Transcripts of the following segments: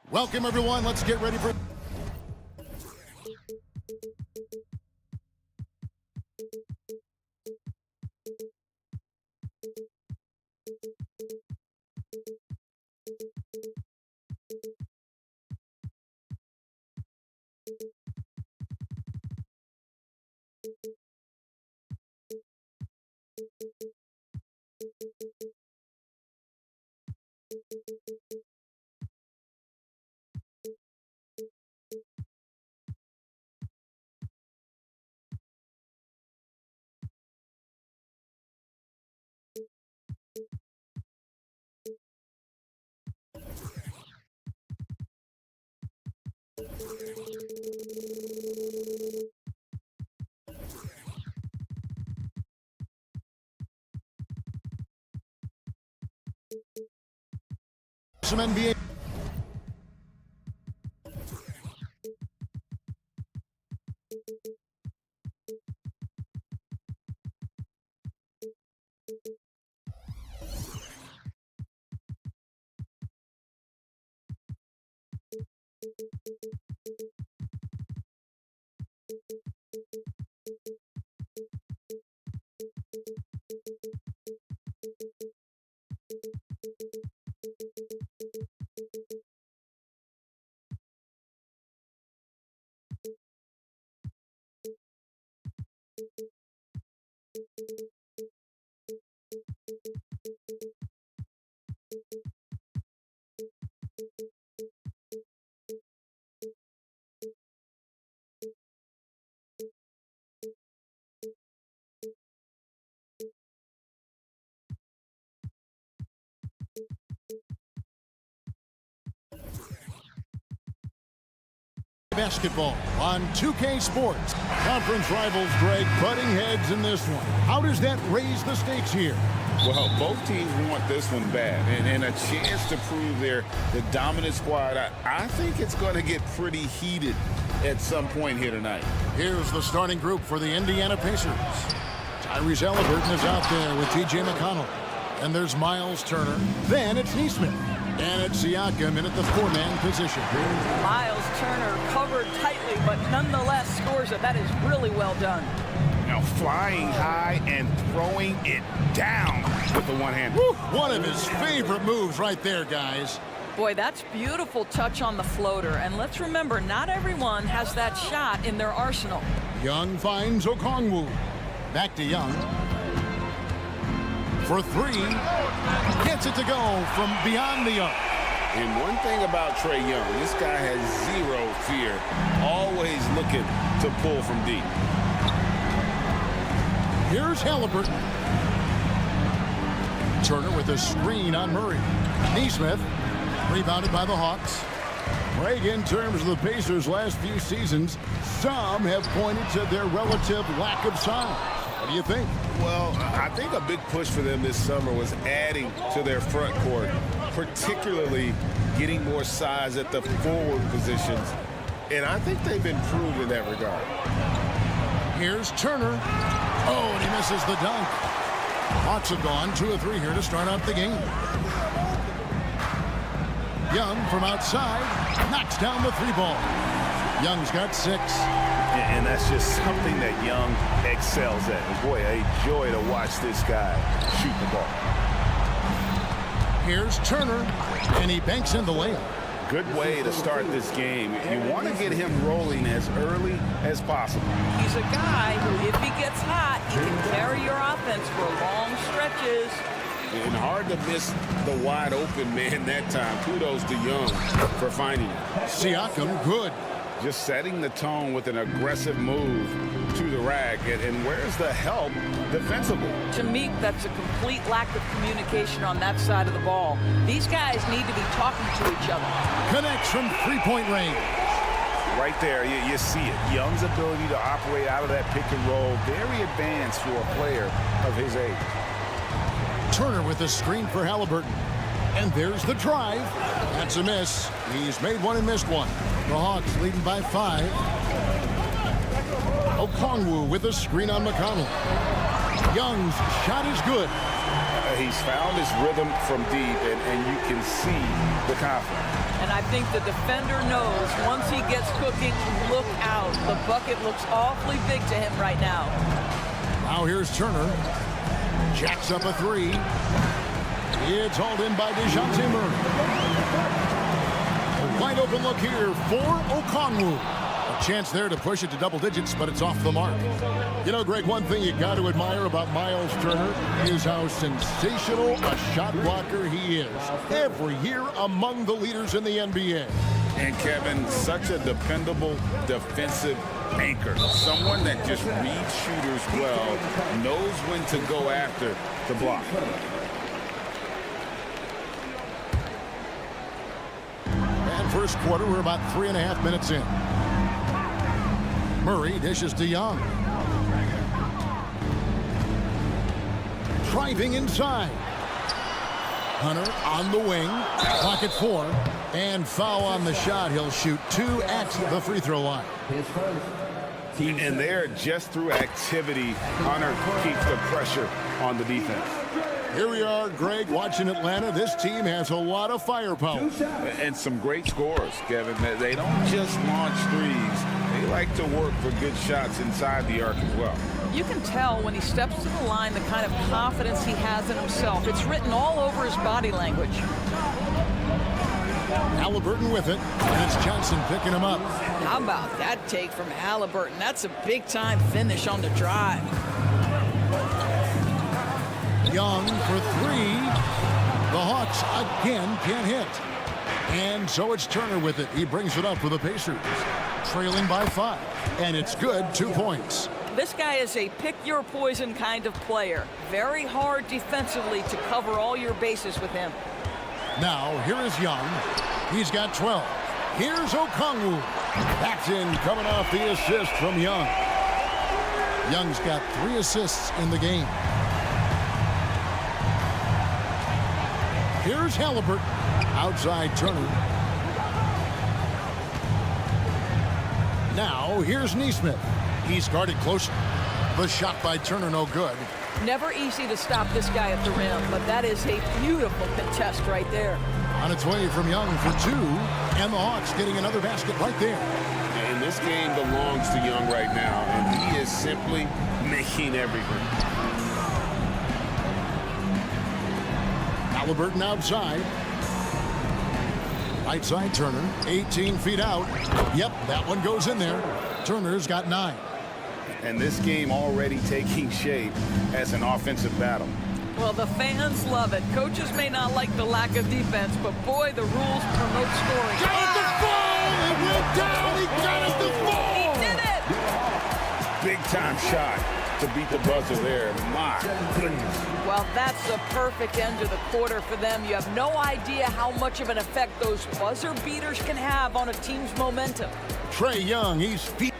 Welcome, everyone. Let's get ready for... Some NBA. Basketball on 2K Sports. Conference rivals, Greg, butting heads in this one. How does that raise the stakes here? Well, both teams want this one bad, and a chance to prove they're the dominant squad. I think it's going to get pretty heated at some point here tonight. Here's the starting group for the Indiana Pacers. Tyrese Halliburton is out there with T.J. McConnell. And there's Miles Turner. Then it's Nesmith. And it's Siakam in at the four-man position. Miles Turner covered tightly, but nonetheless scores it. That is really well done. Now flying high and throwing it down with the one hand. Woo, one of his favorite moves right there, guys. Boy, that's beautiful touch on the floater. And let's remember, not everyone has that shot in their arsenal. Young finds Okongwu. Back to Young. For three. Gets it to go from beyond the arc. And one thing about Trae Young, this guy has zero fear. Always looking to pull from deep. Here's Halliburton. Turner with a screen on Murray. Nesmith rebounded by the Hawks. Greg, in terms of the Pacers' last few seasons, some have pointed to their relative lack of size. What do you think? Well, I think a big push for them this summer was adding to their front court, particularly getting more size at the forward positions. And I think they've improved in that regard. Here's Turner. Oh, and he misses the dunk. Hawks have gone 2 of 3 here to start out the game. Young from outside knocks down the 3-ball. Young's got 6. And that's just something that Young excels at. And boy, a joy to watch this guy shoot the ball. Here's Turner, and he banks in the layup. Good way to start this game. You want to get him rolling as early as possible. He's a guy who, if he gets hot, he can carry your offense for long stretches. And hard to miss the wide open man that time. Kudos to Young for finding it. Siakam, good. Just setting the tone with an aggressive move to the rack. And where's the help defensively? To me, that's a complete lack of communication on that side of the ball. These guys need to be talking to each other. Connects from three-point range. Right there, you see it. Young's ability to operate out of that pick and roll, very advanced for a player of his age. Turner with a screen for Halliburton. And there's the drive. That's a miss. He's made one and missed one. The Hawks leading by 5. Okongwu with a screen on McConnell. Young's shot is good. He's found his rhythm from deep, and you can see the confidence. And I think the defender knows once he gets cooking, look out. The bucket looks awfully big to him right now. Now here's Turner. Jacks up a three. It's hauled in by DeJounte Murray. A wide open look here for Okongwu. A chance there to push it to double digits, but it's off the mark. You know, Greg, one thing you got to admire about Miles Turner is how sensational a shot blocker he is. Every year among the leaders in the NBA. And Kevin, such a dependable defensive anchor. Someone that just reads shooters well, knows when to go after the block. And first quarter, we're about 3.5 minutes in. Murray dishes to Young. Driving inside. Hunter on the wing. Clock at 4. And foul on the shot. He'll shoot 2 at the free throw line. And there, just through activity, Hunter keeps the pressure on the defense. Here we are, Greg, watching Atlanta. This team has a lot of firepower. And some great scores, Kevin. They don't just launch threes. They like to work for good shots inside the arc as well. You can tell when he steps to the line the kind of confidence he has in himself. It's written all over his body language. Halliburton with it, and it's Johnson picking him up. How about that take from Halliburton? That's a big-time finish on the drive. Young for 3. The Hawks again can't hit. And so it's Turner with it. He brings it up for the Pacers. Trailing by 5. And it's good, 2 points. This guy is a pick-your-poison kind of player. Very hard defensively to cover all your bases with him. Now, here is Young. He's got 12. Here's Okongwu. That's in, coming off the assist from Young. Young's got 3 assists in the game. Here's Halliburton. Outside Turner. Now, here's Nesmith. He's guarded closer. The shot by Turner, no good. Never easy to stop this guy at the rim, but that is a beautiful contest right there. On its way from Young for 2, and the Hawks getting another basket right there. And this game belongs to Young right now, and he is simply making everything. Halliburton outside. Right side Turner, 18 feet out. Yep, that one goes in there. Turner's got 9. And this game already taking shape as an offensive battle. Well, the fans love it. Coaches may not like the lack of defense, but boy, the rules promote scoring. Got it to fall! It went down! He got it to fall! He did it! Big time shot to beat the buzzer there. My goodness. Well, that's the perfect end of the quarter for them. You have no idea how much of an effect those buzzer beaters can have on a team's momentum. Trae Young, he's feet.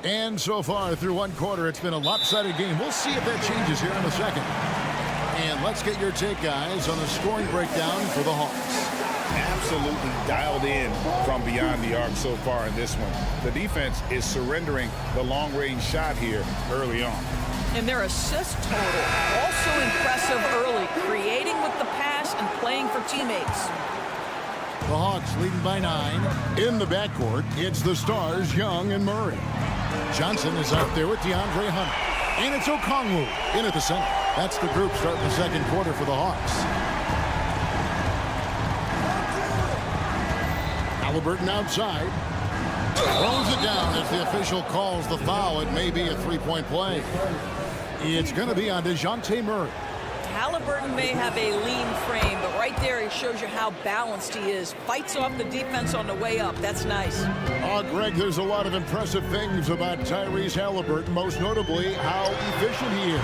And so far through one quarter, it's been a lopsided game. We'll see if that changes here in a second. And let's get your take, guys, on the scoring breakdown for the Hawks. Absolutely dialed in from beyond the arc so far in this one. The defense is surrendering the long-range shot here early on. And their assist total, also impressive early, creating with the pass and playing for teammates. The Hawks leading by 9. In the backcourt, it's the stars, Young and Murray. Johnson is out there with DeAndre Hunter. And it's Okongwu in at the center. That's the group starting the second quarter for the Hawks. Halliburton outside. Throws it down as the official calls the foul. It may be a 3-point play. It's going to be on DeJounte Murray. Halliburton may have a lean frame, but right there he shows you how balanced he is. Fights off the defense on the way up. That's nice. Greg, there's a lot of impressive things about Tyrese Halliburton, most notably how efficient he is.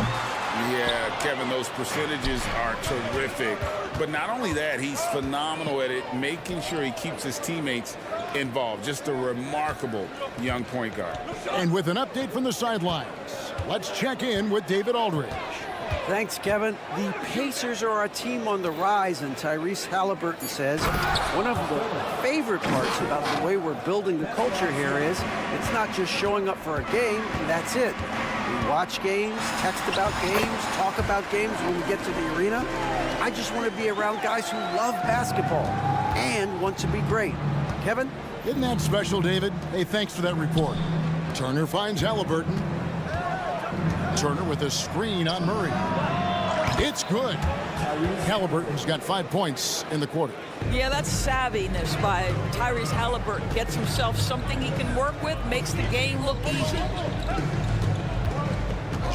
Yeah, Kevin, those percentages are terrific. But not only that, he's phenomenal at it, making sure he keeps his teammates involved. Just a remarkable young point guard. And with an update from the sidelines, let's check in with David Aldridge. Thanks, Kevin. The Pacers are a team on the rise, and Tyrese Halliburton says one of the favorite parts about the way we're building the culture here is it's not just showing up for a game, and that's it. We watch games, text about games, talk about games when we get to the arena. I just want to be around guys who love basketball and want to be great. Kevin? Isn't that special, David? Hey, thanks for that report. Turner finds Halliburton. Turner with a screen on Murray. It's good. Halliburton's got 5 points in the quarter. Yeah, that's savviness by Tyrese Halliburton. Gets himself something he can work with, makes the game look easy.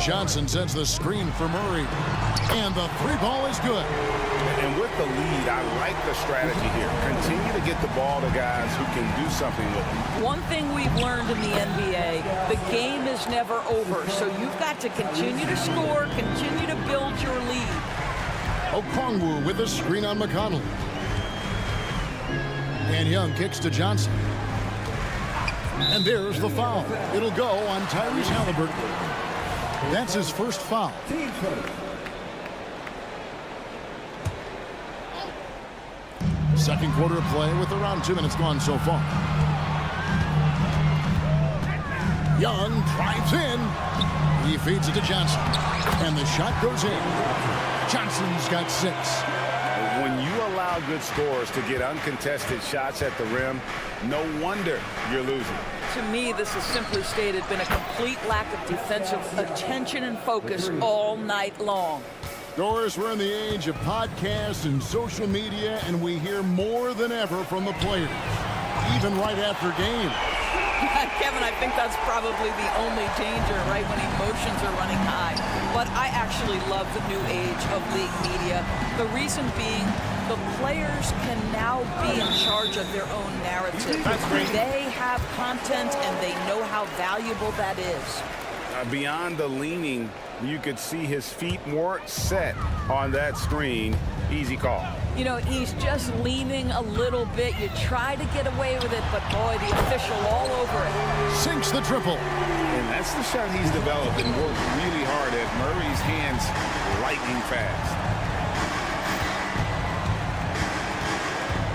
Johnson sends the screen for Murray. And the three ball is good. And with the lead, I like the strategy here. Continue to get the ball to guys who can do something with it. One thing we've learned in the NBA, the game is never over. So you've got to continue to score, continue to build your lead. Okongwu with a screen on McConnell. And Young kicks to Johnson. And there's the foul. It'll go on Tyrese Halliburton. That's his first foul. Second quarter of play with around 2 minutes gone so far. Young drives in. He feeds it to Johnson. And the shot goes in. Johnson's got 6. When you allow good scorers to get uncontested shots at the rim, no wonder you're losing. To me, this has simply stated been a complete lack of defensive attention and focus all night long. Doris, we're in the age of podcasts and social media, and we hear more than ever from the players, even right after game. Kevin, I think that's probably the only danger, right, when emotions are running high. But I actually love the new age of league media. The reason being, the players can now be in charge of their own narrative. That's great. They have content, and they know how valuable that is. Beyond the leaning, you could see his feet weren't set on that screen. Easy call. You know, he's just leaning a little bit. You try to get away with it, but boy, the official all over it. Sinks the triple. And that's the shot he's developed and worked really hard at. Murray's hands lightning fast.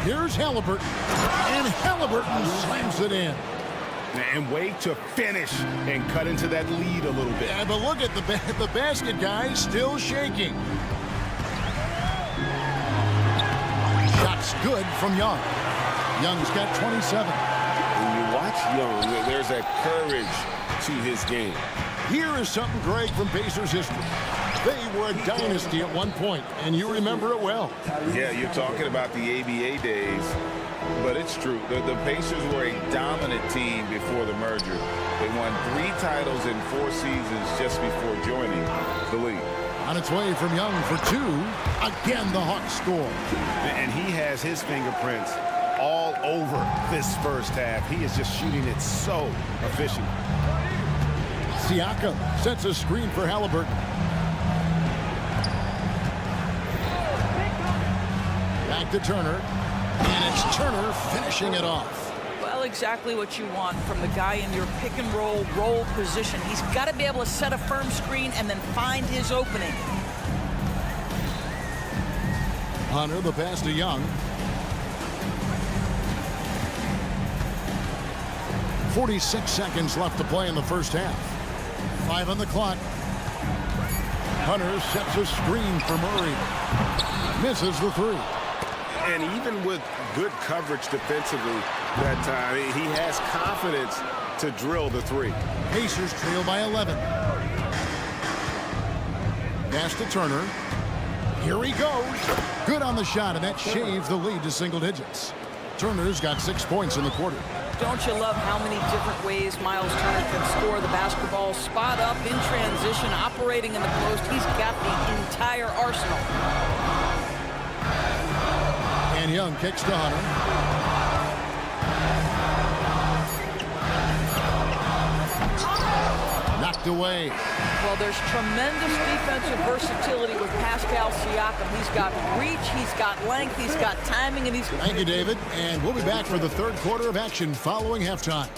Here's Halliburton. And Halliburton slams it in. And way to finish and cut into that lead a little bit. Yeah, but look at the basket, guys, still shaking. Shot's good from Young. Young's got 27. When you watch Young, there's a courage to his game. Here is something great from Pacers history. They were a dynasty at one point, and you remember it well. Yeah, you're talking about the ABA days, but it's true. The Pacers were a dominant team before the merger. They won 3 titles in 4 seasons just before joining the league. On its way from Young for 2. Again, the Hawks score. And he has his fingerprints all over this first half. He is just shooting it so efficient. Siakam sets a screen for Halliburton. Back to Turner. And it's Turner finishing it off. Well, exactly what you want from the guy in your pick and roll position. He's got to be able to set a firm screen and then find his opening. Hunter, the pass to Young. 46 seconds left to play in the first half. 5 on the clock. Hunter sets a screen for Murray. Misses the 3. And even with good coverage defensively that time, he has confidence to drill the 3. Pacers trail by 11. Pass to Turner. Here he goes. Good on the shot, and that shaves the lead to single digits. Turner's got 6 points in the quarter. Don't you love how many different ways Miles Turner can score the basketball? Spot up, in transition, operating in the post. He's got the entire arsenal. And Young kicks to Hunter. Knocked away. Well, there's tremendous defensive versatility with Pascal Siakam. He's got reach, he's got length, he's got timing, and he's... Thank you, David. And we'll be back for the third quarter of action following halftime.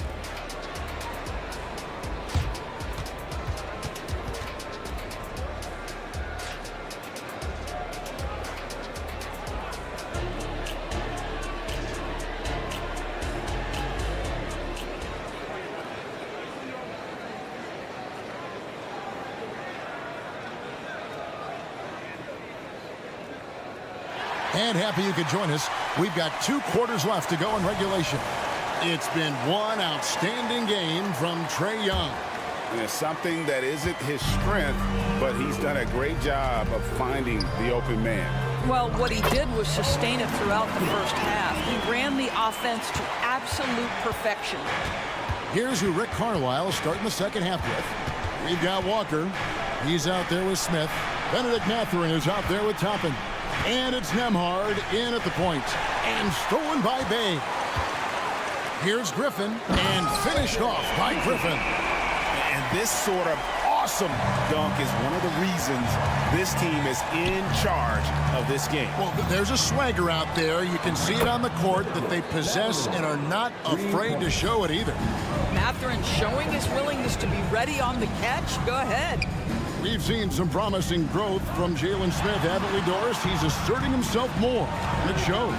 And happy you could join us. We've got 2 quarters left to go in regulation. It's been one outstanding game from Trae Young. And it's something that isn't his strength, but he's done a great job of finding the open man. Well, what he did was sustain it throughout the first half. He ran the offense to absolute perfection. Here's who Rick Carlisle starting the second half with. We've got Walker. He's out there with Smith. Benedict Mathurin is out there with Toppin. And it's Nembhard in at the point. And stolen by Bay. Here's Griffin. And finished off by Griffin. And this sort of awesome dunk is one of the reasons this team is in charge of this game. Well, there's a swagger out there. You can see it on the court that they possess and are not afraid to show it either. Mathurin showing his willingness to be ready on the catch. Go ahead. We've seen some promising growth from Jalen Smith, haven't we, Doris? He's asserting himself more, and it shows.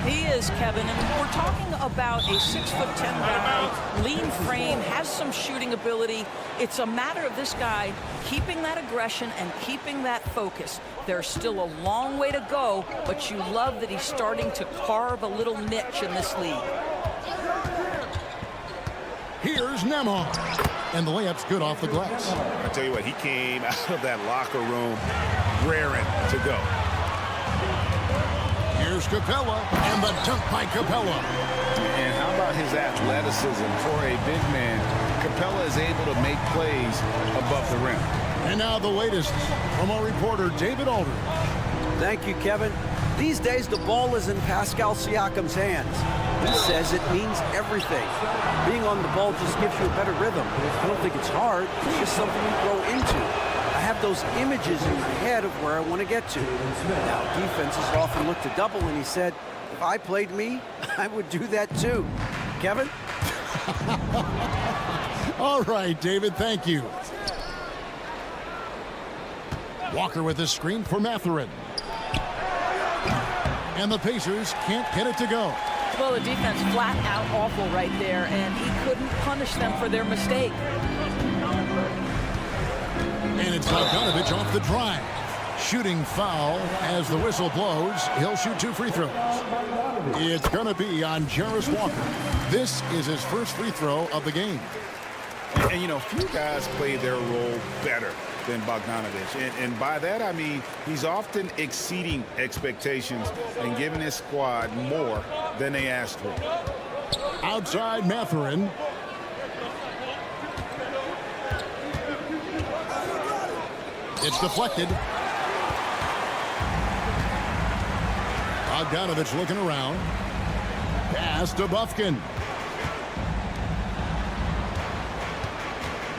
He is, Kevin, and we're talking about a 6'10" guy, lean frame, has some shooting ability. It's a matter of this guy keeping that aggression and keeping that focus. There's still a long way to go, but you love that he's starting to carve a little niche in this league. Here's Nembhard, and the layup's good off the glass. I tell you what, he came out of that locker room raring to go. Here's Capella, and the dunk by Capella. And how about his athleticism for a big man? Capella is able to make plays above the rim. And now the latest from our reporter, David Aldridge. Thank you, Kevin. These days, the ball is in Pascal Siakam's hands. He says it means everything. Being on the ball just gives you a better rhythm. I don't think it's hard. It's just something you grow into. I have those images in my head of where I want to get to. Now, defenses often look to double, and he said, if I played me, I would do that too. Kevin? All right, David, thank you. Walker with the screen for Mathurin. And the Pacers can't get it to go. Well, the defense flat out awful right there, and he couldn't punish them for their mistake. And it's Bogdanovich off the drive. Shooting foul as the whistle blows. He'll shoot 2 free throws. It's going to be on Jarris Walker. This is his first free throw of the game. And, you know, few guys play their role better than Bogdanovich. And by that, I mean he's often exceeding expectations and giving his squad more than they asked for. Outside Mathurin. It's deflected. Bogdanovich looking around. Pass to Bufkin.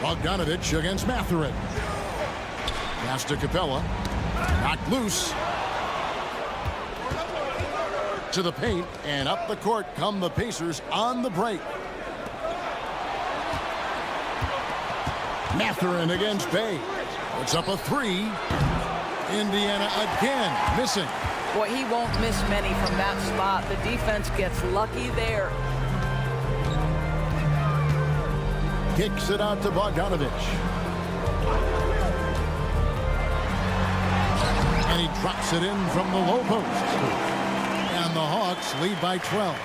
Bogdanovich against Mathurin. Pass to Capella. Knocked loose. To the paint, and up the court come the Pacers on the break. Mathurin against Bay. Puts up a 3. Indiana again missing. Boy, he won't miss many from that spot. The defense gets lucky there. Kicks it out to Bogdanovich. And he drops it in from the low post. And the Hawks lead by 12.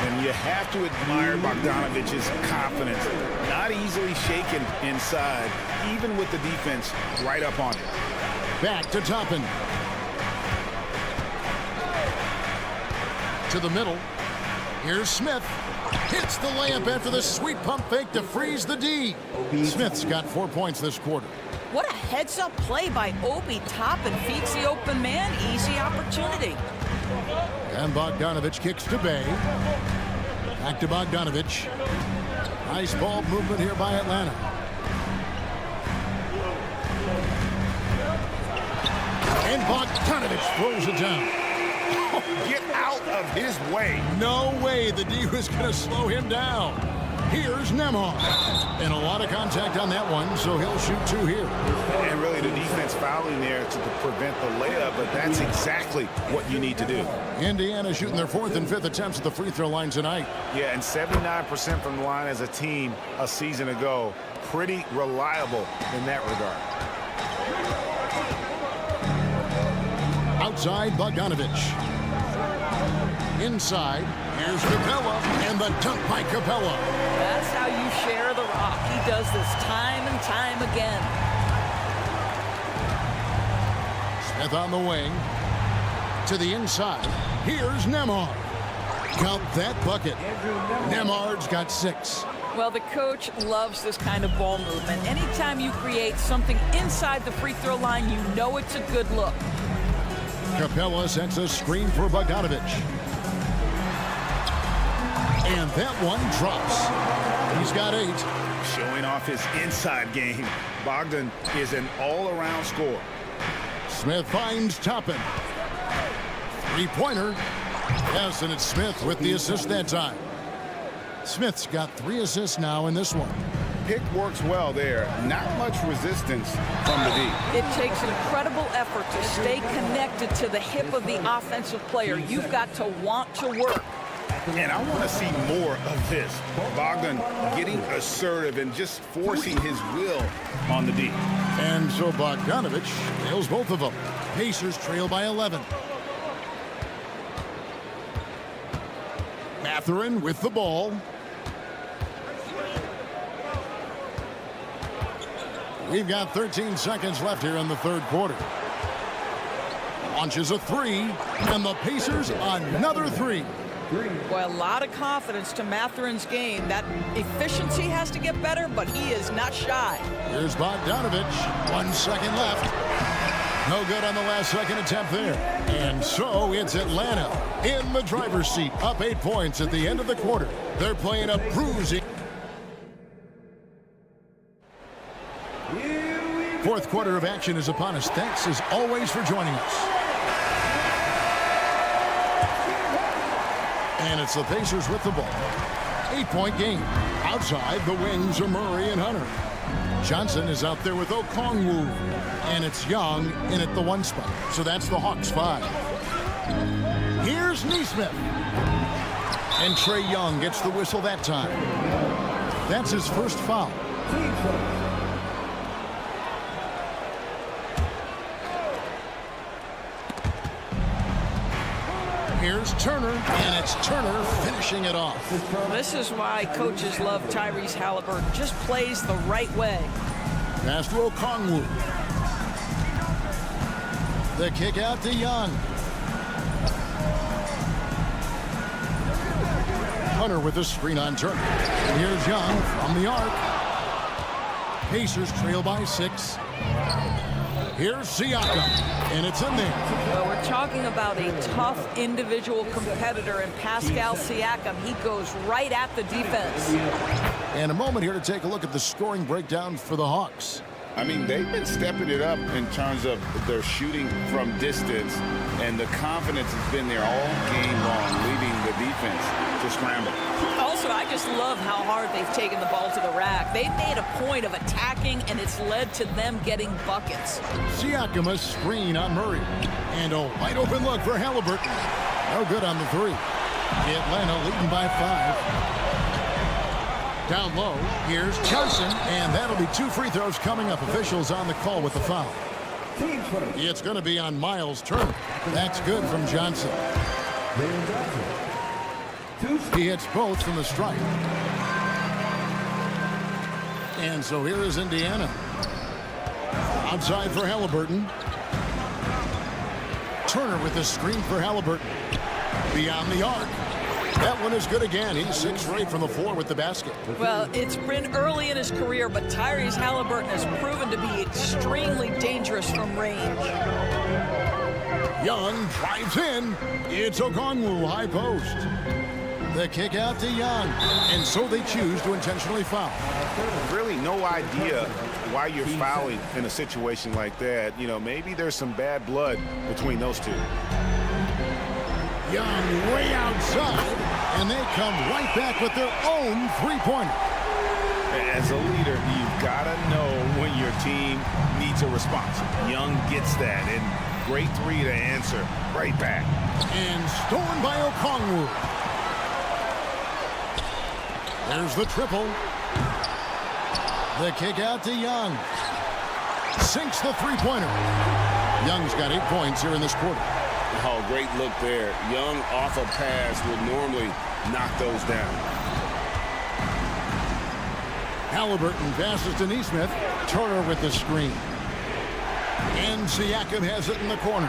And you have to admire Bogdanovich's confidence. Not easily shaken inside, even with the defense right up on him. Back to Toppin. To the middle. Here's Smith. Hits the layup after the sweet pump fake to freeze the D. Smith's got 4 points this quarter. What a heads-up play by Obi. Toppin feeds the open man. Easy opportunity. And Bogdanovich kicks to Bay. Back to Bogdanovich. Nice ball movement here by Atlanta. And Bogdanovich throws it down. Get out of his way. No way the D was going to slow him down. Here's Nembhard. And a lot of contact on that one, so he'll shoot 2 here. And really the defense fouling there to prevent the layup, but that's exactly what you need to do. Indiana shooting their 4th and 5th attempts at the free throw line tonight. Yeah, and 79% from the line as a team a season ago. Pretty reliable in that regard. Outside Bogdanovich. Inside, here's Capella, and the dunk by Capella. That's how you share the rock. He does this time and time again. Smith on the wing. To the inside. Here's Nemo. Count that bucket. Nemard's got 6. Well, the coach loves this kind of ball movement. Anytime you create something inside the free throw line, you know it's a good look. Capella sets a screen for Bogdanovic. And that one drops. He's got 8. Showing off his inside game. Bogdan is an all-around scorer. Smith finds Toppin. Three-pointer. Yes, and it's Smith with the assist that time. Smith's got 3 assists now in this one. Pick works well there. Not much resistance from the D. It takes an incredible effort to stay connected to the hip of the offensive player. You've got to want to work. And I want to see more of this. Bogdan getting assertive and just forcing his will on the D. And so Bogdanovic nails both of them. Pacers trail by 11. Mathurin with the ball. We've got 13 seconds left here in the third quarter. Launches a 3, and the Pacers another 3. Well, a lot of confidence to Mathurin's game. That efficiency has to get better, but he is not shy. Here's Bogdanovic. 1 second left. No good on the last second attempt there. And so it's Atlanta in the driver's seat, up 8 points at the end of the quarter. They're playing a bruising. Fourth quarter of action is upon us. Thanks as always for joining us. And it's the Pacers with the ball. 8-point game. Outside, the wings are Murray and Hunter. Johnson is out there with Okongwu. And it's Young in at the 1 spot. So that's the Hawks 5. Here's Nesmith. And Trae Young gets the whistle that time. That's his first foul. Here's Turner, and it's Turner finishing it off. This is why coaches love Tyrese Halliburton. Just plays the right way. Pass to Okongwu. The kick out to Young. Hunter with the screen on Turner. And here's Young from the arc. Pacers trail by 6. Here's Siakam, and it's in there. Well, we're talking about a tough individual competitor in Pascal Siakam. He goes right at the defense. And a moment here to take a look at the scoring breakdown for the Hawks. I mean, they've been stepping it up in terms of their shooting from distance, and the confidence has been there all game long, leaving the defense to scramble. Also, I just love how hard they've taken the ball to the rack. They've made a point of attacking, and it's led to them getting buckets. Siakam a screen on Murray. And a wide open look for Halliburton. No good on the 3. Atlanta leading by 5. Down low, here's Johnson, and that'll be 2 free throws coming up. Officials on the call with the foul. It's going to be on Miles Turner. That's good from Johnson. He hits both from the stripe. And so here is Indiana. Outside for Halliburton. Turner with the screen for Halliburton. Beyond the arc. That one is good again. He's 6 for 8 from the floor with the basket. Well, it's been early in his career, but Tyrese Halliburton has proven to be extremely dangerous from range. Young drives in. It's Okongwu, high post. The kick out to Young. And so they choose to intentionally foul. Really no idea why you're fouling in a situation like that. You know, maybe there's some bad blood between those two. Young way outside, and they come right back with their own three-pointer. As a leader, you've got to know when your team needs a response. Young gets that, and great 3 to answer right back. And stolen by Okongwu. There's the triple. The kick out to Young. Sinks the three-pointer. Young's got 8 points here in this quarter. Oh, great look there. Young off a pass would normally knock those down. Halliburton passes to Neesmith. Turner with the screen. And Siakam has it in the corner.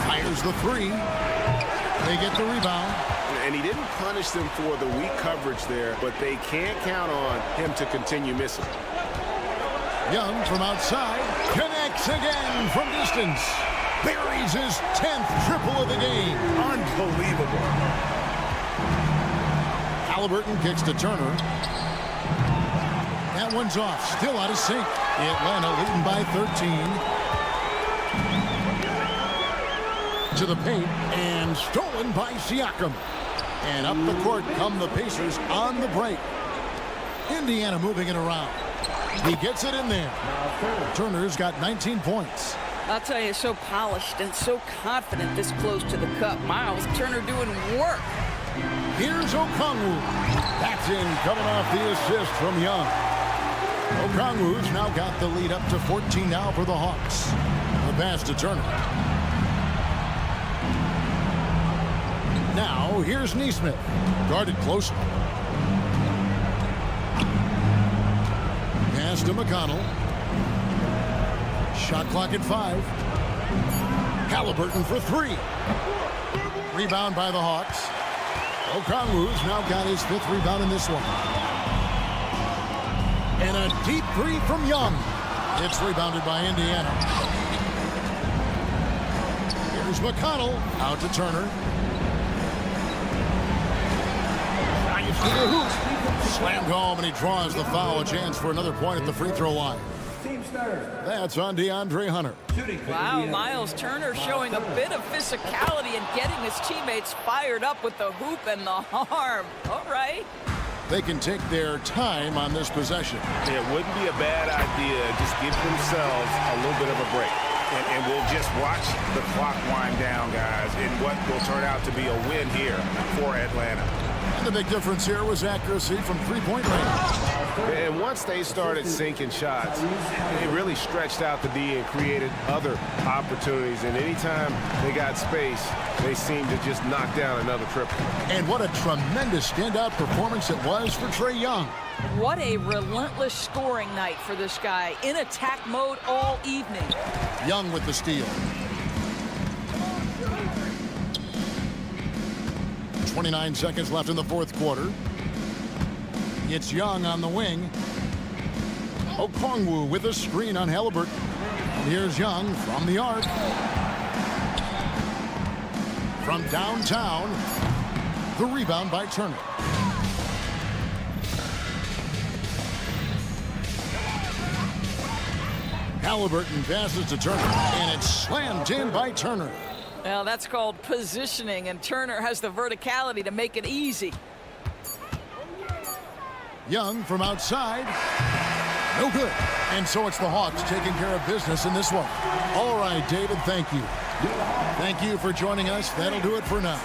Fires the three. They get the rebound. And he didn't punish them for the weak coverage there, but they can't count on him to continue missing. Young from outside. Connects again from distance. Buries his 10th triple of the game. Unbelievable. Halliburton kicks to Turner. That one's off. Still out of sync. Atlanta leading by 13. To the paint. And stolen by Siakam. And up the court come the Pacers on the break. Indiana moving it around. He gets it in there. Turner's got 19 points. I'll tell you, so polished and so confident this close to the cup. Miles Turner doing work. Here's Okongwu. That's in, coming off the assist from Young. Okongwu's now got the lead up to 14 now for the Hawks. The pass to Turner. Now, here's Neesmith. Guarded closely. Pass to McConnell. Shot clock at 5. Halliburton for 3. Rebound by the Hawks. Okongwu's now got his 5th rebound in this one. And a deep 3 from Young. It's rebounded by Indiana. Here's McConnell. Out to Turner. Drives to the hoop. Slammed home, and he draws the foul. A chance for another point at the free throw line. That's on DeAndre Hunter. Wow, Miles Turner showing a bit of physicality and getting his teammates fired up with the hoop and the arm. All right. They can take their time on this possession. It wouldn't be a bad idea. Just give themselves a little bit of a break. And we'll just watch the clock wind down, guys, in what will turn out to be a win here for Atlanta. And the big difference here was accuracy from three-point range. And once they started sinking shots, it really stretched out the D and created other opportunities. And anytime they got space, they seemed to just knock down another triple. And what a tremendous standout performance it was for Trae Young. What a relentless scoring night for this guy. In attack mode all evening. Young with the steal. 29 seconds left in the fourth quarter. It's Young on the wing. Okongwu with a screen on Halliburton. Here's Young from the arc. From downtown, the rebound by Turner. Halliburton passes to Turner, and it's slammed in by Turner. Well, that's called positioning, and Turner has the verticality to make it easy. Young from outside. No good. And so it's the Hawks taking care of business in this one. All right, David, thank you. Thank you for joining us. That'll do it for now.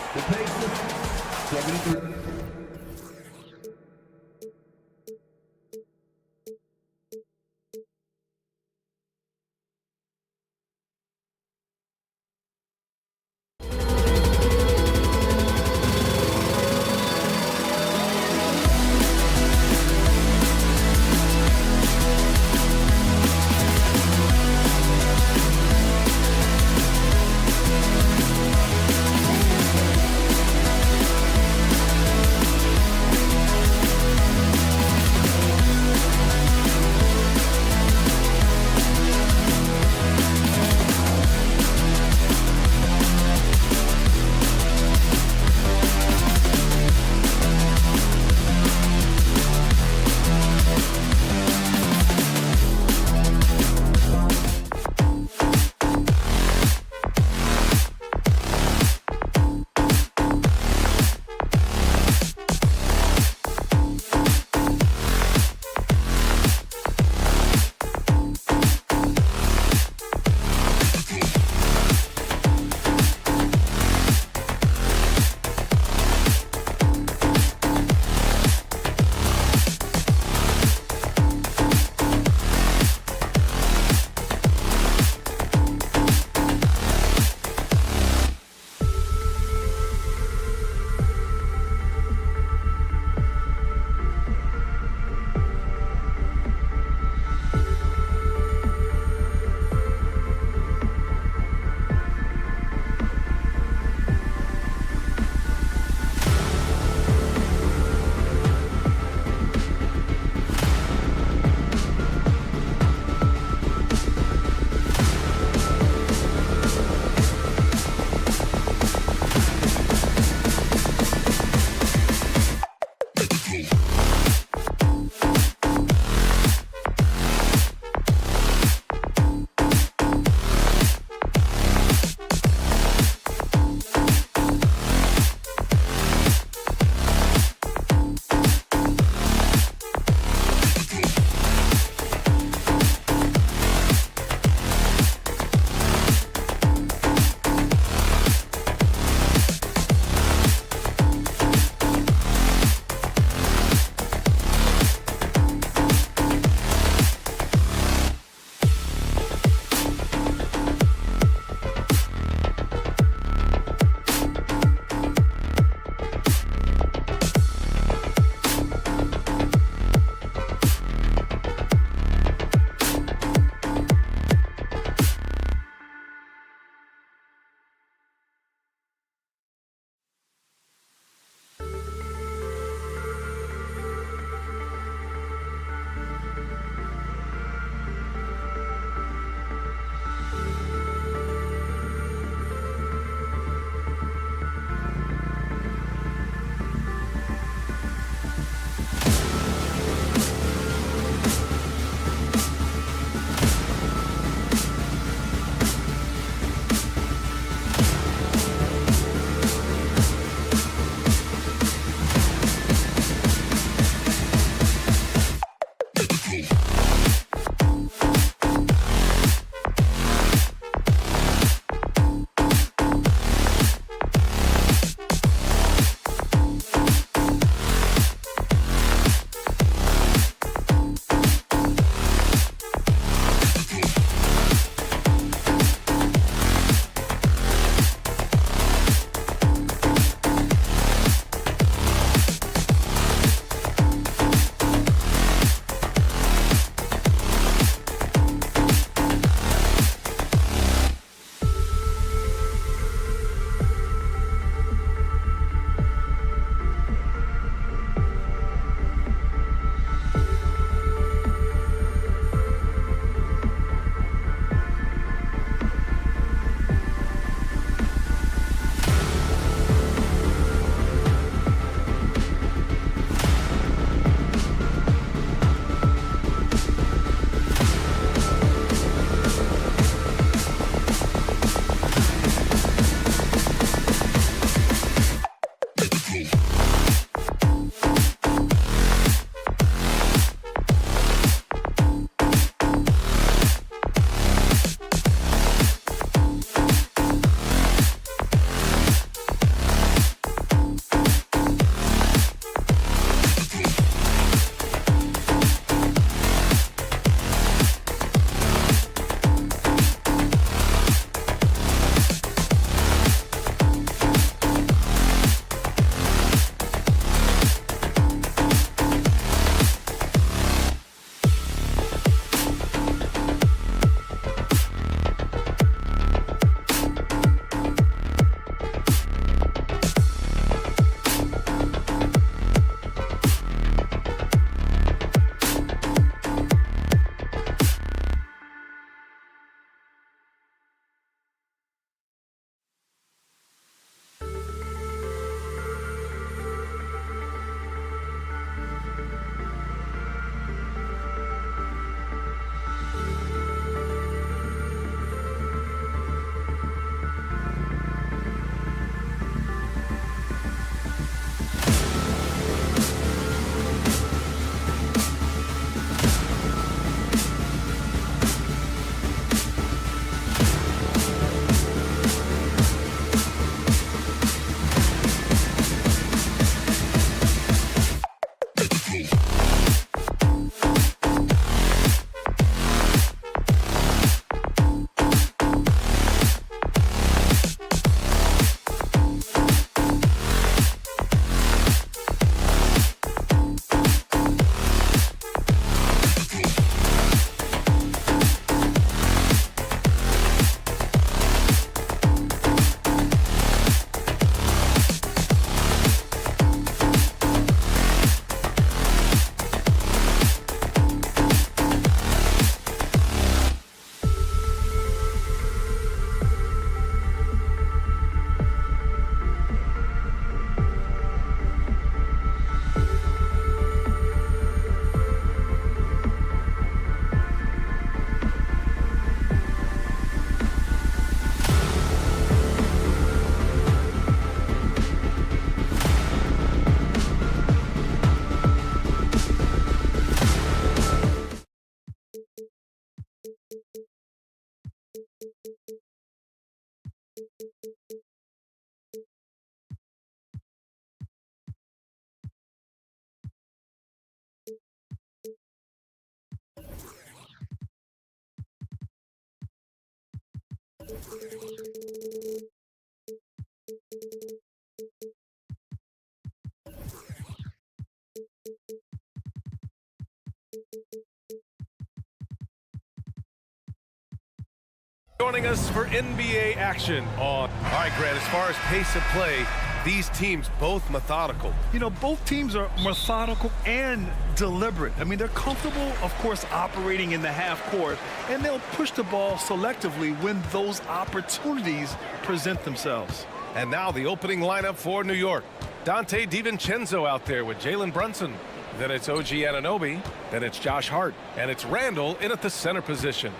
Joining us for NBA action on. All right, Grant, as far as pace of play, these teams both methodical. You know, both teams are methodical and deliberate. I mean, they're comfortable, of course, operating in the half court, and they'll push the ball selectively when those opportunities present themselves. And now the opening lineup for New York. Dante DiVincenzo out there with Jalen Brunson. Then it's OG Anunoby. Then it's Josh Hart. And it's Randall in at the center position.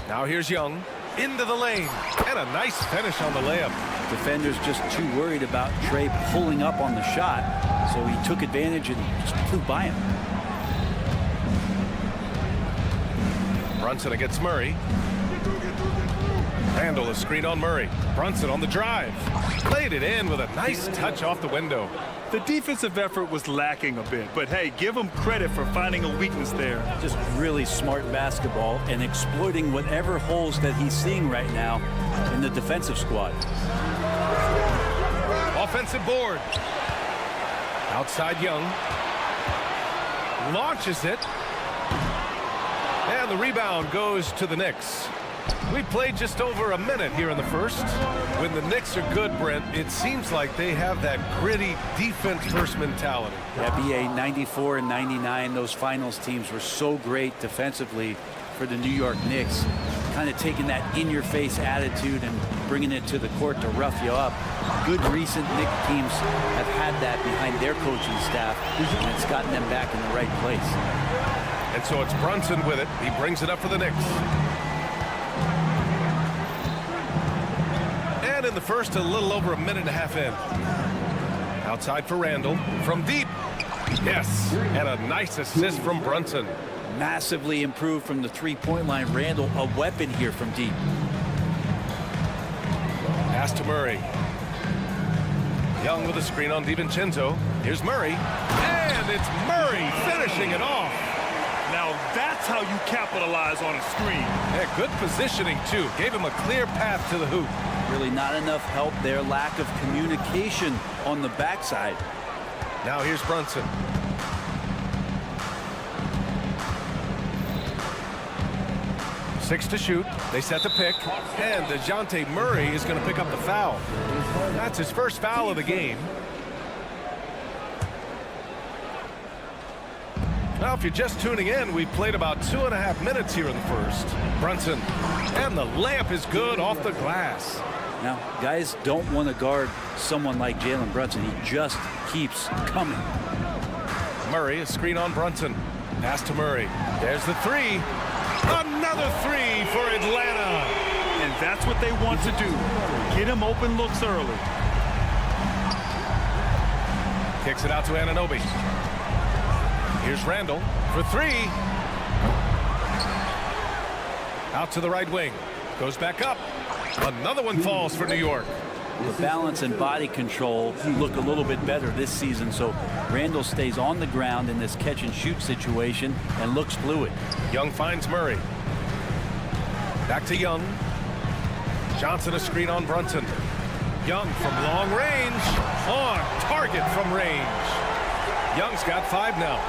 Now here's Young into the lane. And a nice finish on the layup. Defender's just too worried about Trey pulling up on the shot, so he took advantage and just flew by him. Brunson against Murray. Randall is screened on Murray. Brunson on the drive. Played it in with a nice touch off the window. The defensive effort was lacking a bit, but hey, give him credit for finding a weakness there. Just really smart basketball and exploiting whatever holes that he's seeing right now in the defensive squad. Offensive board. Outside Young. Launches it. And the rebound goes to the Knicks. We played just over a minute here in the first. When the Knicks are good, Brent, it seems like they have that gritty defense-first mentality. Yeah, BA 94 and 99, those finals teams were so great defensively for the New York Knicks. Kind of taking that in-your-face attitude and bringing it to the court to rough you up. Good recent Knicks teams have had that behind their coaching staff, and it's gotten them back in the right place. And so it's Brunson with it. He brings it up for the Knicks. And in the first, a little over a minute and a half in. Outside for Randall. From deep. Yes. And a nice assist from Brunson. Massively improved from the three-point line. Randall, a weapon here from deep. Pass to Murray. Young with a screen on DiVincenzo. Here's Murray. And it's Murray finishing it off. Now that's how you capitalize on a screen. Yeah, good positioning, too. Gave him a clear path to the hoop. Really not enough help there. Lack of communication on the backside. Now here's Brunson. Six to shoot. They set the pick. And DeJounte Murray is going to pick up the foul. That's his first foul of the game. Now, if you're just tuning in, we've played about 2.5 minutes here in the first. Brunson. And the layup is good off the glass. Now, guys don't want to guard someone like Jalen Brunson. He just keeps coming. Murray, a screen on Brunson. Pass to Murray. There's the three. Another three for Atlanta. And that's what they want to do. Get him open looks early. Kicks it out to Anunoby. Here's Randall for three. Out to the right wing. Goes back up. Another one falls for New York. the balance and body control look a little bit better this season. So Randall stays on the ground in this catch and shoot situation and looks fluid. Young finds Murray. Back to Young. Johnson a screen on Brunson. Young from long range. On target from range. Young's got 5 now.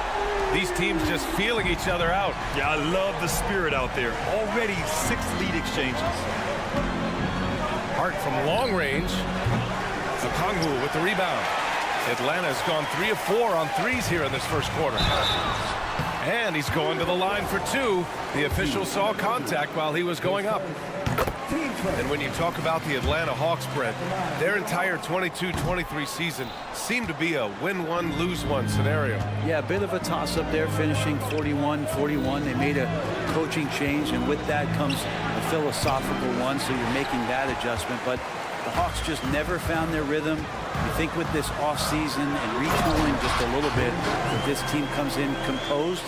These teams just feeling each other out. Yeah, I love the spirit out there. Already 6 lead exchanges. Hart from long range. Okongwu with the rebound. Atlanta's gone 3 of 4 on threes here in this first quarter. And he's going to the line for 2. The official saw contact while he was going up. And when you talk about the Atlanta Hawks spread, their entire 22-23 season seemed to be a win-1, lose-1 scenario. Yeah, a bit of a toss-up there, finishing 41-41. They made a coaching change, and with that comes a philosophical one, so you're making that adjustment. But the Hawks just never found their rhythm. You think with this offseason and retooling just a little bit, that this team comes in composed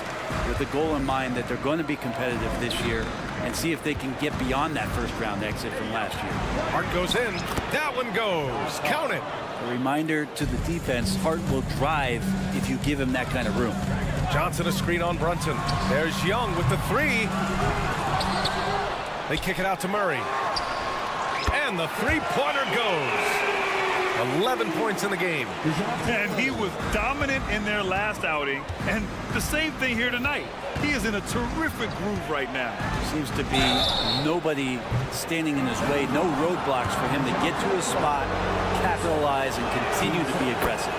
with the goal in mind that they're going to be competitive this year and see if they can get beyond that first-round exit from last year. Hart goes in. That one goes. Count it. A reminder to the defense, Hart will drive if you give him that kind of room. Johnson a screen on Brunson. There's Young with the 3. They kick it out to Murray. And the 3-pointer goes. 11 points in the game. And he was dominant in their last outing. And the same thing here tonight. He is in a terrific groove right now. Seems to be nobody standing in his way, no roadblocks for him to get to his spot, capitalize, and continue to be aggressive.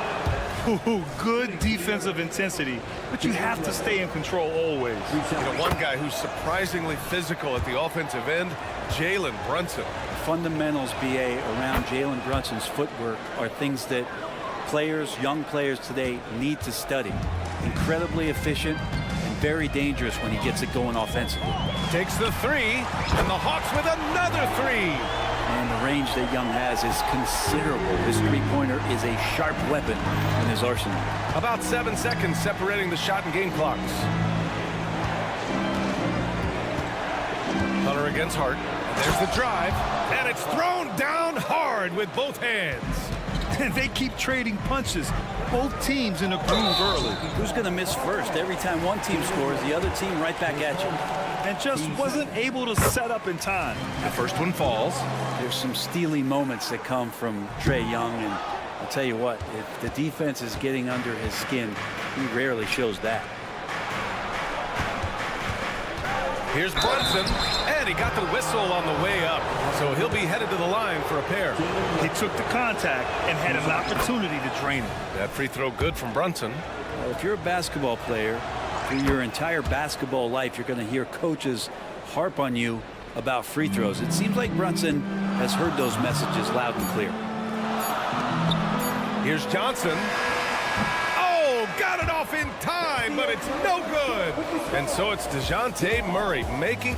Ooh, good defensive intensity, but you have to stay in control always. You know, one guy who's surprisingly physical at the offensive end, Jalen Brunson. Fundamentals, BA, around Jalen Brunson's footwork are things that players, young players today need to study. Incredibly efficient and very dangerous when he gets it going offensively. Takes the 3, and the Hawks with another 3. And the range that Young has is considerable. His three-pointer is a sharp weapon in his arsenal. About 7 seconds separating the shot and game clocks. Hunter against Hart. There's the drive, and it's thrown down hard with both hands. And they keep trading punches. Both teams in a groove early. Who's going to miss first? Every time one team scores, the other team right back at you. And just wasn't able to set up in time. The first one falls. There's some steely moments that come from Trae Young, and I'll tell you what, if the defense is getting under his skin, he rarely shows that. Here's Brunson, and he got the whistle on the way up, so he'll be headed to the line for a pair. He took the contact and had an opportunity to drain it. That free throw good from Brunson. Well, if you're a basketball player, through your entire basketball life, you're going to hear coaches harp on you about free throws. It seems like Brunson has heard those messages loud and clear. Here's Johnson. Oh, got it off in time, but it's no good. And so it's DeJounte Murray making...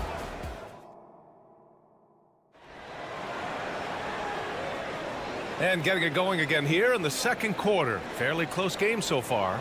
And getting it going again here in the second quarter. Fairly close game so far.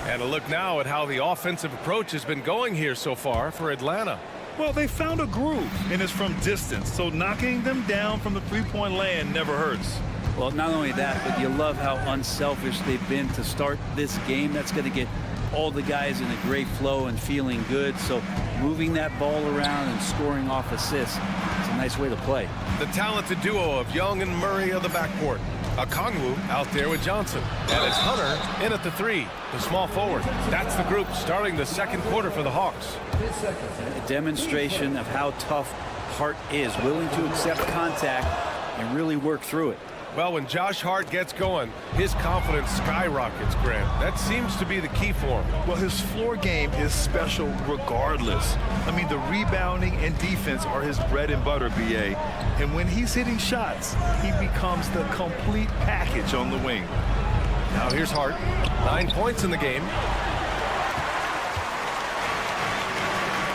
And a look now at how the offensive approach has been going here so far for Atlanta. Well, they found a groove, and it's from distance, so knocking them down from the three-point land never hurts. Well, not only that, but you love how unselfish they've been to start this game. That's going to get all the guys in a great flow and feeling good. So moving that ball around and scoring off assists, it's a nice way to play. The talented duo of Young and Murray of the backcourt. Okongwu out there with Johnson. And it's Hunter in at the 3, the small forward. That's the group starting the second quarter for the Hawks. A demonstration of how tough Hart is, willing to accept contact and really work through it. Well, when Josh Hart gets going, his confidence skyrockets, Grant. That seems to be the key for him. Well, his floor game is special regardless. I mean, the rebounding and defense are his bread and butter, BA. And when he's hitting shots, he becomes the complete package on the wing. Now here's Hart. 9 points in the game.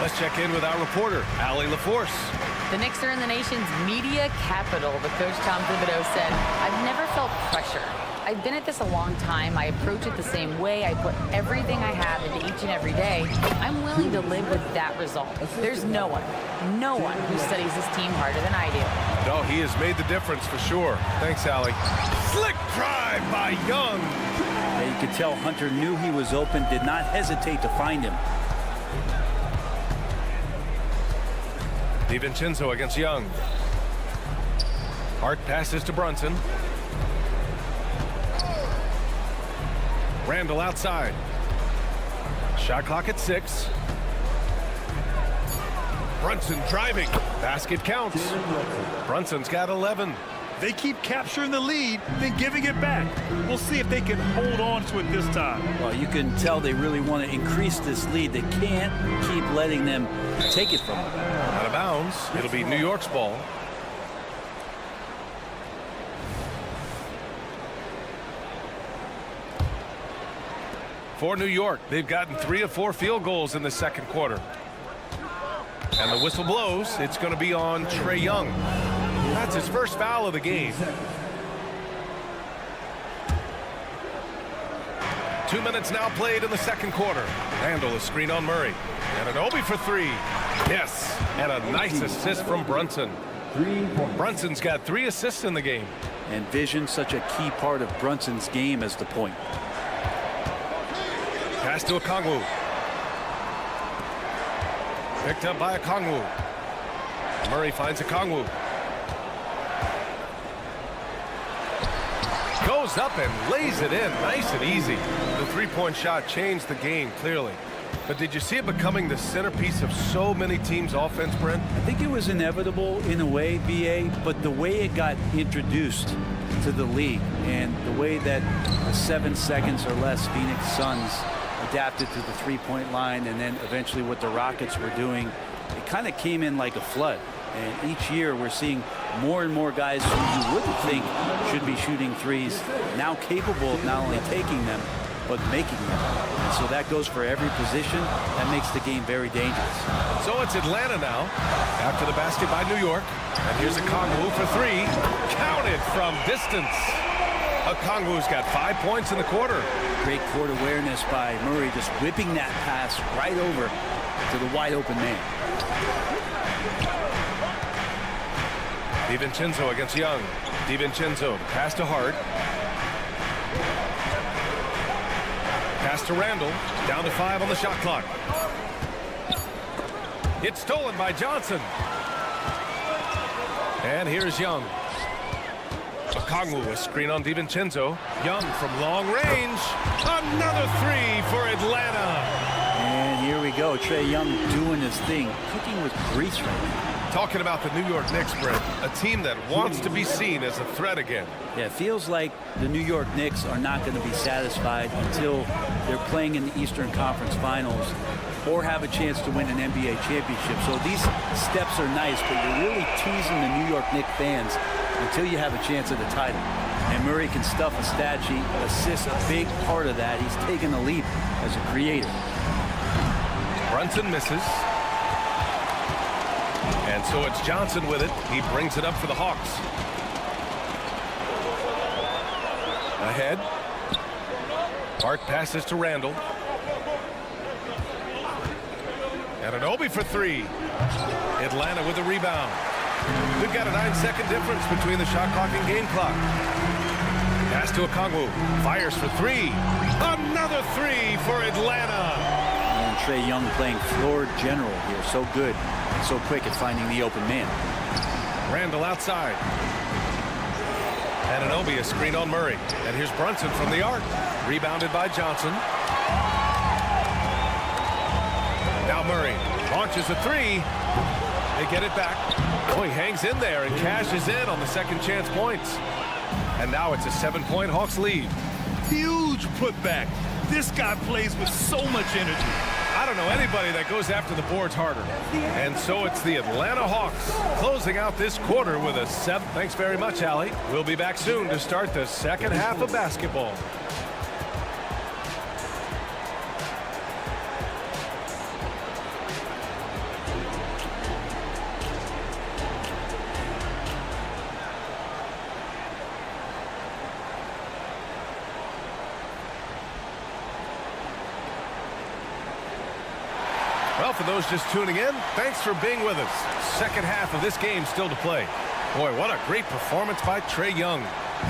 Let's check in with our reporter, Allie LaForce. The Knicks are in the nation's media capital, but Coach Tom Thibodeau said, "I've never felt pressure. I've been at this a long time. I approach it the same way. I put everything I have into each and every day. I'm willing to live with that result. There's no one who studies this team harder than I do. No, he has made the difference for sure. Thanks, Allie. Slick drive by Young. Yeah, you could tell Hunter knew he was open, did not hesitate to find him. DiVincenzo against Young. Hart passes to Brunson. Randall outside. Shot clock at 6. Brunson driving. Basket counts. Brunson's got 11. They keep capturing the lead, then giving it back. We'll see if they can hold on to it this time. Well, you can tell they really want to increase this lead. They can't keep letting them take it from them. Out of bounds. It'll be New York's ball. For New York, they've gotten 3 of 4 field goals in the second quarter. And the whistle blows. It's going to be on Trae Young. That's his first foul of the game. 2 minutes now played in the second quarter. Randall is screen on Murray. And an Obi for 3. Yes. And a nice assist from Brunson. Brunson's got 3 assists in the game. And vision, such a key part of Brunson's game as the point. Pass to Okongwu. Picked up by Okongwu. Murray finds Okongwu. Goes up and lays it in. Nice and easy. The three-point shot changed the game, clearly. But did you see it becoming the centerpiece of so many teams' offense, Brent? I think it was inevitable in a way, BA, but the way it got introduced to the league and the way that the 7 seconds or less Phoenix Suns adapted to the three-point line, and then eventually what the Rockets were doing, it kind of came in like a flood. And each year we're seeing more and more guys who you wouldn't think should be shooting threes now capable of not only taking them but making them. And so that goes for every position. That makes the game very dangerous. So it's Atlanta now after the basket by New York. And here's Okongwu for 3. Counted from distance. Okongwu's got 5 points in the quarter. Great court awareness by Murray, just whipping that pass right over to the wide open man. DiVincenzo against Young. DiVincenzo, pass to Hart. Pass to Randall. Down to 5 on the shot clock. It's stolen by Johnson. And here's Young. Okongwu, a screen on DiVincenzo. Young from long range. Another 3 for Atlanta. And here we go. Trae Young doing his thing. Cooking with grease right now. Talking about the New York Knicks, Brent, a team that wants to be seen as a threat again. Yeah, it feels like the New York Knicks are not going to be satisfied until they're playing in the Eastern Conference Finals or have a chance to win an NBA championship. So these steps are nice, but you're really teasing the New York Knicks fans until you have a chance at the title. And Murray can stuff a stat sheet, assists a big part of that. He's taken the leap as a creator. Brunson misses. And so it's Johnson with it. He brings it up for the Hawks. Ahead. Hart passes to Randall. And an Obi for 3. Atlanta with the rebound. We've got a 9-second difference between the shot clock and game clock. Pass to Okongwu. Fires for 3. Another 3 for Atlanta. And Trae Young playing floor general here. So good. So quick at finding the open man. Randall outside. And an Obi, a screen on Murray. And here's Brunson from the arc. Rebounded by Johnson. Now Murray launches a 3. They get it back. Oh, he hangs in there and cashes in on the second chance points. And now it's a 7-point Hawks lead. Huge putback. This guy plays with so much energy. I don't know anybody that goes after the boards harder. And so it's the Atlanta Hawks closing out this quarter with a 7. Thanks very much, Allie. We'll be back soon to start the second half of basketball. Well, for those just tuning in, thanks for being with us. Second half of this game still to play. Boy, what a great performance by Trae Young.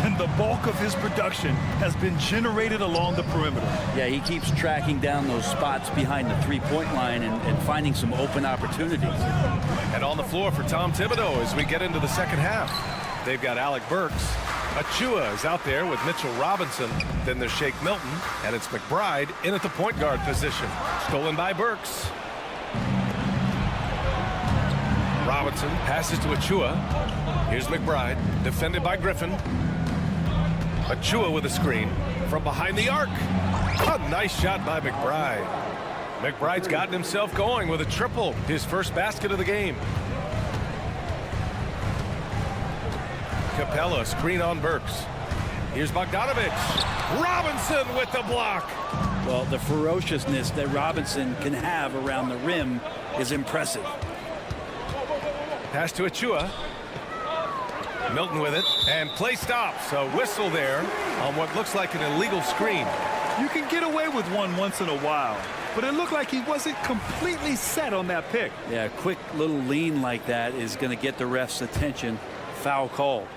And the bulk of his production has been generated along the perimeter. Yeah, he keeps tracking down those spots behind the three-point line and finding some open opportunities. And on the floor for Tom Thibodeau as we get into the second half. They've got Alec Burks. Achua is out there with Mitchell Robinson. Then there's Shake Milton. And it's McBride in at the point guard position. Stolen by Burks. Robinson passes to Achua. Here's McBride, defended by Griffin. Achua with a screen from behind the arc. A nice shot by McBride. McBride's gotten himself going with a triple, his first basket of the game. Capella, screen on Burks. Here's Bogdanovich. Robinson with the block. Well, the ferociousness that Robinson can have around the rim is impressive. Pass to Achua. Milton with it, and play stops. A whistle there on what looks like an illegal screen. You can get away with one once in a while, but it looked like he wasn't completely set on that pick. Yeah, a quick little lean like that is going to get the ref's attention. Foul call.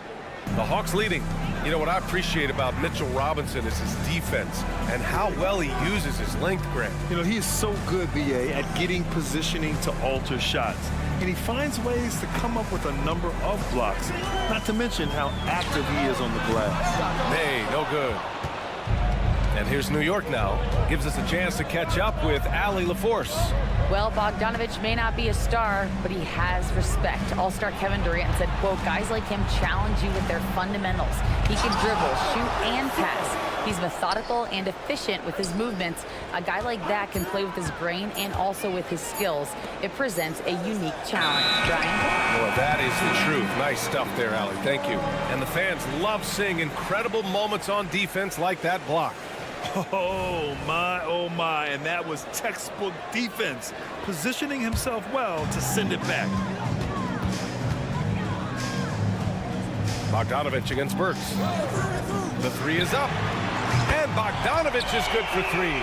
The Hawks leading. You know what I appreciate about Mitchell Robinson is his defense and how well he uses his length, Grant. You know, he is so good, BA, at getting positioning to alter shots. And he finds ways to come up with a number of blocks, not to mention how active he is on the glass. Hey, no good. And here's New York now. Gives us a chance to catch up with Allie LaForce. Well, Bogdanovich may not be a star, but he has respect. All-star Kevin Durant said, quote, guys like him challenge you with their fundamentals. He can dribble, shoot, and pass. He's methodical and efficient with his movements. A guy like that can play with his brain and also with his skills. It presents a unique challenge. Brian? Well, that is the truth. Nice stuff there, Allie. Thank you. And the fans love seeing incredible moments on defense like that block. Oh my, and that was textbook defense, positioning himself well to send it back. Bogdanovich against Burks. The three is up, and Bogdanovich is good for three.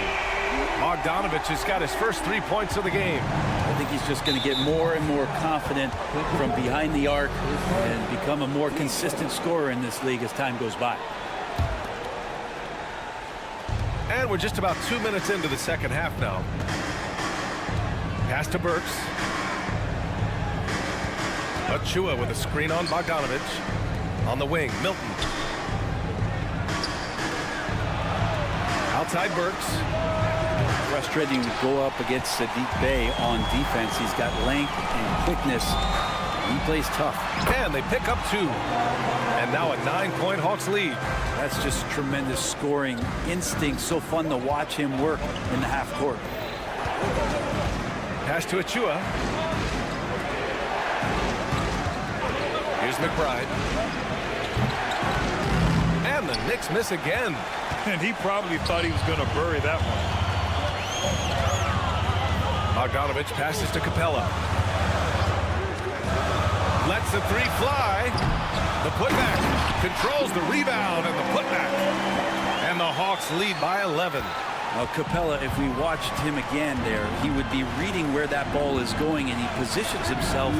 Bogdanovich has got his first 3 points of the game. I think he's just going to get more and more confident from behind the arc and become a more consistent scorer in this league as time goes by. And we're just about 2 minutes into the second half now. Pass to Burks. Achua with a screen on Bogdanovich. On the wing, Milton. Outside Burks. Frustrating to go up against Sadiq Bey on defense. He's got length and quickness. He plays tough. And they pick up 2. And now a 9-point Hawks lead. That's just tremendous scoring instinct. So fun to watch him work in the half court. Pass to Achua. Here's McBride. And the Knicks miss again. And he probably thought he was going to bury that one. Bogdanovich passes to Capella. Lets the three fly. The putback. Controls the rebound and the putback. And the Hawks lead by 11. Now, Capella, if we watched him again there, he would be reading where that ball is going, and he positions himself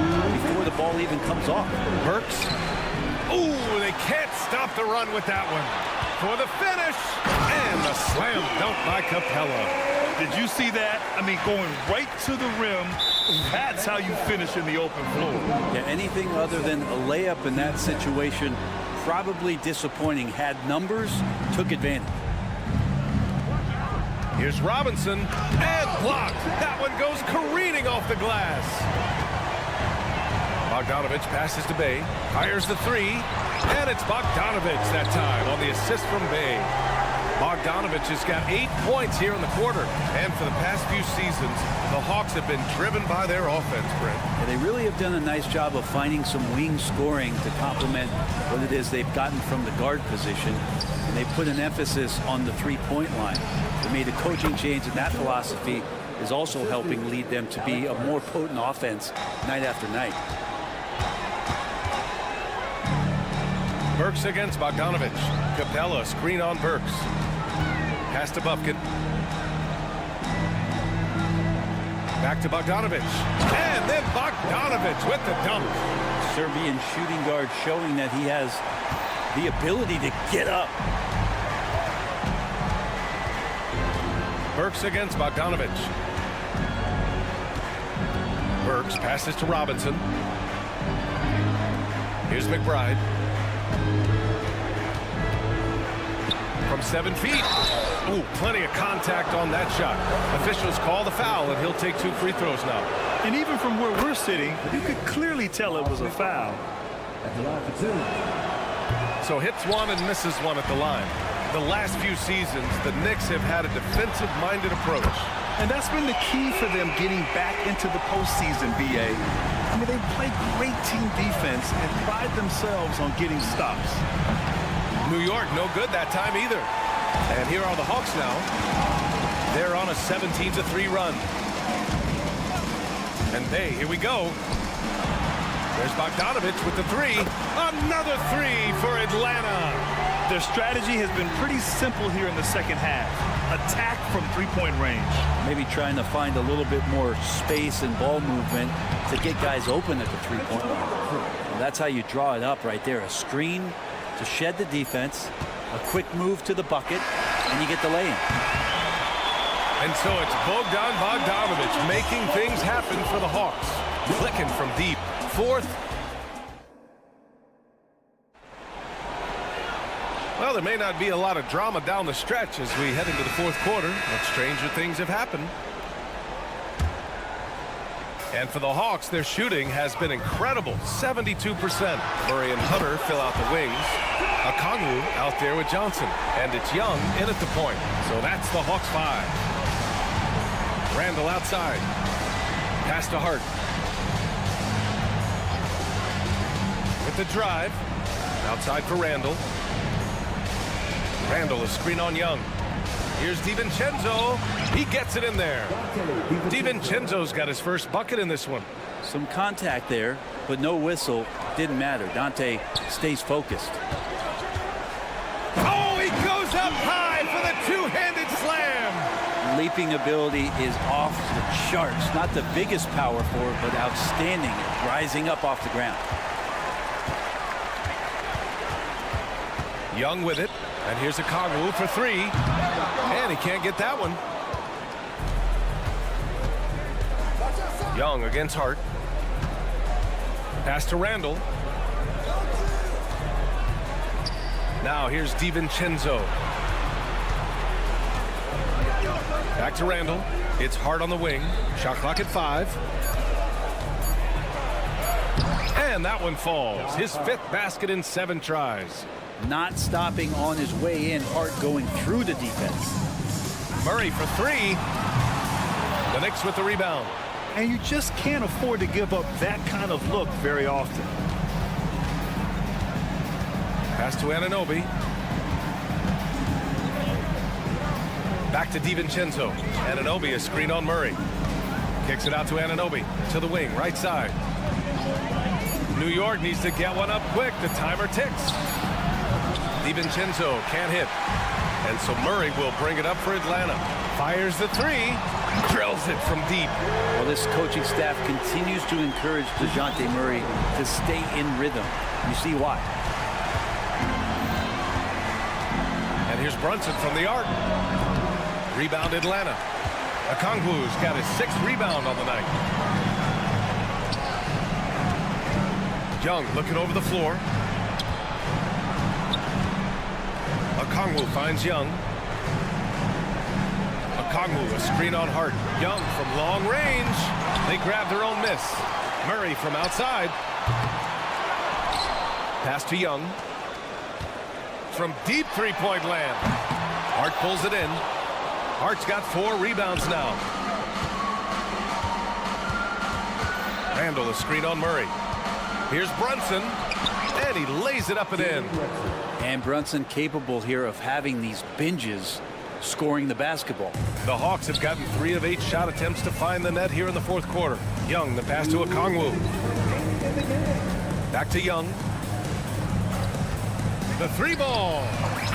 before the ball even comes off. Burks. Ooh, they can't stop the run with that one. For the finish. And the slam dunk by Capella. Did you see that? I mean, going right to the rim. That's how you finish in the open floor. Yeah, anything other than a layup in that situation, probably disappointing. Had numbers, took advantage. Here's Robinson, and blocked. That one goes careening off the glass. Bogdanovich passes to Bey, fires the three, and it's Bogdanovich that time on the assist from Bey. Bogdanovich has got 8 points here in the quarter, and for the past few seasons, the Hawks have been driven by their offense, Brent. Yeah, they really have done a nice job of finding some wing scoring to complement what it is they've gotten from the guard position, and they put an emphasis on the three-point line. They made a coaching change, and that philosophy is also helping lead them to be a more potent offense night after night. Burks against Bogdanovich. Capella, screen on Burks. Pass to Bufkin. Back to Bogdanovic. And then Bogdanovic with the dunk. Serbian shooting guard showing that he has the ability to get up. Burks against Bogdanovic. Burks passes to Robinson. Here's McBride. From 7 feet. Ooh, plenty of contact on that shot. Officials call the foul, and he'll take 2 free throws now. And even from where we're sitting, you could clearly tell it was a foul. So hits one and misses one at the line. The last few seasons, the Knicks have had a defensive-minded approach. And that's been the key for them getting back into the postseason, B.A. I mean, they play great team defense and pride themselves on getting stops. New York, no good that time either. And here are the Hawks now. They're on a 17-3 run. And here we go. There's Bogdanovic with the 3. Another 3 for Atlanta. Their strategy has been pretty simple here in the second half. Attack from three-point range. Maybe trying to find a little bit more space and ball movement to get guys open at the three-point line. And that's how you draw it up right there. A screen to shed the defense, a quick move to the bucket, and you get the lay-in. And so it's Bogdanovic making things happen for the Hawks. Clicking from deep. Fourth. Well, there may not be a lot of drama down the stretch as we head into the fourth quarter, but stranger things have happened. And for the Hawks, their shooting has been incredible, 72%. Murray and Hunter fill out the wings. Okongwu out there with Johnson, and it's Young in at the point. So that's the Hawks 5. Randall outside. Pass to Hart. With the drive. Outside for Randall. Randall, a screen on Young. Here's DiVincenzo. He gets it in there. DiVincenzo's got his first bucket in this one. Some contact there, but no whistle. Didn't matter. Dante stays focused. Oh, he goes up high for the two-handed slam. Leaping ability is off the charts. Not the biggest power forward, but outstanding. Rising up off the ground. Young with it. And here's Okongwu for 3. And he can't get that one. Young against Hart. Pass to Randall. Now here's DiVincenzo. Back to Randall. It's Hart on the wing. Shot clock at 5. And that one falls. His 5th basket in 7 tries. Not stopping on his way in. Hart going through the defense. Murray for 3. The Knicks with the rebound. And you just can't afford to give up that kind of look very often. Pass to Anunoby. Back to DiVincenzo. Anunoby, a screen on Murray. Kicks it out to Anunoby. To the wing, right side. New York needs to get one up quick. The timer ticks. DiVincenzo can't hit. And so Murray will bring it up for Atlanta. Fires the 3. Drills it from deep. Well, this coaching staff continues to encourage DeJounte Murray to stay in rhythm. You see why. And here's Brunson from the arc. Rebound Atlanta. Okongwu's got his 6th rebound on the night. Young looking over the floor. Okongwu finds Young. Okongwu, a screen on Hart. Young from long range. They grab their own miss. Murray from outside. Pass to Young. From deep three-point land. Hart pulls it in. Hart's got 4 rebounds now. Randall, a screen on Murray. Here's Brunson. And he lays it up and in. And Brunson capable here of having these binges scoring the basketball. The Hawks have gotten 3 of 8 shot attempts to find the net here in the fourth quarter. Young, the pass to Okongwu. Back to Young. The 3 ball.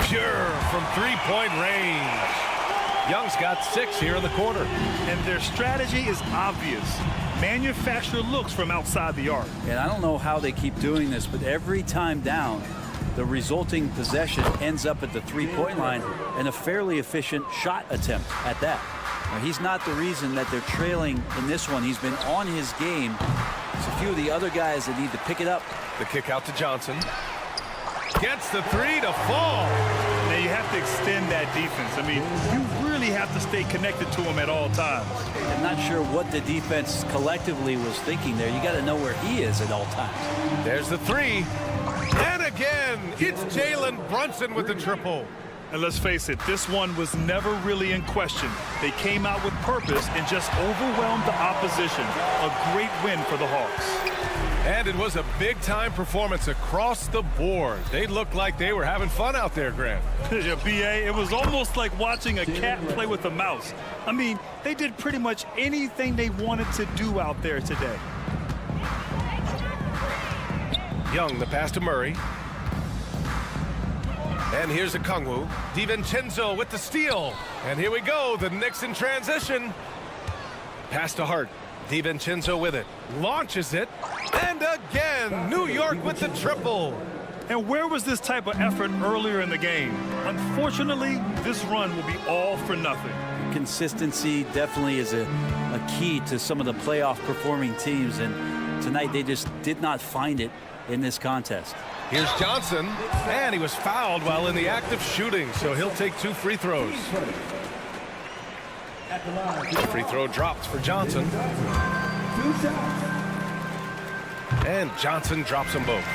Pure from 3-point range. Young's got 6 here in the quarter. And their strategy is obvious. Manufacture looks from outside the arc. And I don't know how they keep doing this, but every time down, the resulting possession ends up at the three-point line and a fairly efficient shot attempt at that. Now, he's not the reason that they're trailing in this one. He's been on his game. There's a few of the other guys that need to pick it up. The kick out to Johnson. Gets the 3 to fall. Now you have to extend that defense. I mean, you really have to stay connected to him at all times. I'm not sure what the defense collectively was thinking there. You got to know where he is at all times. There's the 3. And again, it's Jalen Brunson with the triple. And let's face it, this one was never really in question. They came out with purpose and just overwhelmed the opposition. A great win for the Hawks. And it was a big-time performance across the board. They looked like they were having fun out there, Grant. Yeah, B.A., it was almost like watching a cat play with a mouse. I mean, they did pretty much anything they wanted to do out there today. Young, the pass to Murray. And here's a Okongwu. DiVincenzo with the steal. And here we go, the Knicks in transition. Pass to Hart. DiVincenzo with it. Launches it. And again, New York with the triple. And where was this type of effort earlier in the game? Unfortunately, this run will be all for nothing. Consistency definitely is a key to some of the playoff performing teams, and tonight they just did not find it in this contest. Here's Johnson, and he was fouled while in the act of shooting, so he'll take 2 free throws. The free throw dropped for Johnson. And Johnson drops them both.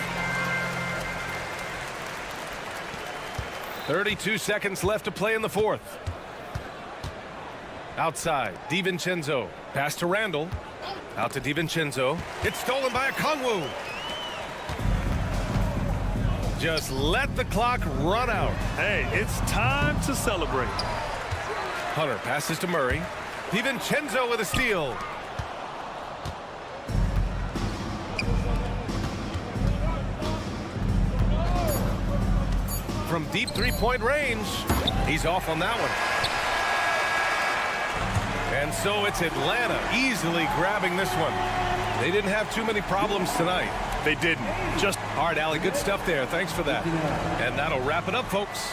32 seconds left to play in the fourth. Outside, DiVincenzo. Pass to Randall. Out to DiVincenzo. It's stolen by Okongwu. Just let the clock run out. Hey, it's time to celebrate. Hunter passes to Murray. DiVincenzo with a steal. From deep three-point range, he's off on that one. And so it's Atlanta easily grabbing this one. They didn't have too many problems tonight. They didn't. Just all right, Allie, good stuff there. Thanks for that. And that'll wrap it up, folks.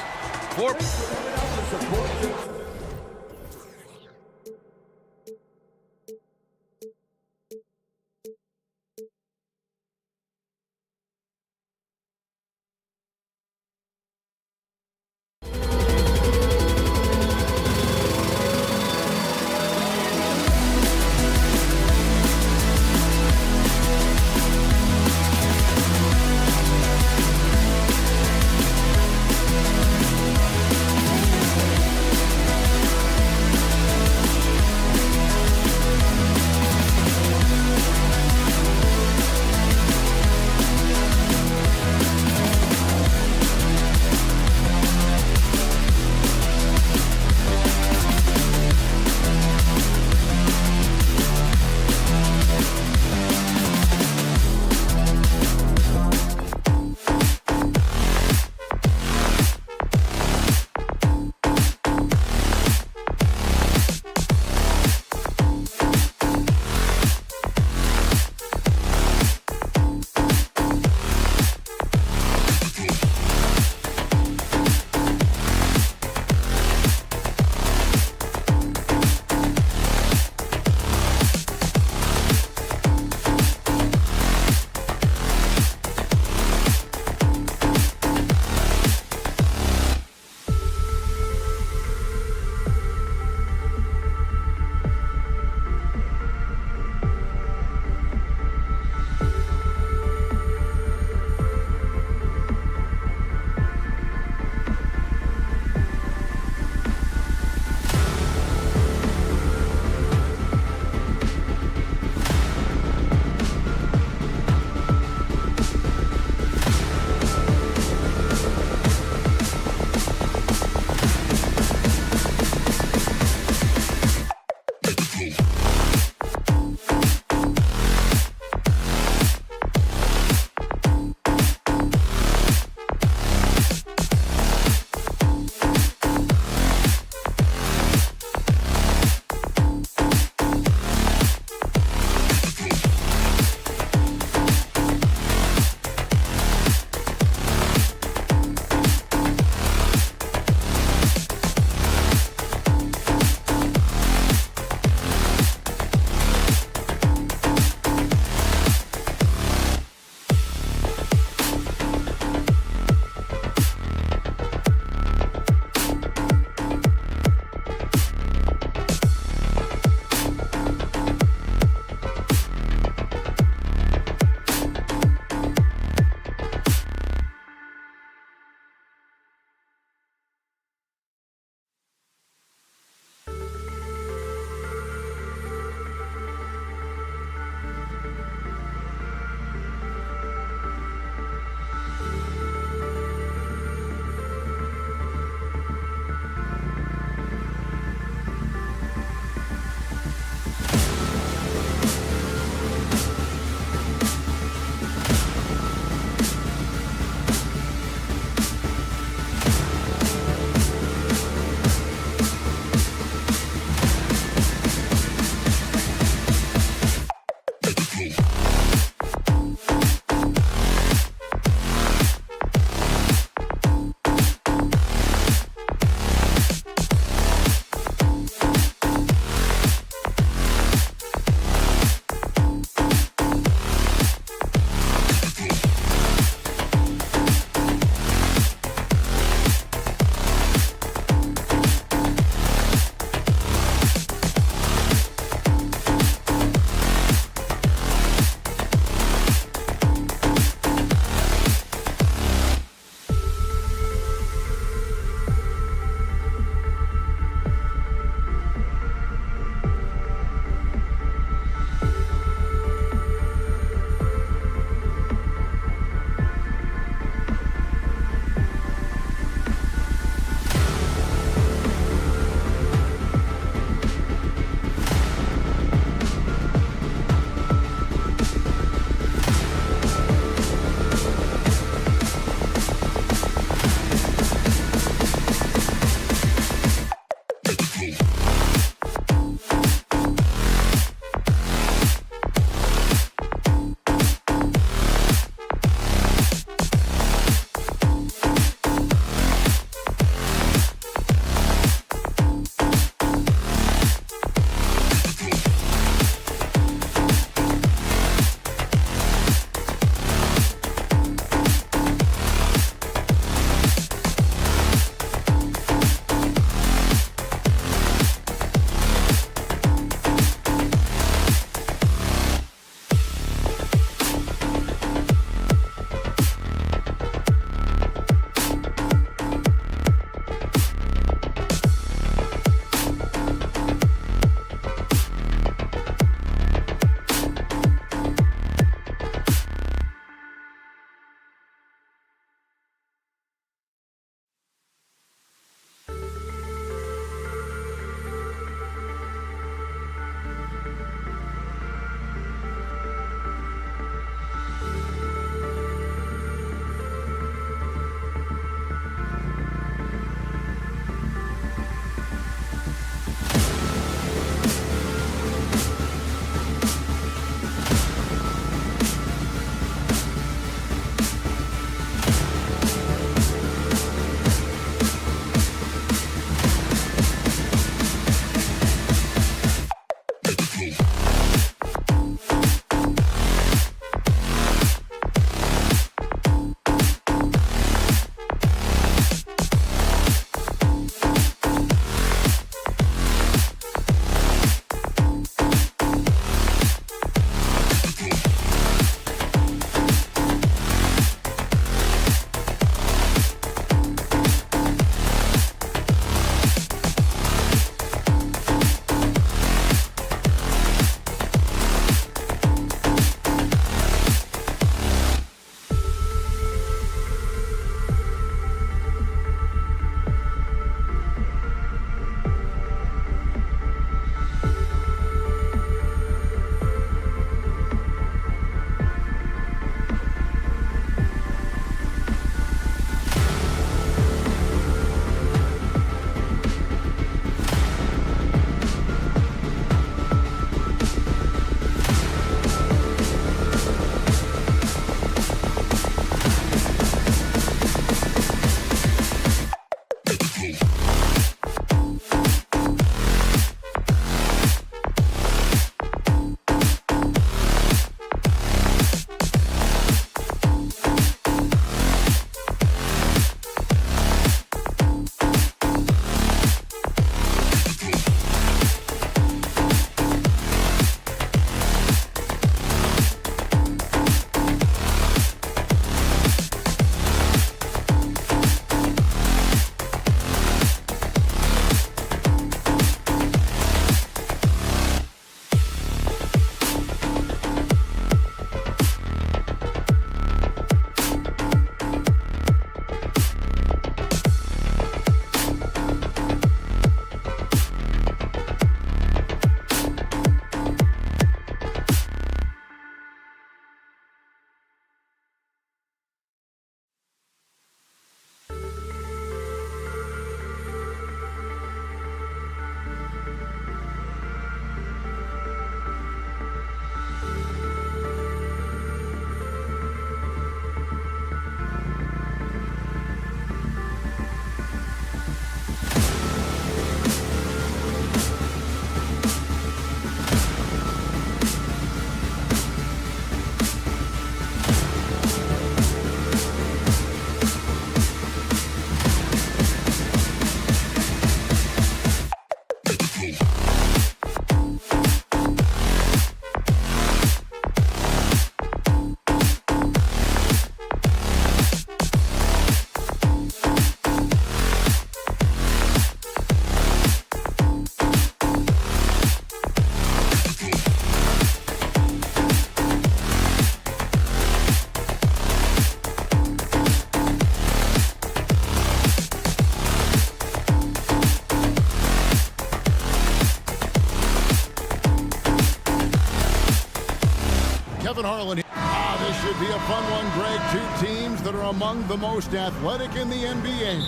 Kevin Harlan. This should be a fun one, Greg. Two teams that are among the most athletic in the NBA.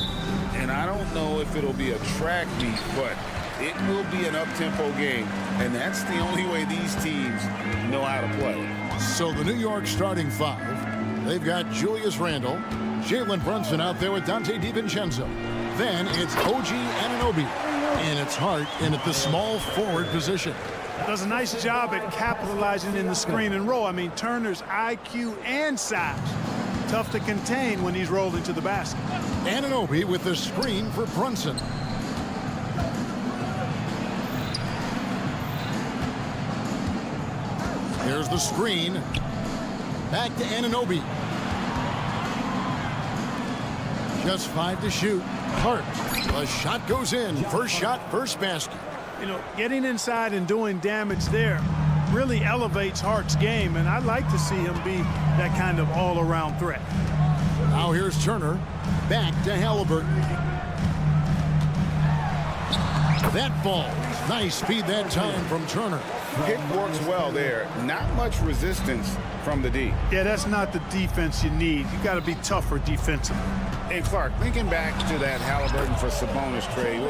And I don't know if it'll be a track meet, but it will be an up-tempo game. And that's the only way these teams know how to play. So the New York starting five, they've got Julius Randle, Jalen Brunson out there with Dante DiVincenzo. Then it's OG Anunoby, and it's Hart in at the small forward position. Does a nice job at capitalizing in the screen and roll. I mean, Turner's IQ and size. Tough to contain when he's rolled into the basket. Anunoby with the screen for Brunson. Here's the screen. Back to Anunoby. Just 5 to shoot. Hart. The shot goes in. First shot, first basket. You know, getting inside and doing damage there really elevates Hart's game, and I'd like to see him be that kind of all-around threat. Now here's Turner. Back to Halliburton. That falls. Nice speed that time from Turner. It works well there. Not much resistance from the D. Yeah, that's not the defense you need. You got to be tougher defensively. Hey, Clark, thinking back to that Halliburton for Sabonis trade,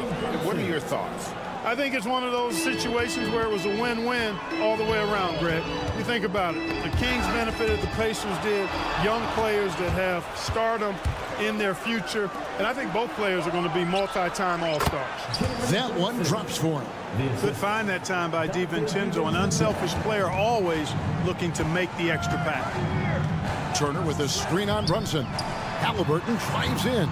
what are your thoughts? I think it's one of those situations where it was a win-win all the way around, Greg. You think about it. The Kings benefited, the Pacers did. Young players that have stardom in their future. And I think both players are going to be multi-time All-Stars. That one drops for him. Good find that time by DiVincenzo. An unselfish player always looking to make the extra pass. Turner with a screen on Brunson. Halliburton drives in.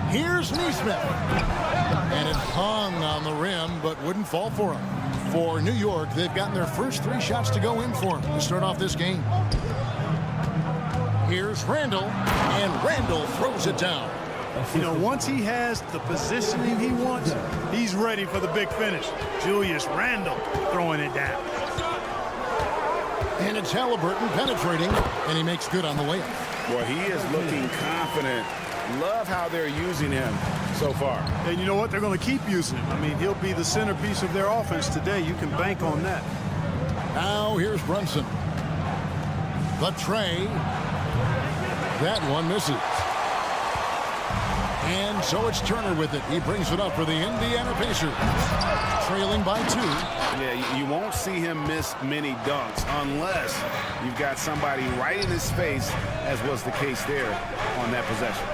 Here's Nesmith. And it hung on the rim, but wouldn't fall for him. For New York, they've gotten their first 3 shots to go in for him to start off this game. Here's Randle, and Randle throws it down. You know, once he has the positioning he wants, he's ready for the big finish. Julius Randle throwing it down. And it's Halliburton penetrating, and he makes good on the layup. Well, he is looking confident. Love how they're using him so far. And you know what? They're going to keep using him. I mean, he'll be the centerpiece of their offense today. You can bank on that. Now here's Brunson. The tray. That one misses. And so it's Turner with it. He brings it up for the Indiana Pacers. Trailing by 2. Yeah, you won't see him miss many dunks unless you've got somebody right in his face, as was the case there on that possession.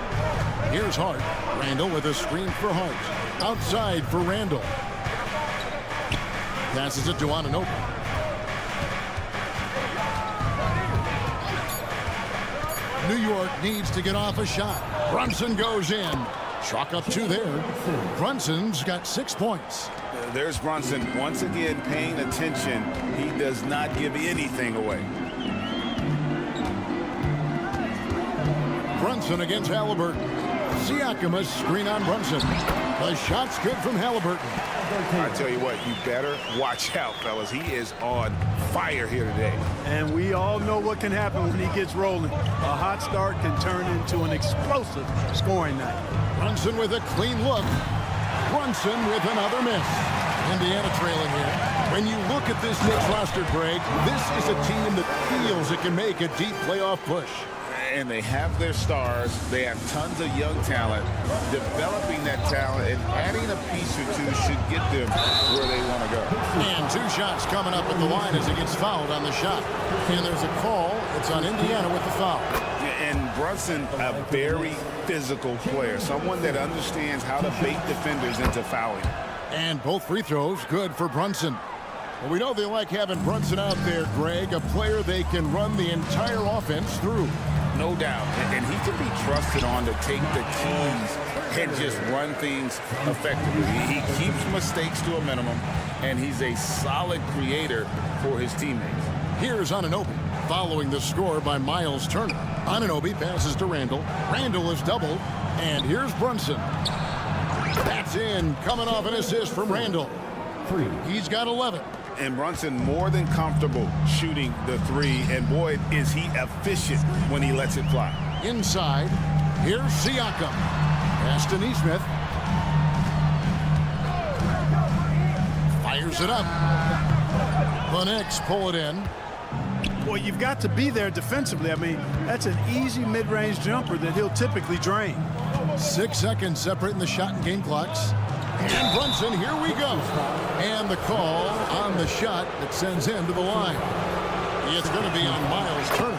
Here's Hart. Randle with a screen for Hart. Outside for Randle. Passes it to Anunoby. New York needs to get off a shot. Brunson goes in. Chalk up 2 there. Brunson's got 6 points. There's Brunson once again paying attention. He does not give anything away. Brunson against Halliburton. Siakam a screen on Brunson. The shot's good from Halliburton. I tell you what, you better watch out, fellas. He is on fire here today. And we all know what can happen when he gets rolling. A hot start can turn into an explosive scoring night. Brunson with a clean look. Brunson with another miss. Indiana trailing here. When you look at this Knicks roster, Greg, this is a team that feels it can make a deep playoff push. And they have their stars. They have tons of young talent. Developing that talent and adding a piece or 2 should get them where they want to go. And 2 shots coming up at the line as he gets fouled on the shot. And there's a call. It's on Indiana with the foul. And Brunson, a very physical player, someone that understands how to bait defenders into fouling. And both free throws good for Brunson. Well, we know they like having Brunson out there, Greg, a player they can run the entire offense through. No doubt. And he can be trusted on to take the keys and just run things effectively. He keeps mistakes to a minimum, and he's a solid creator for his teammates. Here's Anunoby, following the score by Miles Turner. Anunoby passes to Randle. Randle is doubled, and here's Brunson. That's in, coming off an assist from Randle. He's got 11. And Brunson more than comfortable shooting the 3, and boy, is he efficient when he lets it fly. Inside, here's Siakam. Pass to Nesmith. Fires it up. The Knicks pull it in. Well, you've got to be there defensively. I mean, that's an easy mid-range jumper that he'll typically drain. 6 seconds separating the shot and game clocks. And Brunson, here we go. And the call on the shot that sends him to the line. It's going to be on Miles Turner.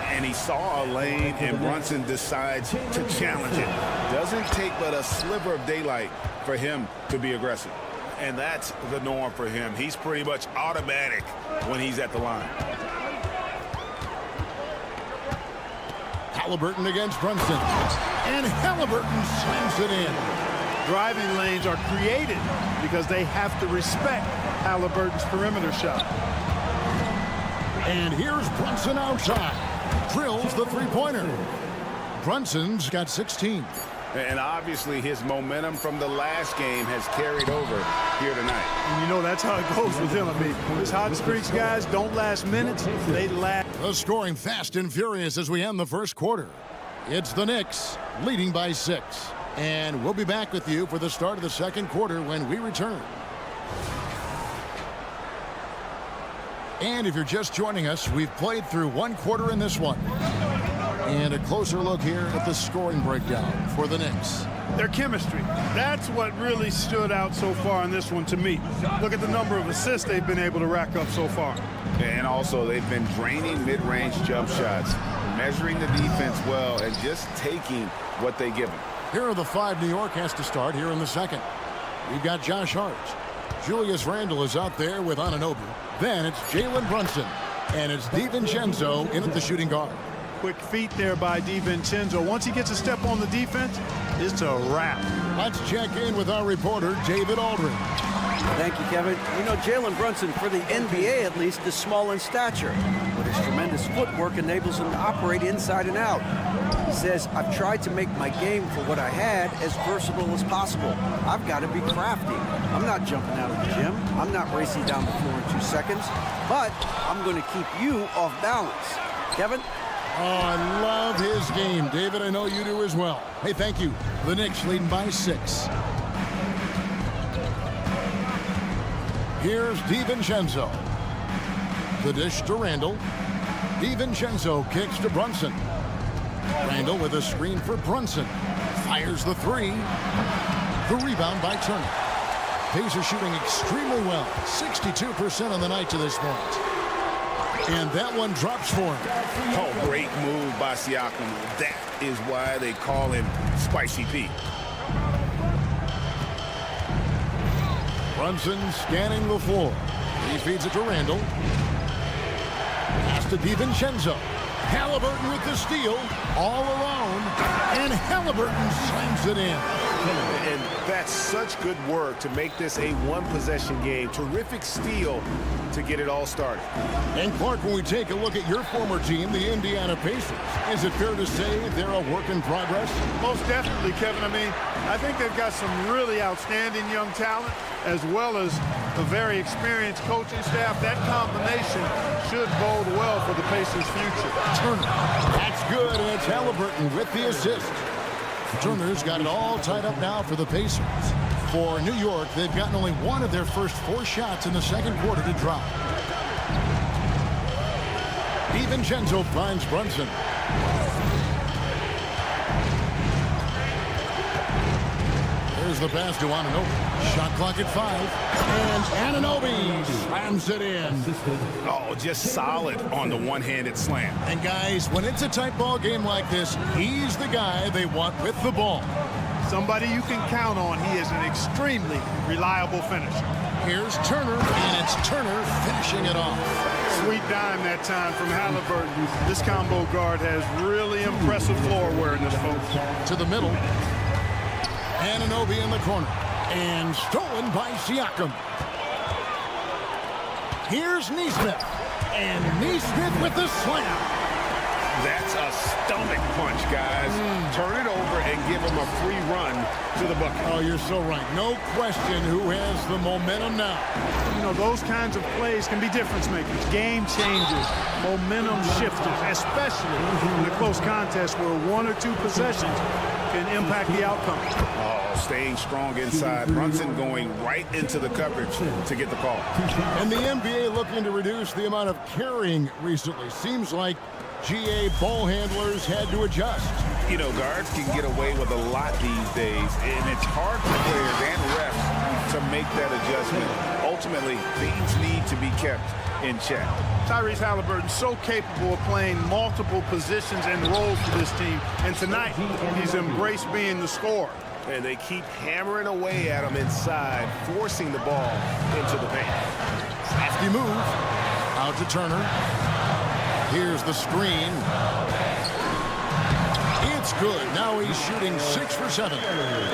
And he saw a lane, and Brunson decides to challenge it. Doesn't take but a sliver of daylight for him to be aggressive. And that's the norm for him. He's pretty much automatic when he's at the line. Halliburton against Brunson. And Halliburton slams it in. Driving lanes are created because they have to respect Halliburton's perimeter shot. And here's Brunson outside. Drills the three-pointer. Brunson's got 16. And obviously his momentum from the last game has carried over here tonight. And you know that's how it goes with him. I mean, his hot streaks, guys, don't last minutes. They last. The scoring fast and furious as we end the first quarter. It's the Knicks leading by 6. And we'll be back with you for the start of the second quarter when we return. And if you're just joining us, we've played through one quarter in this one. And a closer look here at the scoring breakdown for the Knicks. Their chemistry. That's what really stood out so far in this one to me. Look at the number of assists they've been able to rack up so far. And also they've been draining mid-range jump shots, measuring the defense well, and just taking what they give them. Here are the 5 New York has to start here in the second. We've got Josh Hart. Julius Randle is out there with Anunoby. Then it's Jalen Brunson. And it's DiVincenzo in at the shooting guard. Quick feet there by DiVincenzo. Once he gets a step on the defense, it's a wrap. Let's check in with our reporter, David Aldridge. Thank you, Kevin. You know, Jalen Brunson, for the NBA at least, is small in stature, but his tremendous footwork enables him to operate inside and out. He says, I've tried to make my game for what I had as versatile as possible. I've got to be crafty. I'm not jumping out of the gym. I'm not racing down the floor in 2 seconds, but I'm going to keep you off balance. Kevin? Oh, I love his game. David, I know you do as well. Hey, thank you. The Knicks leading by 6. Here's DiVincenzo. The dish to Randle. DiVincenzo kicks to Brunson. Randle with a screen for Brunson. Fires the 3. The rebound by Turner. Pacers shooting extremely well. 62% on the night to this point. And that one drops for him. Oh, great move by Siakam. That is why they call him Spicy Pete. Brunson scanning the floor. He feeds it to Randle. Pass to DiVincenzo. Halliburton with the steal. All alone. And Halliburton slams it in. And that's such good work to make this a one-possession game. Terrific steal to get it all started. And Clark, when we take a look at your former team, the Indiana Pacers, is it fair to say they're a work in progress? Most definitely, Kevin. I mean, I think they've got some really outstanding young talent as well as a very experienced coaching staff. That combination should bode well for the Pacers' future. Turner. That's good, and it's Halliburton with the assist. Turner's got it all tied up now for the Pacers. For New York, they've gotten only one of their first 4 shots in the second quarter to drop. DiVincenzo finds Brunson. There's the pass to Anunoby. Shot clock at 5. And Anunoby slams it in. Oh, just solid on the one-handed slam. And guys, when it's a tight ball game like this, he's the guy they want with the ball. Somebody you can count on. He is an extremely reliable finisher. Here's Turner, and it's Turner finishing it off. Sweet dime that time from Halliburton. This combo guard has really impressive floor awareness, folks. To the middle. Anunoby in the corner. And stolen by Siakam. Here's Nesmith. And Nesmith with the slam. That's a stomach punch, guys. Turn it over and give him a free run to the bucket. Oh, you're so right. No question who has the momentum now. You know, those kinds of plays can be difference makers, game changers, momentum shifters, especially in a close contest where 1 or 2 possessions can impact the outcome. Oh, staying strong inside. Brunson going right into the coverage to get the call. And the NBA looking to reduce the amount of carrying recently. Seems like GA ball handlers had to adjust. You know, guards can get away with a lot these days, and it's hard for players and refs to make that adjustment. Ultimately, things need to be kept in check. Tyrese Halliburton so capable of playing multiple positions and roles for this team, and tonight he's embraced being the scorer. And they keep hammering away at him inside, forcing the ball into the paint. Crafty move. Out to Turner. Here's the screen. It's good. Now he's shooting 6 for 7.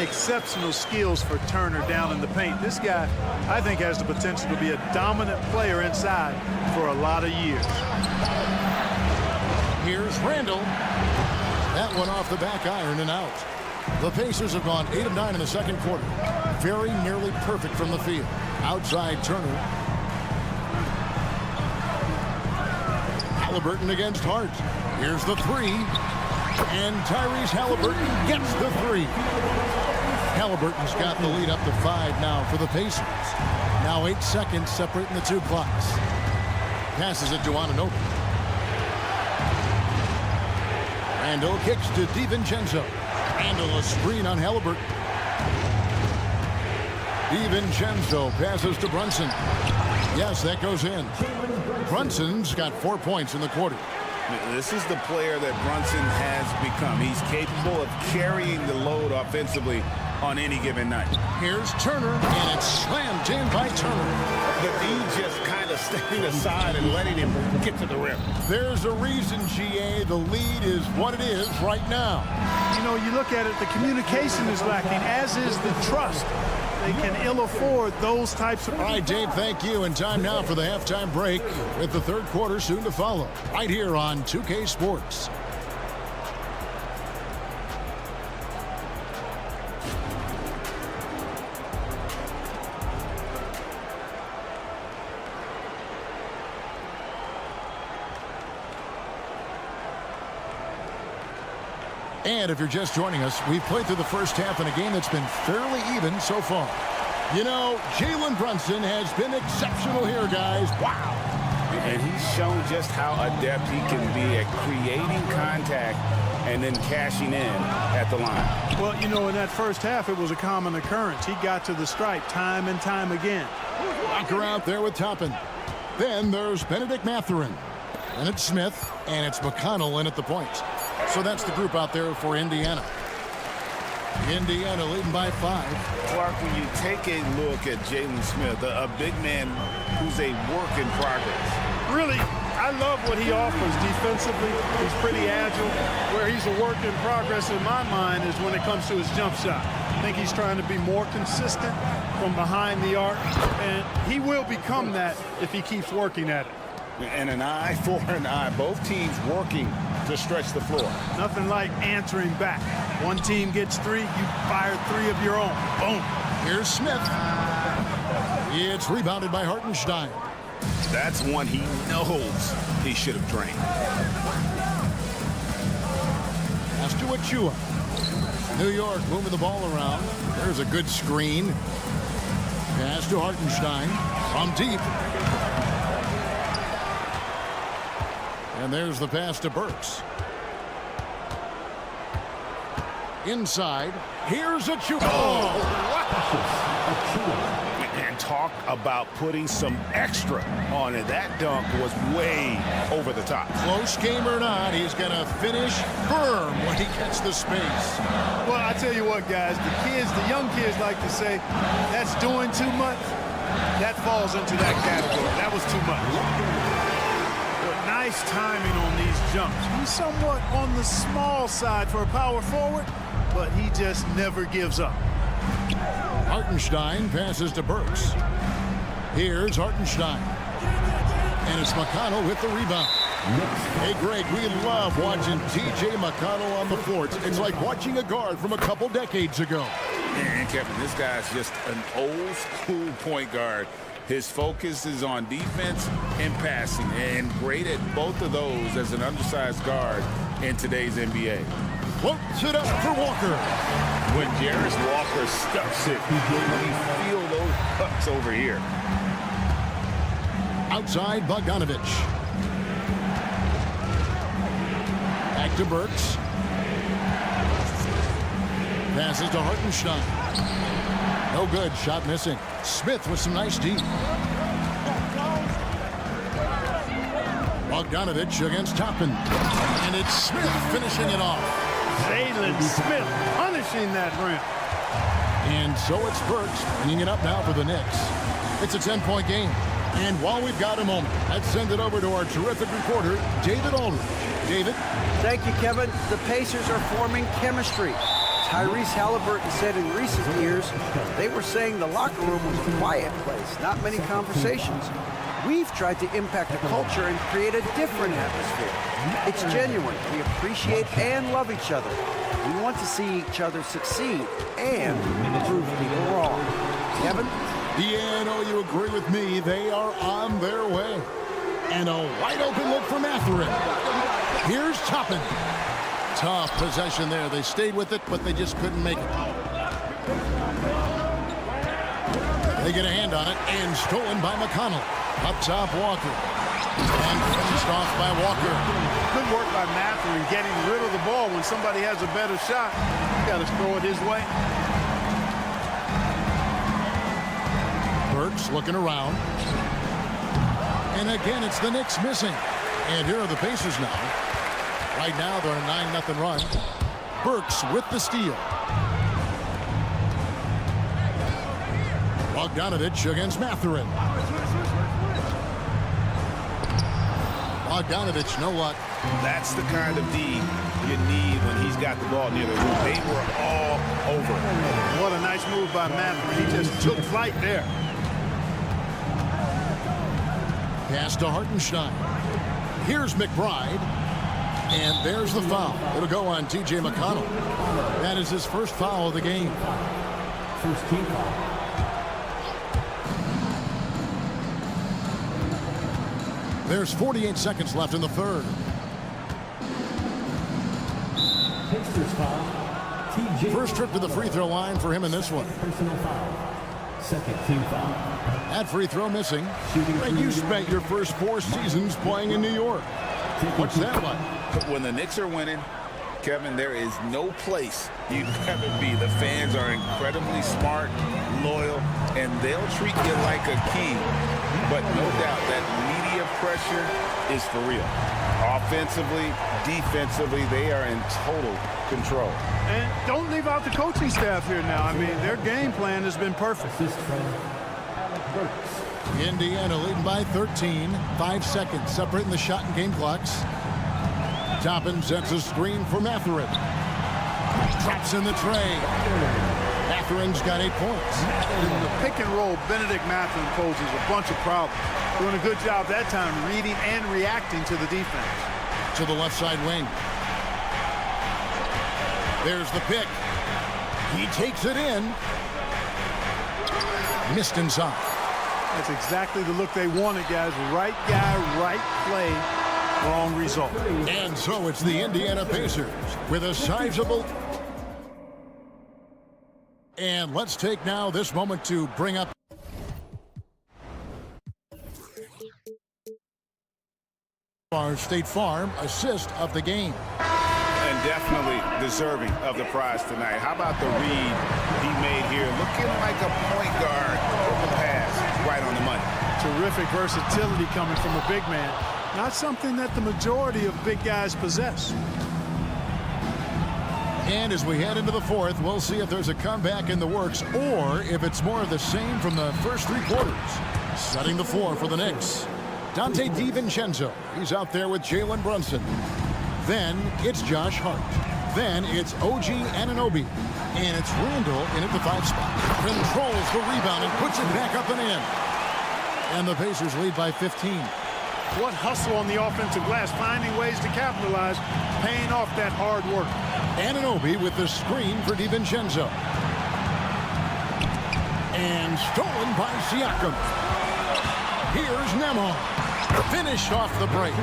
Exceptional skills for Turner down in the paint. This guy, I think, has the potential to be a dominant player inside for a lot of years. Here's Randall. That one off the back iron and out. The Pacers have gone 8 of 9 in the second quarter. Very nearly perfect from the field. Outside Turner. Halliburton against Hart. Here's the 3. And Tyrese Halliburton gets the 3. Halliburton's got the lead up to 5 now for the Pacers. Now 8 seconds separating the 2 clocks. Passes it to Anunoby. Randall kicks to DiVincenzo. Randall a screen on Halliburton. DiVincenzo passes to Brunson. Yes, that goes in. Brunson's got 4 points in the quarter. This is the player that Brunson has become. He's capable of carrying the load offensively on any given night. Here's Turner, and it's slammed in by Turner. But he just kind of staying aside and letting him get to the rim. There's a reason, GA, the lead is what it is right now. You know, you look at it, the communication is lacking, as is the trust. They can ill afford those types of... All right, Dave, thank you. And time now for the halftime break with the third quarter soon to follow. Right here on 2K Sports. And if you're just joining us, we've played through the first half in a game that's been fairly even so far. You know, Jalen Brunson has been exceptional here, guys. Wow. And he's shown just how adept he can be at creating contact and then cashing in at the line. Well, you know, in that first half, it was a common occurrence. He got to the stripe time and time again. Walker out there with Toppin. Then there's Benedict Mathurin. And it's Smith, and it's McConnell in at the point. So that's the group out there for Indiana. Indiana leading by 5. Clark, when you take a look at Jalen Smith, a big man who's a work in progress. Really, I love what he offers defensively. He's pretty agile. Where he's a work in progress in my mind is when it comes to his jump shot. I think he's trying to be more consistent from behind the arc, and he will become that if he keeps working at it. And an eye for an eye. Both teams working to stretch the floor. Nothing like answering back. One team gets 3, you fire 3 of your own. Boom. Here's Smith. It's rebounded by Hartenstein. That's one he knows he should have drained. Pass to Achua. New York moving the ball around. There's a good screen. Pass to Hartenstein from deep. And there's the pass to Burks. Inside. Here's Achua. Oh, and talk about putting some extra on it. That dunk was way over the top. Close game or not, he's going to finish firm when he gets the space. Well, I tell you what, guys, the young kids like to say, that's doing too much. That falls into that category. That was too much. Nice timing on these jumps. He's somewhat on the small side for a power forward, but he just never gives up. Hartenstein passes to Burks. Here's Hartenstein. And it's McConnell with the rebound. Hey, Greg, we love watching T.J. McConnell on the floor. It's like watching a guard from a couple decades ago. And Kevin, this guy's just an old school point guard. His focus is on defense and passing, and great at both of those as an undersized guard in today's NBA. floats it up for Walker. When Jarris Walker stuffs it, you feel those pucks over here. Outside Bogdanovich. Back to Burks. Passes to Hartenstein. No good. Shot missing. Smith with some nice D. Bogdanovich against Toppin. And it's Smith finishing it off. Jalen Smith punishing that rim. And so it's Burks bringing it up now for the Knicks. It's a 10-point game. And while we've got a moment, let's send it over to our terrific reporter, David Aldridge. David? Thank you, Kevin. The Pacers are forming chemistry. Tyrese Halliburton said in recent years they were saying the locker room was a quiet place, not many conversations. We've tried to impact the culture and create a different atmosphere. It's genuine. We appreciate and love each other. We want to see each other succeed and prove people wrong. Kevin? Yeah, I know you agree with me. They are on their way. And a wide open look for Mathurin. Here's Toppin. Tough possession there. They stayed with it, but they just couldn't make it. They get a hand on it, and stolen by McConnell. Up top, Walker. And finished off by Walker. Good work by Mathurin getting rid of the ball when somebody has a better shot. You got to throw it his way. Burks looking around. And again, it's the Knicks missing. And here are the Pacers now. Right now, they're on a 9-0 run. Burks with the steal. Bogdanovich against Mathurin. Bogdanovich, no luck. That's the kind of D you need when he's got the ball near the hoop. They were all over. What a nice move by Mathurin. He just took flight there. Pass to Hartenstein. Here's McBride. And there's the foul. It'll go on T.J. McConnell. That is his first foul of the game. First team foul. There's 48 seconds left in the third. Pacers foul. T.J. First trip to the free throw line for him in this one. Personal foul. Second team foul. That free throw missing. Greg, you spent your first 4 seasons playing in New York. What's that like? When the Knicks are winning, Kevin, there is no place you'd rather be. The fans are incredibly smart, loyal, and they'll treat you like a king. But no doubt that media pressure is for real. Offensively, defensively, they are in total control. And don't leave out the coaching staff here now. I mean, their game plan has been perfect. Assist from Burks. Indiana leading by 13. 5 seconds separating the shot and game clocks. Toppin sets a screen for Mathurin. Drops in the tray. Mathurin's got 8 points. In the pick and roll, Benedict Mathurin poses a bunch of problems. Doing a good job that time reading and reacting to the defense. To the left side wing. There's the pick. He takes it in. Missed inside. That's exactly the look they wanted, guys. Right guy, right play, wrong result. And so it's the Indiana Pacers with a sizable. And let's take now this moment to bring up our State Farm assist of the game. And definitely deserving of the prize tonight. How about the read he made here? Looking like a point guard with the pass right on the money. Terrific versatility coming from a big man. Not something that the majority of big guys possess. And as we head into the fourth, we'll see if there's a comeback in the works or if it's more of the same from the first 3 quarters. Setting the floor for the Knicks. Donte DiVincenzo. He's out there with Jalen Brunson. Then it's Josh Hart. Then it's OG Anunoby. And it's Randall in at the 5 spot. Controls the rebound and puts it back up and in. And the Pacers lead by 15. What hustle on the offensive glass, finding ways to capitalize, paying off that hard work. Anunoby with the screen for DiVincenzo. And stolen by Siakam. Here's Nemo. Finished off the break.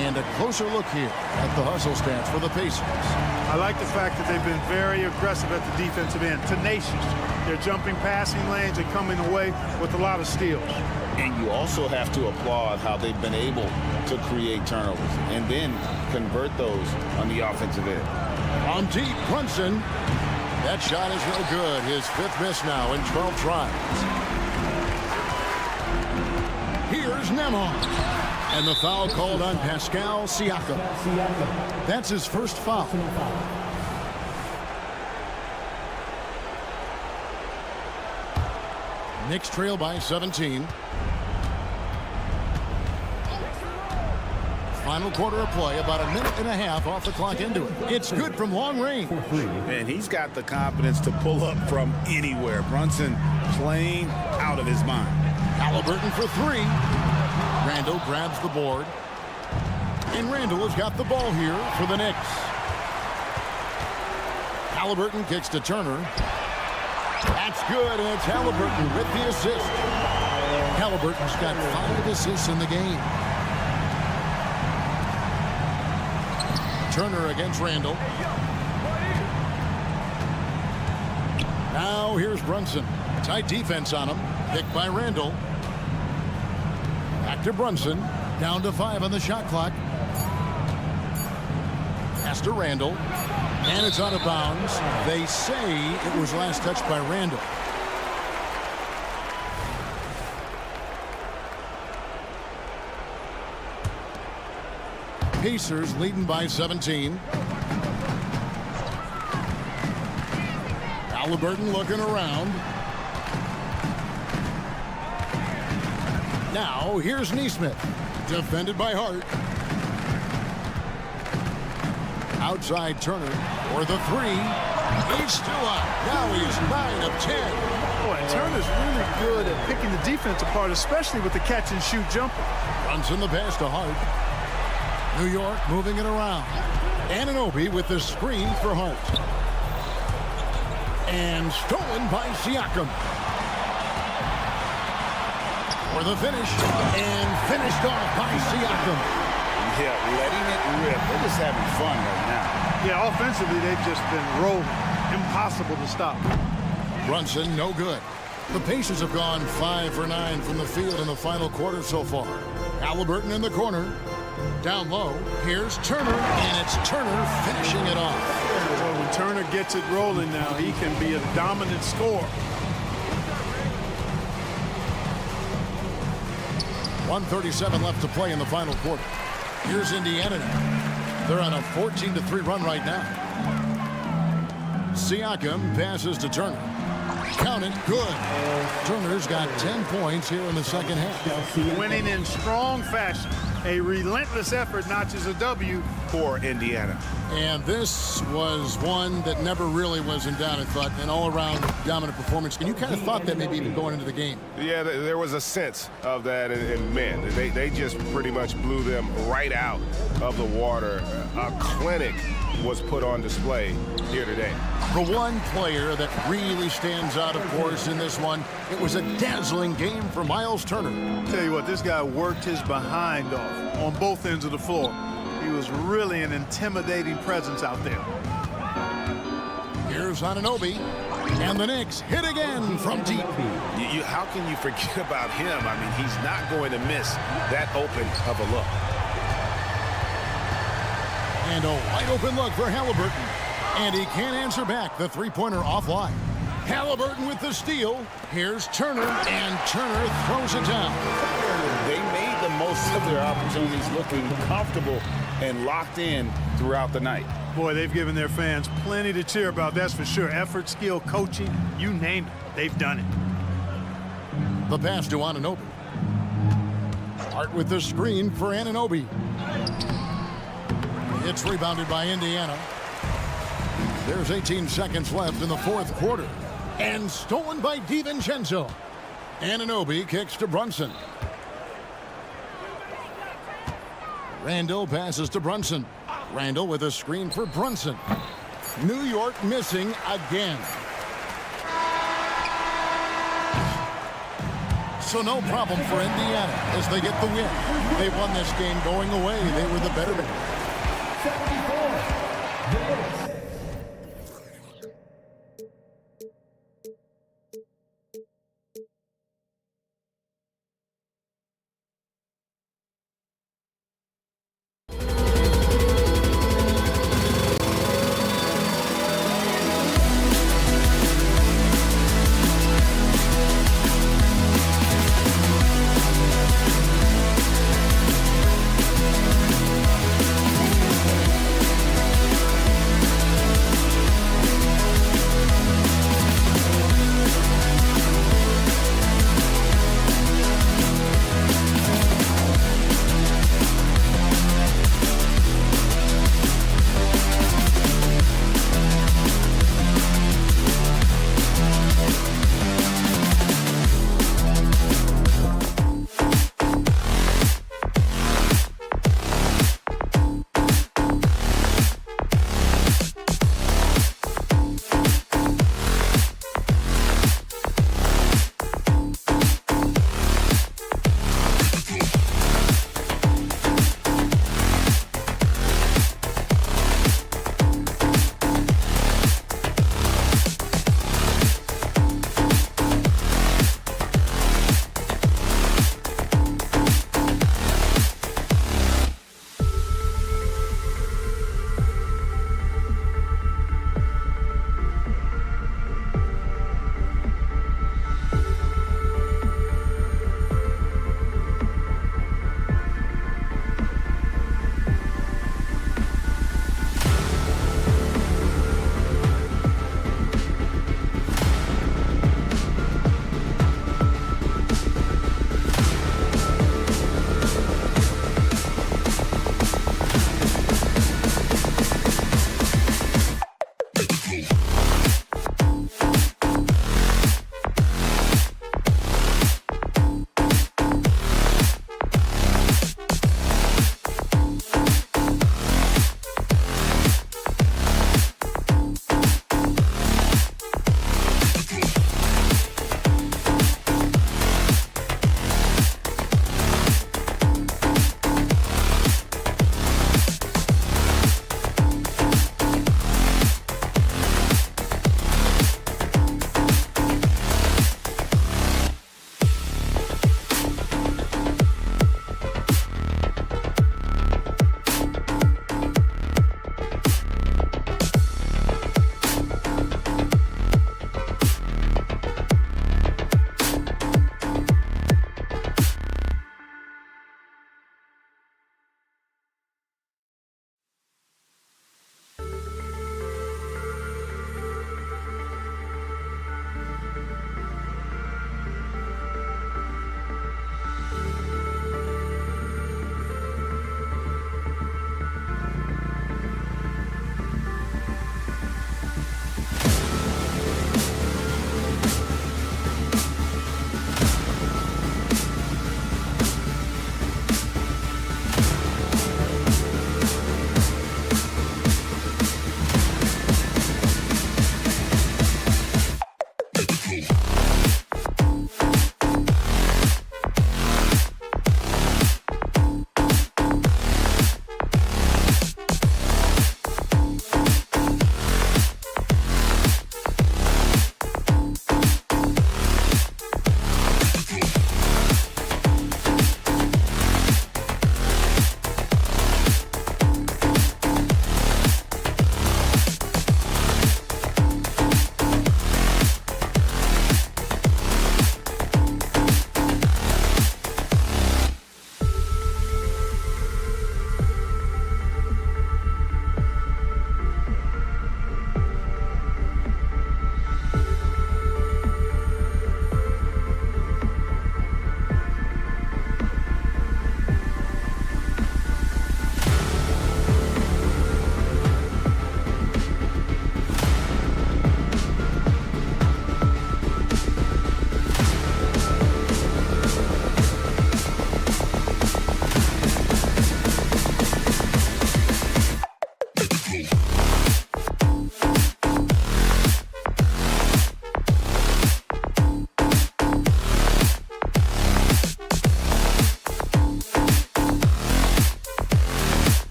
And a closer look here at the hustle stats for the Pacers. I like the fact that they've been very aggressive at the defensive end, tenacious. They're jumping passing lanes and coming away with a lot of steals. And you also have to applaud how they've been able to create turnovers and then convert those on the offensive end. On deep, Brunson. That shot is no good. His 5th miss now in 12 tries. Here's Nemo. And the foul called on Pascal Siakam. That's his first foul. Knicks trail by 17. Final quarter of play, about a minute and a half off the clock into it. It's good from long range. And he's got the confidence to pull up from anywhere. Brunson playing out of his mind. Halliburton for 3. Randall grabs the board. And Randall has got the ball here for the Knicks. Halliburton kicks to Turner. That's good, and it's Halliburton with the assist. Halliburton's got 5 assists in the game. Turner against Randall. Now here's Brunson. Tight defense on him. Picked by Randall. Back to Brunson. Down to 5 on the shot clock. Pass to Randall. And it's out of bounds. They say it was last touched by Randall. Pacers leading by 17. Halliburton looking around. Now here's Nesmith. Defended by Hart. Outside Turner for the 3. He's still up. Now he's 9 of 10. Boy, Turner's really good at picking the defense apart, especially with the catch and shoot jumper. Brunson the pass to Hart. New York moving it around. Anunoby with the screen for Hart. And stolen by Siakam. For the finish. And finished off by Siakam. Yeah, letting it rip. They're just having fun right now. Yeah, offensively, they've just been rolling. Impossible to stop. Brunson, no good. The Pacers have gone 5 for 9 from the field in the final quarter so far. Halliburton in the corner. Down low, here's Turner, and it's Turner finishing it off. Well, when Turner gets it rolling now, he can be a dominant scorer. 1:37 left to play in the final quarter. Here's Indiana now. They're on a 14-3 run right now. Siakam passes to Turner. Count it, good. Turner's got 10 points here in the second half. Winning in strong fashion. A relentless effort notches a W for Indiana. And this was one that never really was in doubt, I thought, an all-around dominant performance. And you kind of thought that maybe even going into the game. Yeah, there was a sense of that, and man, they just pretty much blew them right out of the water. A clinic was put on display here today. The one player that really stands out, of course, in this one, it was a dazzling game for Miles Turner. Tell you what, this guy worked his behind off on both ends of the floor. He was really an intimidating presence out there. Here's Anunoby, and the Knicks hit again from deep. How can you forget about him? I mean, he's not going to miss that open of a look. And a wide open look for Halliburton. And he can't answer back. The three-pointer offline. Halliburton with the steal. Here's Turner, and Turner throws it down. They made the most of their opportunities, looking comfortable and locked in throughout the night. Boy, they've given their fans plenty to cheer about, that's for sure. Effort, skill, coaching, you name it, they've done it. The pass to Anunoby. Hart with the screen for Anunoby. It's rebounded by Indiana. There's 18 seconds left in the fourth quarter. And stolen by DiVincenzo. Anunoby kicks to Brunson. Randall passes to Brunson. Randall with a screen for Brunson. New York missing again. So no problem for Indiana as they get the win. They won this game going away. They were the better team. 74.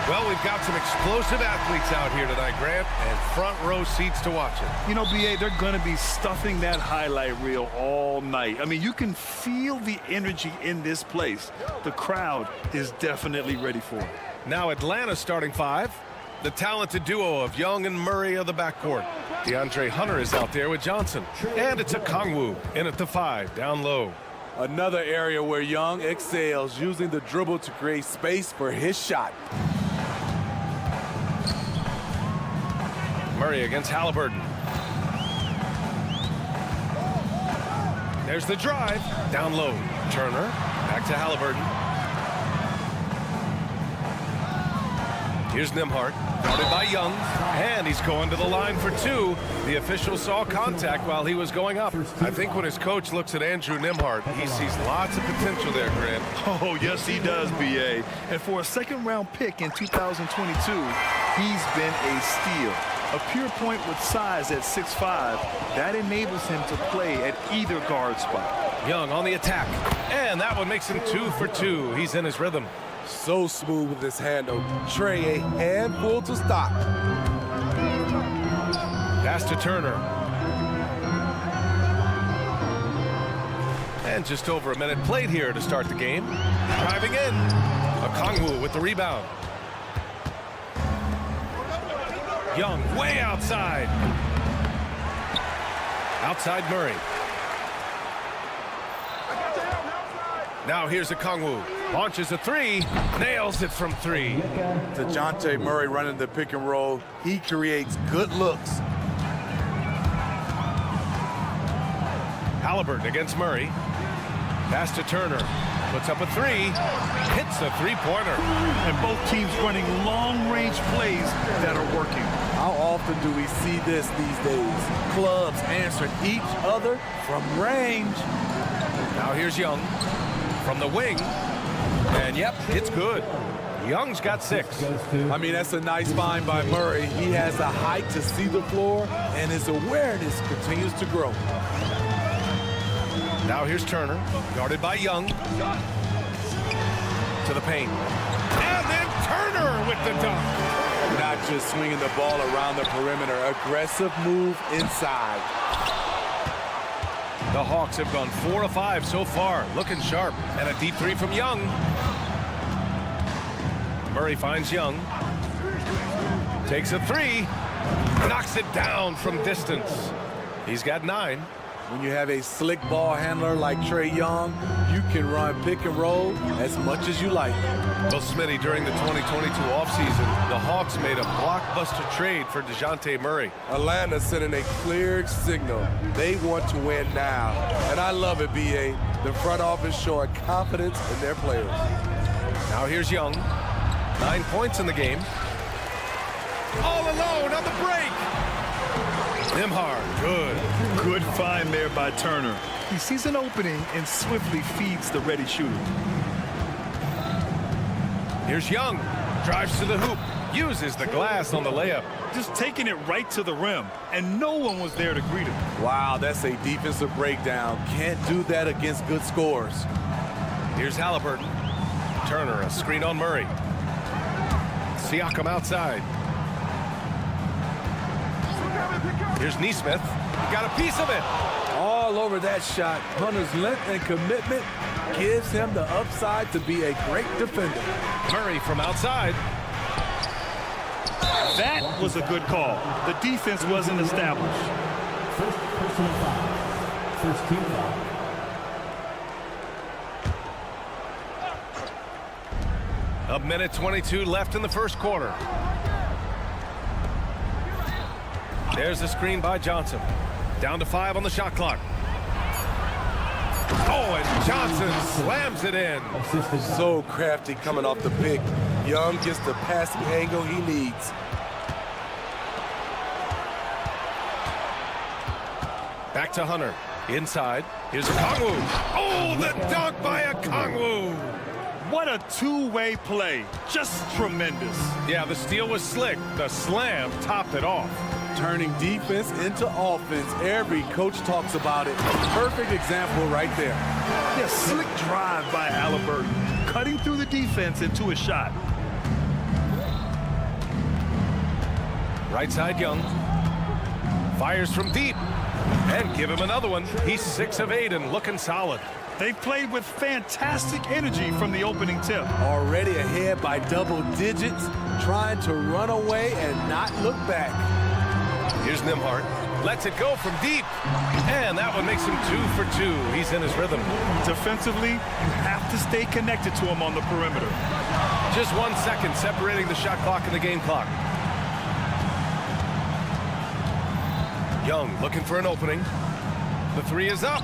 Well, we've got some explosive athletes out here tonight, Grant, and front row seats to watch it. You know, BA, they're going to be stuffing that highlight reel all night. I mean, you can feel the energy in this place. The crowd is definitely ready for it. Now Atlanta's starting five. The talented duo of Young and Murray of the backcourt. DeAndre Hunter is out there with Johnson. And it's a Kongwu in at the 5, down low. Another area where Young excels, using the dribble to create space for his shot. Murray against Halliburton. There's the drive. Down low. Turner. Back to Halliburton. Here's Nembhard. Guarded by Young. And he's going to the line for 2. The official saw contact while he was going up. I think when his coach looks at Andrew Nembhard, he sees lots of potential there, Grant. Oh, yes, he does, BA. And for a second-round pick in 2022, he's been a steal. A pure point with size at 6'5", that enables him to play at either guard spot. Young on the attack. And that one makes him 2 for 2. He's in his rhythm. So smooth with his handle. Trey, a handful to stop. Pass to Turner. And just over a minute played here to start the game. Driving in. Okongwu with the rebound. Young way outside. Outside Murray. Now here's Okongwu. Launches a 3. Nails it from 3. DeJounte Murray running the pick and roll. He creates good looks. Halliburton against Murray. Pass to Turner. Puts up a 3. Hits a three-pointer. And both teams running long-range plays that are working. How often do we see this these days? Clubs answering each other from range. Now here's Young from the wing. And yep, it's good. Young's got 6. I mean, that's a nice find by Murray. He has the height to see the floor, and his awareness continues to grow. Now here's Turner, guarded by Young. To the paint. And then Turner with the dunk. Not just swinging the ball around the perimeter, aggressive move inside. The Hawks have gone 4 of 5 so far, looking sharp. And a deep 3 from Young. Murray finds Young. Takes a 3. Knocks it down from distance. He's got 9. When you have a slick ball handler like Trae Young, you can run pick and roll as much as you like. Well, Smitty, during the 2022 offseason, the Hawks made a blockbuster trade for DeJounte Murray. Atlanta sending a clear signal. They want to win now. And I love it, B.A. The front office showing confidence in their players. Now here's Young. 9 points in the game. All alone on the break. Nembhard, good. Good find there by Turner. He sees an opening and swiftly feeds the ready shooter. Here's Young. Drives to the hoop. Uses the glass on the layup. Just taking it right to the rim, and no one was there to greet him. Wow, that's a defensive breakdown. Can't do that against good scores. Here's Halliburton. Turner, a screen on Murray. Siakam outside. Here's Nesmith. Got a piece of it. All over that shot. Hunter's length and commitment gives him the upside to be a great defender. Murray from outside. That was a good call. The defense wasn't established. First personal foul. First team foul. A minute 22 left in the first quarter. There's the screen by Johnson. Down to 5 on the shot clock. Oh, and Johnson slams it in. So crafty coming off the pick. Young gets the passing angle he needs. Back to Hunter. Inside. Here's Okongwu. Oh, the dunk by Okongwu. What a two-way play. Just tremendous. Yeah, the steal was slick. The slam topped it off. Turning defense into offense. Every coach talks about it. Perfect example right there. Yeah, slick drive by Halliburton, cutting through the defense into a shot. Right side, Young. Fires from deep. And give him another one. He's 6 of 8 and looking solid. They played with fantastic energy from the opening tip. Already ahead by double digits, trying to run away and not look back. Here's Nembhard. Lets it go from deep. And that one makes him 2 for 2. He's in his rhythm. Defensively, you have to stay connected to him on the perimeter. Just 1 second separating the shot clock and the game clock. Young looking for an opening. The 3 is up.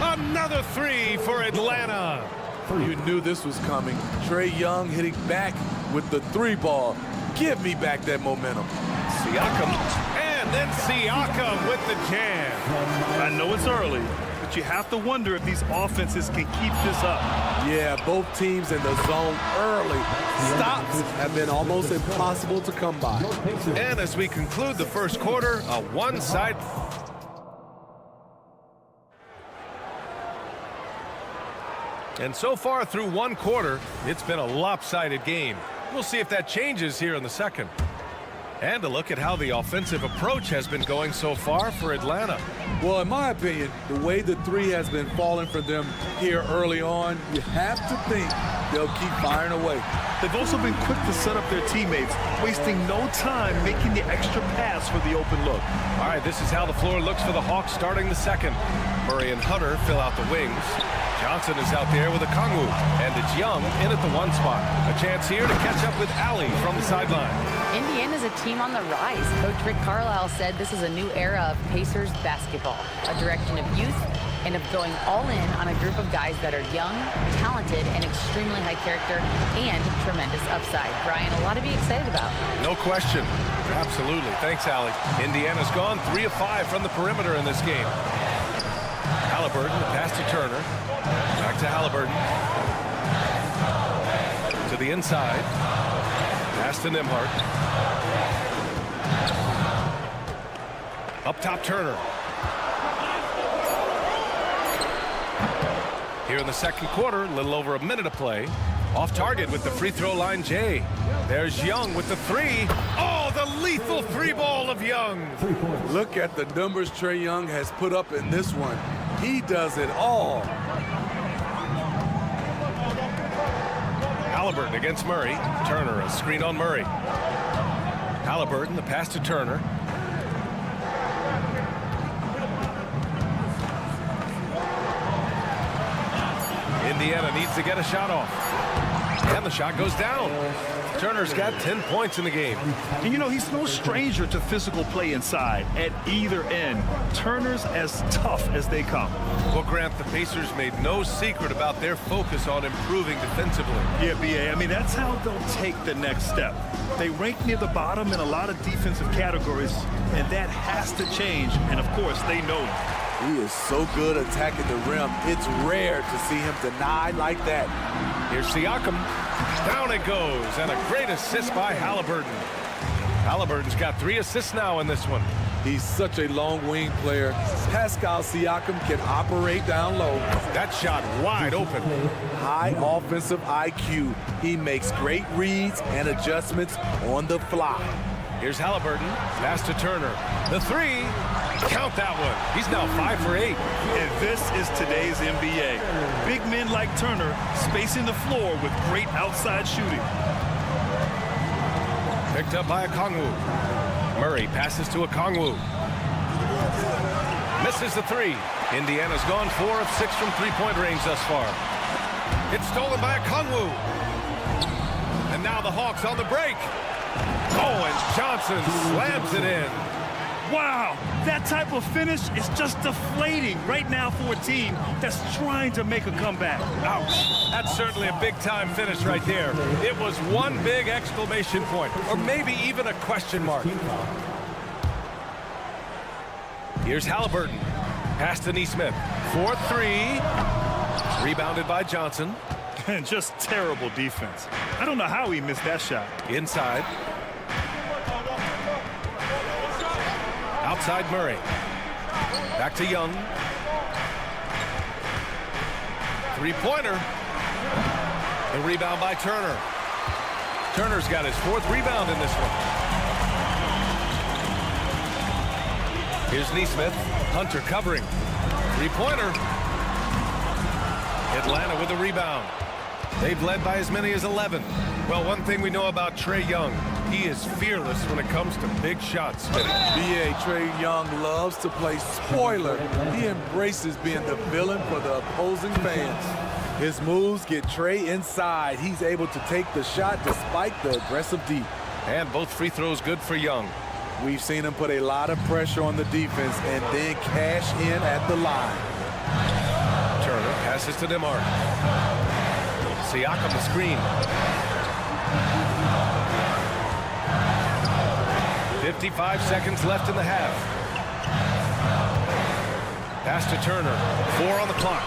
Another 3 for Atlanta. You knew this was coming. Trae Young hitting back with the 3 ball. Give me back that momentum. Siakam. And then Siakam with the jam. I know it's early, but you have to wonder if these offenses can keep this up. Yeah, both teams in the zone early. Stops have been almost impossible to come by. And as we conclude the first quarter, a one-side. And so far through one quarter, it's been a lopsided game. We'll see if that changes here in the second. And a look at how the offensive approach has been going so far for Atlanta. Well, in my opinion, the way the 3 has been falling for them here early on, you have to think they'll keep firing away. They've also been quick to set up their teammates, wasting no time making the extra pass for the open look. All right, this is how the floor looks for the Hawks starting the second. Murray and Hunter fill out the wings. Johnson is out there with Okongwu, and it's Young in at the 1 spot. A chance here to catch up with Allie from the sideline. Indiana's a team on the rise. Coach Rick Carlisle said this is a new era of Pacers basketball, a direction of youth and of going all in on a group of guys that are young, talented, and extremely high character and tremendous upside. Brian, a lot to be excited about. No question. Absolutely. Thanks, Allie. Indiana's gone 3 of 5 from the perimeter in this game. Halliburton, pass to Turner. Back to Halliburton. To the inside. Pass to Nembhard. Up top, Turner. Here in the second quarter, a little over a minute of play. Off target with the free throw line, Jay. There's Young with the 3. Oh, the lethal 3-ball of Young. Look at the numbers Trae Young has put up in this one. He does it all. Halliburton against Murray. Turner, a screen on Murray. Halliburton, the pass to Turner. Indiana needs to get a shot off. And the shot goes down. Turner's got 10 points in the game. And you know, he's no stranger to physical play inside at either end. Turner's as tough as they come. Well, Grant, the Pacers made no secret about their focus on improving defensively. Yeah, B.A., I mean, that's how they'll take the next step. They rank near the bottom in a lot of defensive categories, and that has to change, and of course, they know it. He is so good attacking the rim. It's rare to see him denied like that. Here's Siakam. Down it goes, and a great assist by Halliburton. Halliburton's got 3 assists now in this one. He's such a long wing player. Pascal Siakam can operate down low. That shot wide open. High offensive IQ. He makes great reads and adjustments on the fly. Here's Halliburton. Pass to Turner. The 3. Count that one. He's now 5 for 8. And this is today's NBA. Big men like Turner spacing the floor with great outside shooting. They're Picked up by Okongwu. Murray passes to Okongwu. Misses the three. Indiana's gone 4 of 6 from three-point range thus far. It's stolen by Okongwu. And now the Hawks on the break. Oh, and Johnson slams it in. Wow, that type of finish is just deflating right now for a team that's trying to make a comeback. Ouch. That's certainly a big-time finish right there. It was one big exclamation point, or maybe even a question mark. Here's Halliburton. Pass to Nesmith. 4-3. Rebounded by Johnson. And just terrible defense. I don't know how he missed that shot. Inside. Outside Murray. Back to Young. Three-pointer. The rebound by Turner. Turner's got his 4th rebound in this one. Here's Nesmith. Hunter covering. Three-pointer. Atlanta with a rebound. They've led by as many as 11. Well, one thing we know about Trae Young, he is fearless when it comes to big shots. B.A. Trae Young loves to play spoiler. He embraces being the villain for the opposing fans. His moves get Trae inside. He's able to take the shot despite the aggressive D. And both free throws good for Young. We've seen him put a lot of pressure on the defense and then cash in at the line. Turner passes to DeMar. Siakam the screen. 55 seconds left in the half. Pass to Turner. 4 on the clock.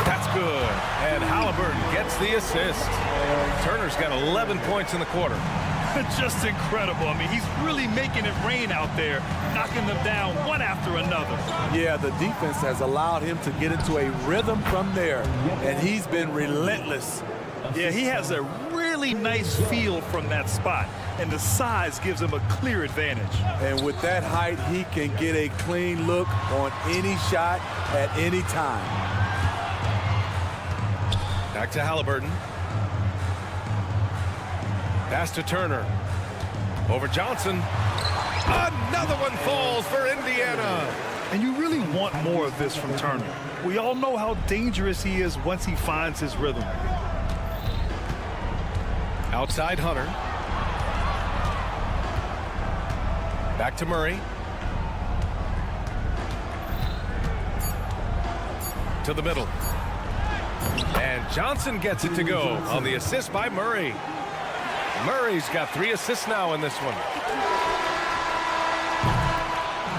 That's good. And Halliburton gets the assist. Turner's got 11 points in the quarter. Just incredible. I mean, he's really making it rain out there, knocking them down one after another. Yeah, the defense has allowed him to get into a rhythm from there, and he's been relentless. Yeah, he has a really nice feel from that spot, and the size gives him a clear advantage. And with that height, he can get a clean look on any shot at any time. Back to Halliburton. Pass to Turner. Over Johnson. Another one falls for Indiana. And you really want more of this from Turner. We all know how dangerous he is once he finds his rhythm. Outside Hunter. Back to Murray. To the middle. And Johnson gets it to go on the assist by Murray. Murray's got 3 assists now in this one.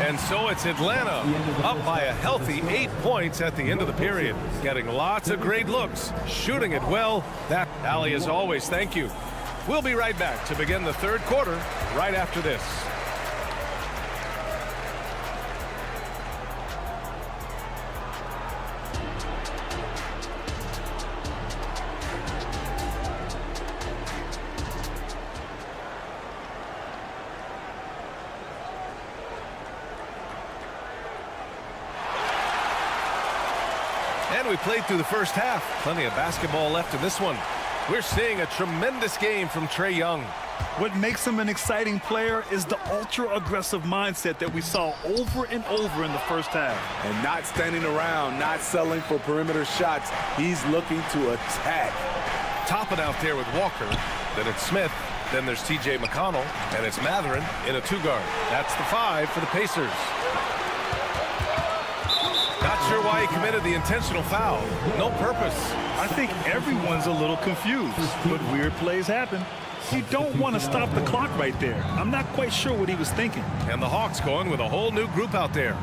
And so it's Atlanta up by a healthy 8 points at the end of the period. Getting lots of great looks, shooting it well. That, Allie, as always, thank you. We'll be right back to begin the third quarter right after this. And we played through the first half. Plenty of basketball left in this one. We're seeing a tremendous game from Trae Young. What makes him an exciting player is the ultra-aggressive mindset that we saw over and over in the first half. And not standing around, not settling for perimeter shots. He's looking to attack. Topping out there with Walker. Then it's Smith. Then there's T.J. McConnell. And it's Mathurin in a 2-guard. That's the 5 for the Pacers. Not sure why he committed the intentional foul. No purpose. I think everyone's a little confused, but weird plays happen. You don't want to stop the clock right there. I'm not quite sure what he was thinking. And the Hawks going with a whole new group out there.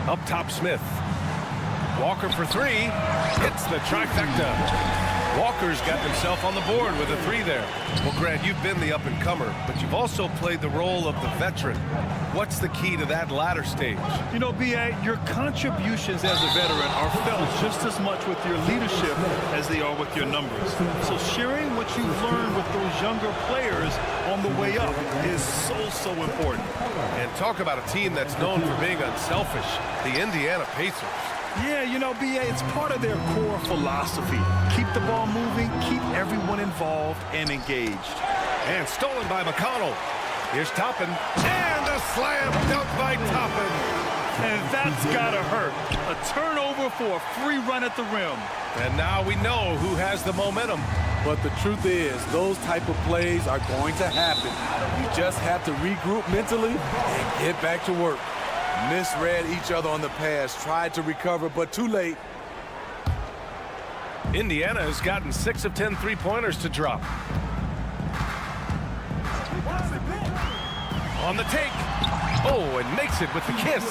Up top, Smith. Walker for 3. Hits the trifecta. Walker's got himself on the board with a 3 there. Well, Grant, you've been the up-and-comer, but you've also played the role of the veteran. What's the key to that latter stage? You know, B.A., your contributions as a veteran are felt just as much with your leadership as they are with your numbers. So sharing what you've learned with those younger players on the way up is so important. And talk about a team that's known for being unselfish, the Indiana Pacers. Yeah, you know, B.A., it's part of their core philosophy. Keep the ball moving, keep everyone involved and engaged. And stolen by McConnell. Here's Toppin, and a slam dunk by Toppin. And that's gotta hurt. A turnover for a free run at the rim. And now we know who has the momentum. But the truth is, those type of plays are going to happen. You just have to regroup mentally and get back to work. Misread each other on the pass, tried to recover, but too late. Indiana has gotten 6 of 10 three-pointers to drop. On the take. Oh, and makes it with the kiss.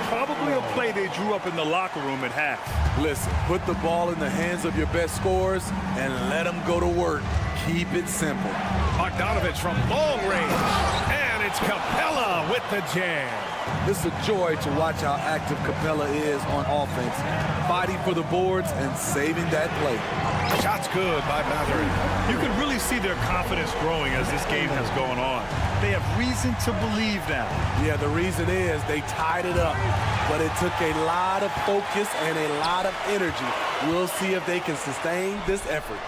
Probably a play they drew up in the locker room at half. Listen, put the ball in the hands of your best scorers and let them go to work. Keep it simple. Bogdanovich from long range. And it's Capella with the jam. It's a joy to watch how active Capella is on offense, fighting for the boards and saving that play. Shot's good by Matherin. You can really see their confidence growing as this game has gone on. They have reason to believe now. Yeah, the reason is they tied it up, but it took a lot of focus and a lot of energy. We'll see if they can sustain this effort.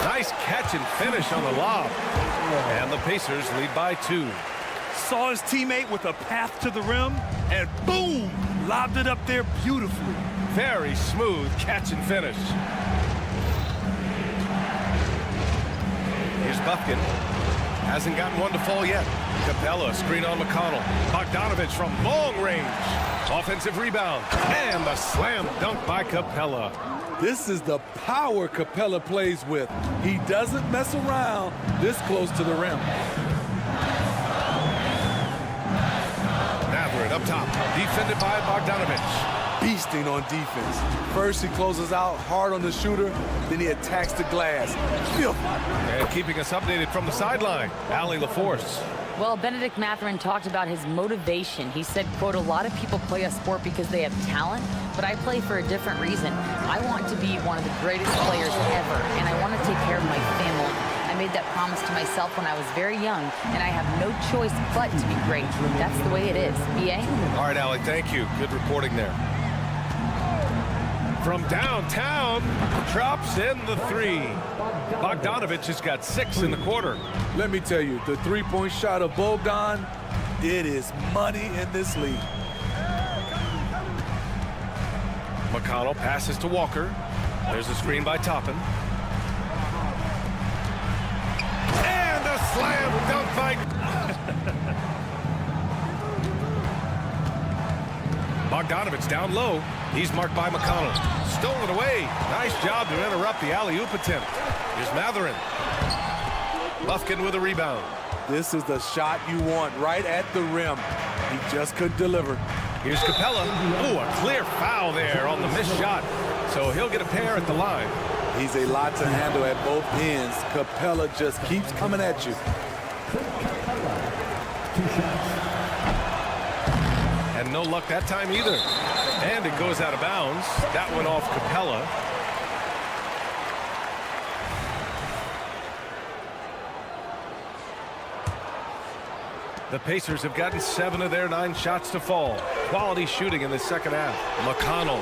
Nice catch and finish on the lob. And the Pacers lead by 2. Saw his teammate with a path to the rim, and boom, lobbed it up there beautifully. Very smooth catch and finish. Here's Bufkin. Hasn't gotten one to fall yet. Capella, screen on McConnell. Bogdanovich from long range. Offensive rebound. And the slam dunk by Capella. This is the power Capella plays with. He doesn't mess around this close to the rim. Matherin up top. Defended by Bogdanovich. Beasting on defense. First he closes out hard on the shooter, then he attacks the glass. And keeping us updated from the sideline, Allie LaForce. Well, Benedict Matherin talked about his motivation. He said, quote, "A lot of people play a sport because they have talent, but I play for a different reason. I want to be one of the greatest players ever, and I want to take care of my family. I made that promise to myself when I was very young, and I have no choice but to be great. That's the way it is." B.A.? All right, Allie, thank you. Good reporting there. From downtown, drops in the 3. Bogdanovich has got 6 in the quarter. Let me tell you, the three-point shot of Bogdan, it is money in this league. McConnell passes to Walker. There's a screen by Toppin. And a slam dunk by... Bogdanovich down low. He's marked by McConnell. Stolen away. Nice job to interrupt the alley-oop attempt. Here's Matherin. Bufkin with a rebound. This is the shot you want right at the rim. He just couldn't deliver. Here's Capella. Ooh, a clear foul there on the missed shot. So he'll get a pair at the line. He's a lot to handle at both ends. Capella just keeps coming at you. And no luck that time either. And it goes out of bounds. That went off Capella. The Pacers have gotten 7 of their 9 shots to fall. Quality shooting in the second half. McConnell.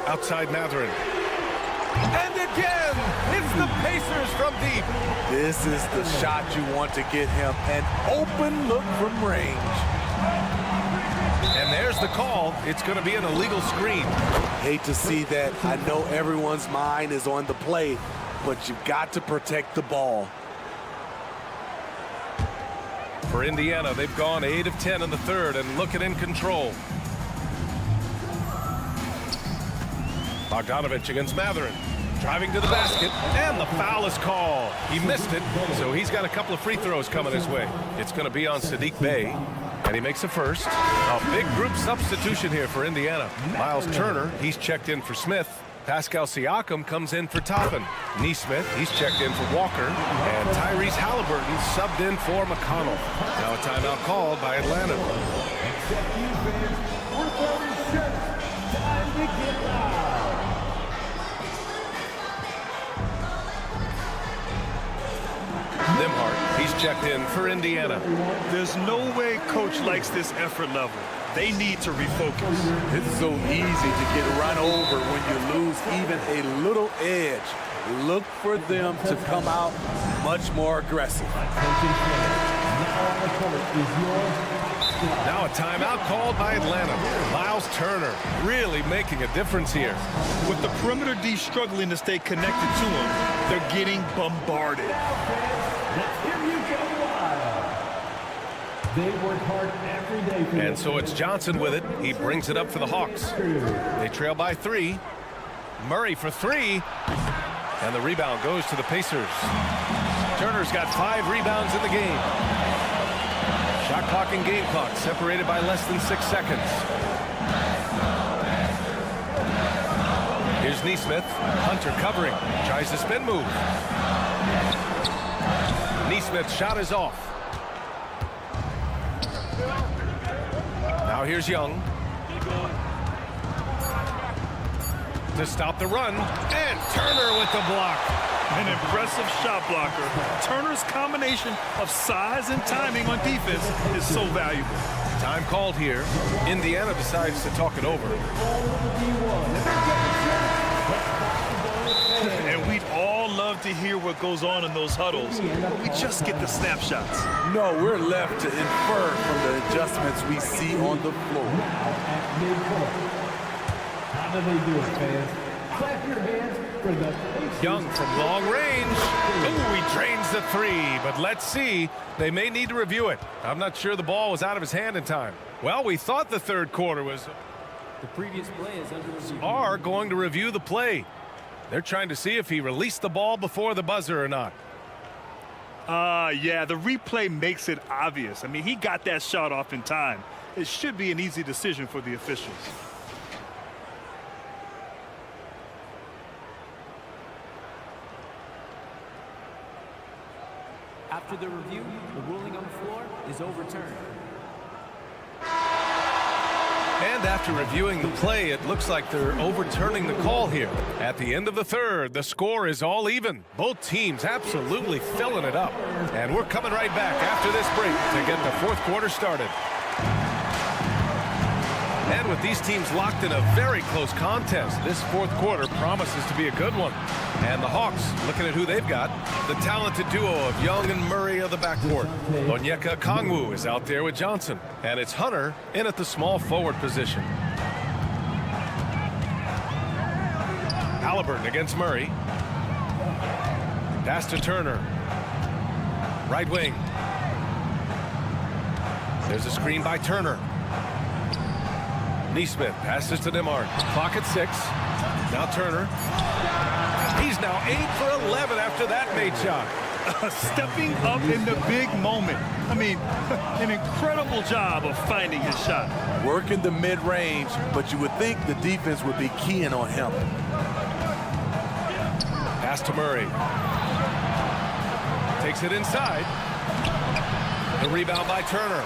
Outside Matherin. And again, it's the Pacers from deep. This is the shot you want to get him. An open look from range. And there's the call. It's going to be an illegal screen. Hate to see that. I know everyone's mind is on the play, but you've got to protect the ball. For Indiana, they've gone 8 of 10 in the third and looking in control. Bogdanovich against Matherin. Driving to the basket, and the foul is called. He missed it, so he's got a couple of free throws coming his way. It's going to be on Sadiq Bey, and he makes a first. A big group substitution here for Indiana. Miles Turner, he's checked in for Smith. Pascal Siakam comes in for Toppin. Nesmith, he's checked in for Walker. And Tyrese Halliburton subbed in for McConnell. Now a timeout called by Atlanta. Nimhart, he's checked in for Indiana. There's no way coach likes this effort level. They need to refocus. It's so easy to get run over when you lose even a little edge. Look for them to come out much more aggressive. Now a timeout called by Atlanta. Miles Turner really making a difference here. With the perimeter D struggling to stay connected to him, they're getting bombarded. They work hard every day for And so it's Johnson with it. He brings it up for the Hawks. They trail by 3. Murray for 3. And the rebound goes to the Pacers. Turner's got 5 rebounds in the game. Shot clock and game clock separated by less than 6 seconds. Here's Nesmith. Hunter covering. Tries the spin move. Nesmith's shot is off. Now here's Young. To stop the run. And Turner with the block. An impressive shot blocker. Turner's combination of size and timing on defense is so valuable. Time called here. Indiana decides to talk it over. And we'd all love to hear what goes on in those huddles, but we just get the snapshots. No, we're left to infer from the adjustments we see on the floor. How do they do it, fans? Clap your hands for the Young from long range. Ooh, he drains the 3, but let's see. They may need to review it. I'm not sure the ball was out of his hand in time. Well, we thought the third quarter was... The previous play is under review. Are going to review the play. They're trying to see if he released the ball before the buzzer or not. Yeah, the replay makes it obvious. I mean, he got that shot off in time. It should be an easy decision for the officials. After the review, the ruling on the floor is overturned. And after reviewing the play, it looks like they're overturning the call here. At the end of the third, the score is all even. Both teams absolutely filling it up. And we're coming right back after this break to get the fourth quarter started. And with these teams locked in a very close contest, this fourth quarter promises to be a good one. And the Hawks, looking at who they've got, the talented duo of Young and Murray of the backcourt. Onyeka Okongwu is out there with Johnson. And it's Hunter in at the small forward position. Halliburton against Murray. Pass to Turner. Right wing. There's a screen by Turner. Nesmith passes to Nembhard. Clock at 6. Now Turner. He's now 8 for 11 after that made shot. Stepping up in the big moment. I mean, an incredible job of finding his shot. Working the mid-range, but you would think the defense would be keying on him. Pass to Murray. Takes it inside. The rebound by Turner.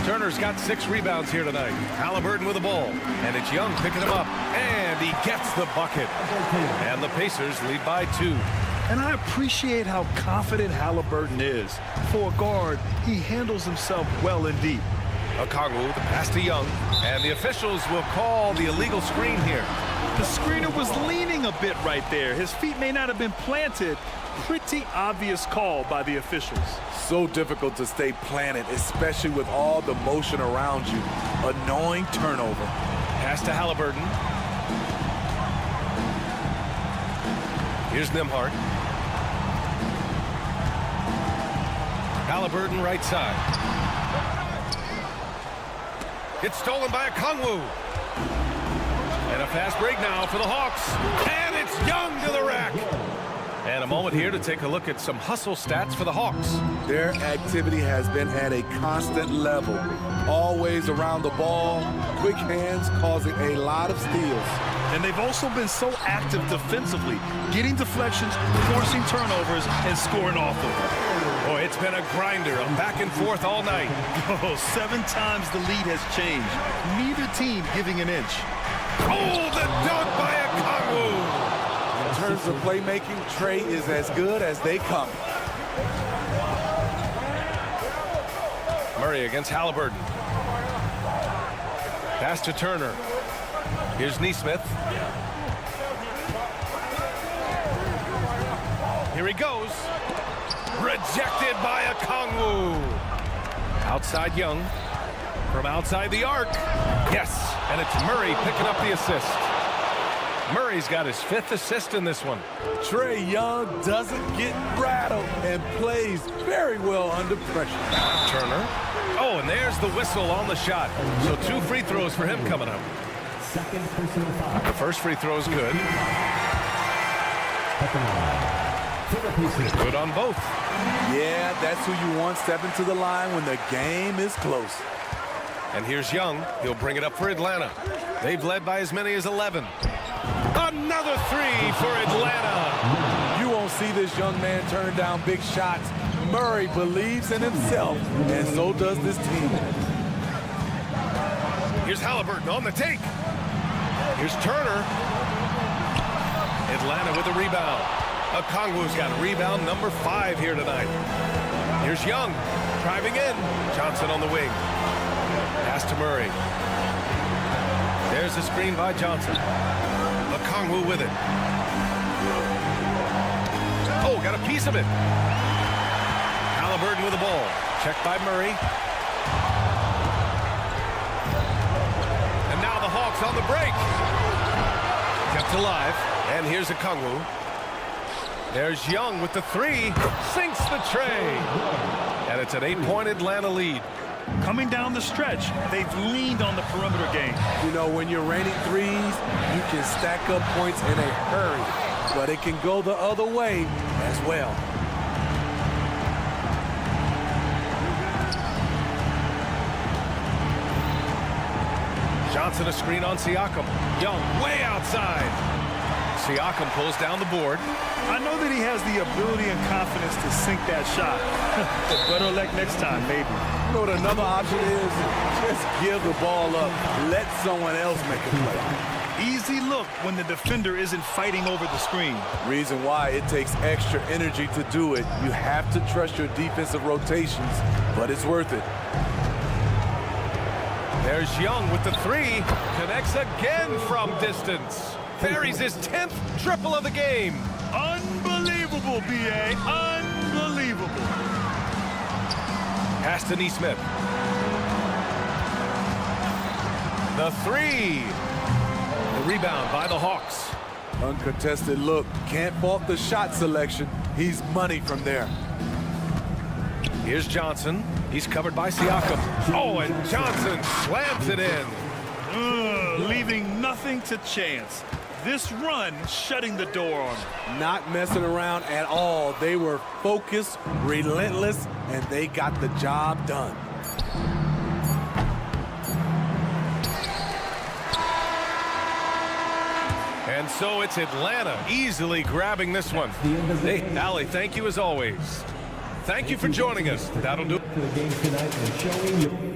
Turner's got 6 rebounds here tonight. Halliburton with the ball. And it's Young picking him up. And he gets the bucket. And the Pacers lead by 2. And I appreciate how confident Halliburton is. For a guard, he handles himself well and deep. Okongwu, the pass to Young. And the officials will call the illegal screen here. The screener was leaning a bit right there. His feet may not have been planted. Pretty obvious call by the officials. So difficult to stay planted, especially with all the motion around you. Annoying turnover. Pass to Halliburton. Here's Nembhard. Halliburton right side. It's stolen by Okongwu. And a fast break now for the Hawks. And it's Young to the rack. And a moment here to take a look at some hustle stats for the Hawks. Their activity has been at a constant level. Always around the ball, quick hands causing a lot of steals. And they've also been so active defensively, getting deflections, forcing turnovers, and scoring off them. Boy, it's been a grinder, a back and forth all night. Oh, 7 times the lead has changed. Neither team giving an inch. Oh, the dunk by Okongwu. In terms of playmaking, Trey is as good as they come. Murray against Halliburton. Pass to Turner. Here's Neesmith. Here he goes. Rejected by Okongwu. Outside Young. From outside the arc. Yes, and it's Murray picking up the assist. Murray's got his 5th assist in this one. Trae Young doesn't get rattled and plays very well under pressure. Turner. Oh, and there's the whistle on the shot. So 2 free throws for him coming up. Second personal foul. The first free throw is good. Good on both. Yeah, that's who you want stepping to the line when the game is close. And here's Young. He'll bring it up for Atlanta. They've led by as many as 11. Another 3 for Atlanta. You won't see this young man turn down big shots. Murray believes in himself, and so does this team. Here's Halliburton on the take. Here's Turner. Atlanta with a rebound. Okongwu's got rebound number 5 here tonight. Here's Young driving in. Johnson on the wing. Pass to Murray. There's a screen by Johnson. Okongwu with it. Oh, got a piece of it. Halliburton with the ball. Checked by Murray. And now the Hawks on the break. Kept alive. And here's Okongwu. There's Young with the 3. Sinks the tray. And it's an 8-point Atlanta lead. Coming down the stretch, they've leaned on the perimeter game. You know, when you're raining threes, you can stack up points in a hurry, but it can go the other way as well. Johnson a screen on Siakam. Young way outside. Siakam pulls down the board. I know that he has the ability and confidence to sink that shot. But better luck next time, maybe. You know what another option is? Just give the ball up. Let someone else make a play. Easy look when the defender isn't fighting over the screen. Reason why it takes extra energy to do it. You have to trust your defensive rotations, but it's worth it. There's Young with the 3. Connects again from distance. Buries his 10th triple of the game. Unbelievable, B.A. Unbelievable. Pass to Neesmith. The 3. The rebound by the Hawks. Uncontested look. Can't fault the shot selection. He's money from there. Here's Johnson. He's covered by Siakam. Oh, and Johnson slams it in. Leaving nothing to chance. This run shutting the door on him. Not messing around at all. They were focused, relentless, and they got the job done. And so it's Atlanta easily grabbing this one. Hey, Allie, thank you as always. Thank you for joining us. That'll do it. For the game tonight and showing you.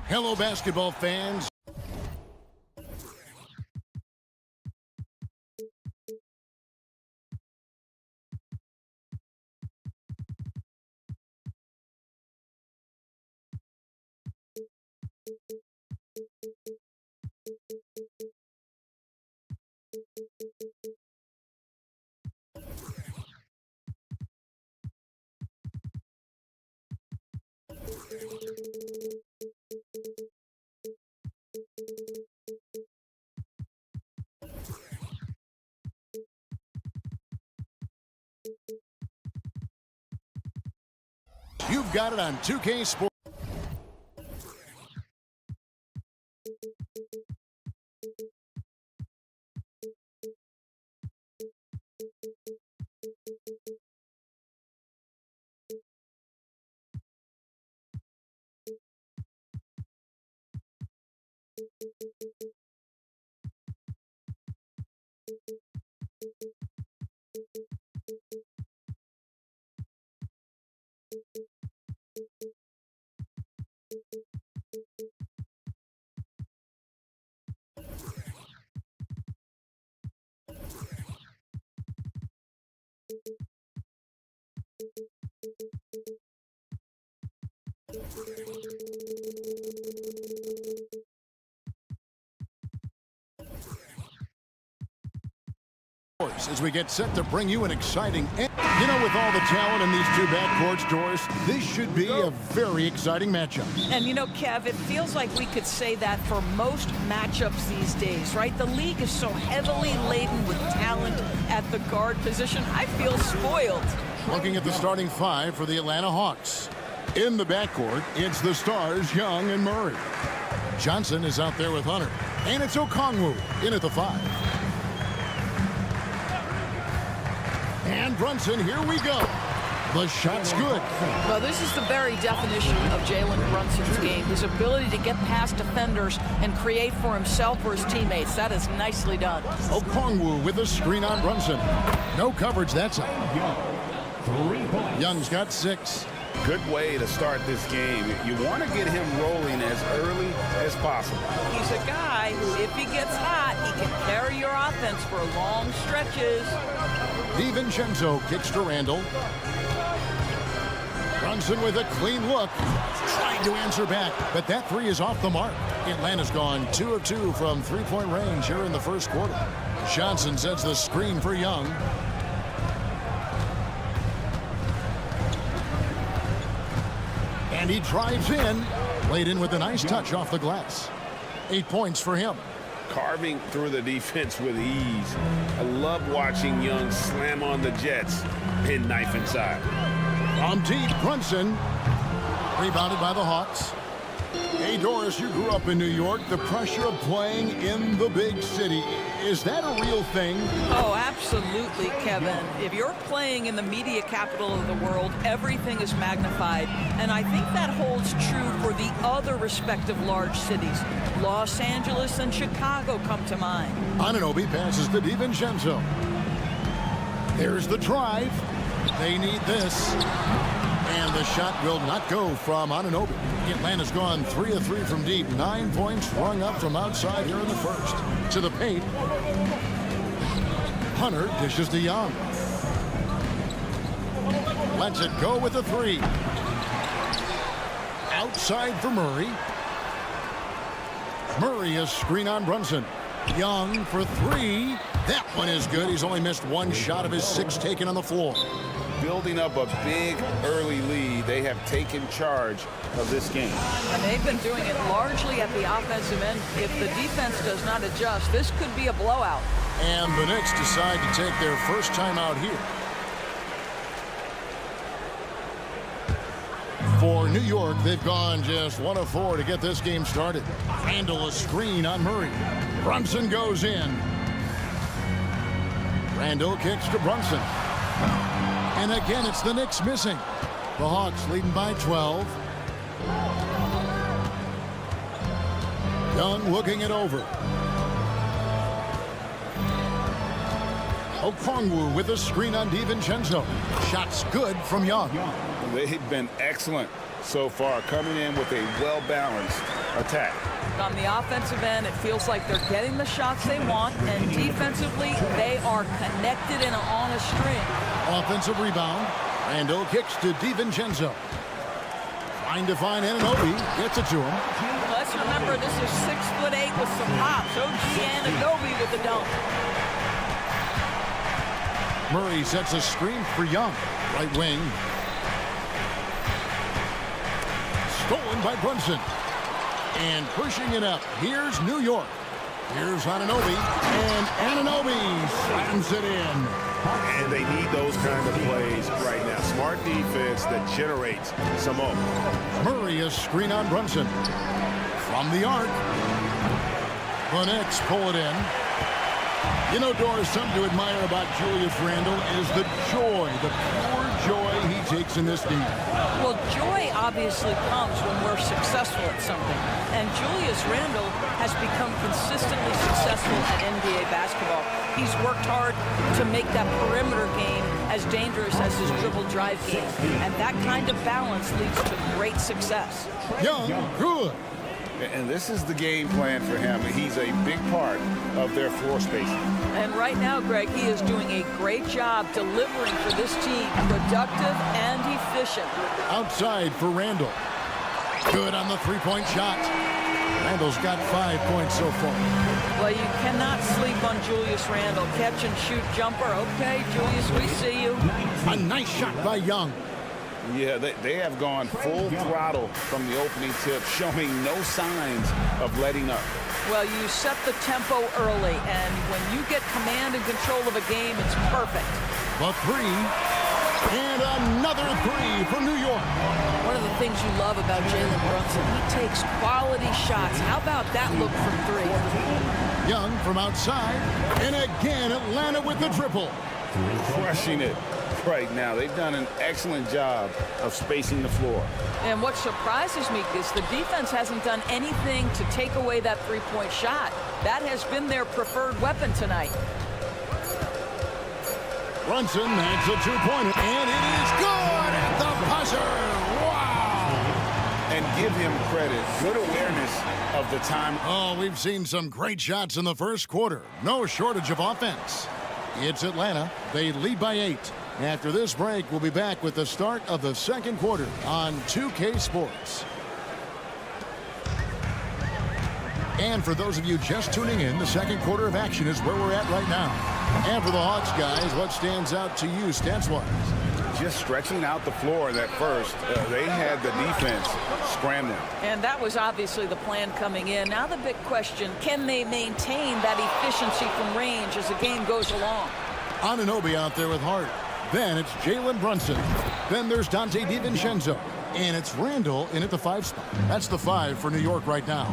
Hello, basketball fans. You've got it on 2K Sports. As we get set to bring you an exciting, with all the talent in these two backcourts, Doris, this should be a very exciting matchup. And Kev, it feels like we could say that for most matchups these days, right? The league is so heavily laden with talent at the guard position. I feel spoiled. Looking at the starting five for the Atlanta Hawks. In the backcourt, it's the stars, Young and Murray. Johnson is out there with Hunter. And it's Okongwu in at the 5. And Brunson, here we go. The shot's good. Well, this is the very definition of Jalen Brunson's game. His ability to get past defenders and create for himself or his teammates. That is nicely done. Okongwu with a screen on Brunson. No coverage that side. Young's got 6. Good way to start this game. You want to get him rolling as early as possible. He's a guy who, if he gets hot, he can carry your offense for long stretches. DiVincenzo kicks to Randall. Brunson with a clean look. Trying to answer back, but that 3 is off the mark. Atlanta's gone 2 of 2 from three-point range here in the first quarter. Johnson sets the screen for Young. And he drives in. Laid in with a nice touch off the glass. 8 points for him. Carving through the defense with ease. I love watching Young slam on the Jets. Pin knife inside. From deep, Brunson. Rebounded by the Hawks. Hey, Doris, you grew up in New York. The pressure of playing in the big city. Is that a real thing? Oh, absolutely, Kevin. If you're playing in the media capital of the world, everything is magnified. And I think that holds true for the other respective large cities. Los Angeles and Chicago come to mind. Anunoby passes to DiVincenzo. There's the drive. They need this. And the shot will not go from Anunoby. Atlanta's gone 3 of 3 from deep. 9 points rung up from outside here in the first. To the paint. Hunter dishes to Young. Lets it go with a 3. Outside for Murray. Murray a screen on Brunson. Young for 3. That one is good. He's only missed 1 shot of his 6 taken on the floor. Building up a big early lead, they have taken charge of this game. And they've been doing it largely at the offensive end. If the defense does not adjust, this could be a blowout. And the Knicks decide to take their first time out here. For New York, they've gone just 1 of 4 to get this game started. Randall a screen on Murray. Brunson goes in. Randall kicks to Brunson. And again, it's the Knicks missing. The Hawks leading by 12. Young looking it over. Okongwu with a screen on DiVincenzo. Shots good from Young. They've been excellent so far, coming in with a well-balanced attack. On the offensive end, it feels like they're getting the shots they want, and defensively, they are connected and on a string. Offensive rebound. Randall kicks to DiVincenzo. Trying to find Anunoby. Gets it to him. Let's remember, this is 6'8" with some hops. OG Anunoby with the dunk. Murray sets a screen for Young. Right wing. Stolen by Brunson. And pushing it up. Here's New York. Here's Anunoby. And Anunoby slams it in. And they need those kind of plays right now. Smart defense that generates some more. Murray a screen on Brunson. From the arc. The Knicks pull it in. You know, Doris, something to admire about Julius Randle is the joy, the pure joy he takes in this game. Well, joy obviously comes when we're successful at something. And Julius Randle has become consistently successful at NBA basketball. He's worked hard to make that perimeter game as dangerous as his dribble drive game. And that kind of balance leads to great success. Young, good. And this is the game plan for him. He's a big part of their floor spacing. And right now, Greg, he is doing a great job delivering for this team, productive and efficient. Outside for Randall. Good on the three-point shot. Randall's got 5 points so far. Well, you cannot sleep on Julius Randle. Catch and shoot jumper. Okay, Julius, we see you. A nice shot by Young. Yeah, they have gone full throttle from the opening tip, showing no signs of letting up. Well, you set the tempo early, and when you get command and control of a game, it's perfect. The three, and another three for New York. One of the things you love about Jalen Brunson, he takes quality shots. How about that look from three? Young from outside, and again Atlanta with the triple. Crushing it right now. They've done an excellent job of spacing the floor. And what surprises me is the defense hasn't done anything to take away that three-point shot. That has been their preferred weapon tonight. Brunson makes a two-pointer, and it is good at the buzzer. Wow! And give him credit. Good awareness of the time. Oh, we've seen some great shots in the first quarter. No shortage of offense. It's Atlanta. They lead by 8. After this break, we'll be back with the start of the second quarter on 2K Sports. And for those of you just tuning in, the second quarter of action is where we're at right now. And for the Hawks guys, what stands out to you stats-wise? Just stretching out the floor in that first. They had the defense scrambling. And that was obviously the plan coming in. Now the big question, can they maintain that efficiency from range as the game goes along? Anunoby out there with Hart. Then it's Jalen Brunson. Then there's Dante DiVincenzo. And it's Randall in at the 5 spot. That's the 5 for New York right now.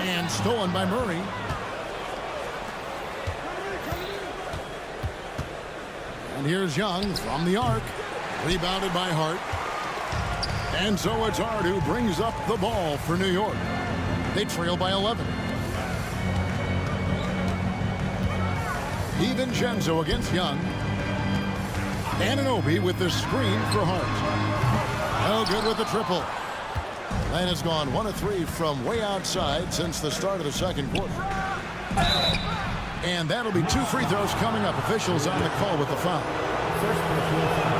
And stolen by Murray. And here's Young from the arc. Rebounded by Hart. And so it's Hart who brings up the ball for New York. They trail by 11. DiVincenzo against Young. Anunoby with the screen for Hart. No good with the triple. Atlanta's gone 1 of 3 from way outside since the start of the second quarter. And that'll be 2 free throws coming up. Officials on the call with the foul.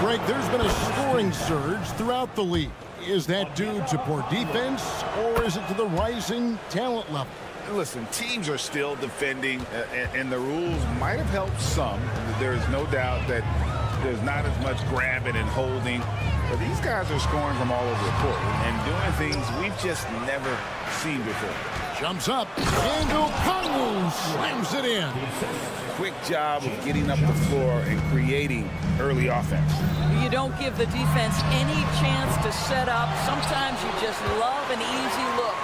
Greg, there's been a scoring surge throughout the league. Is that due to poor defense, or is it to the rising talent level? Listen, teams are still defending, and the rules might have helped some. There is no doubt that there's not as much grabbing and holding. But these guys are scoring from all over the court and doing things we've just never seen before. Jumps up, and Okongwu slams it in. Quick job of getting up the floor and creating early offense. You don't give the defense any chance to set up. Sometimes you just love an easy look.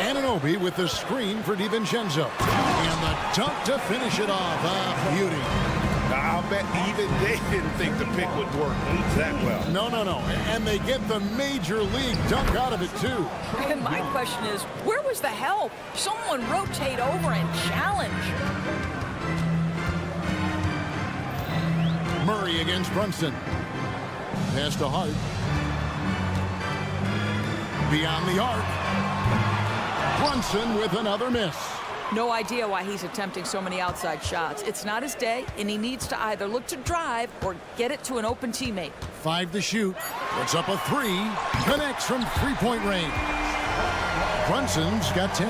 Anunoby with the screen for DiVincenzo. And the dunk to finish it off. A beauty. Now, bet even they didn't think the pick would work that well. No. And they get the major league dunk out of it, too. And my question is, where was the help? Someone rotate over and challenge. Murray against Brunson. Pass to Hart. Beyond the arc. Brunson with another miss. No idea why he's attempting so many outside shots. It's not his day, and he needs to either look to drive or get it to an open teammate. 5 to shoot. Puts up a 3. Connects from three-point range. Brunson's got 10.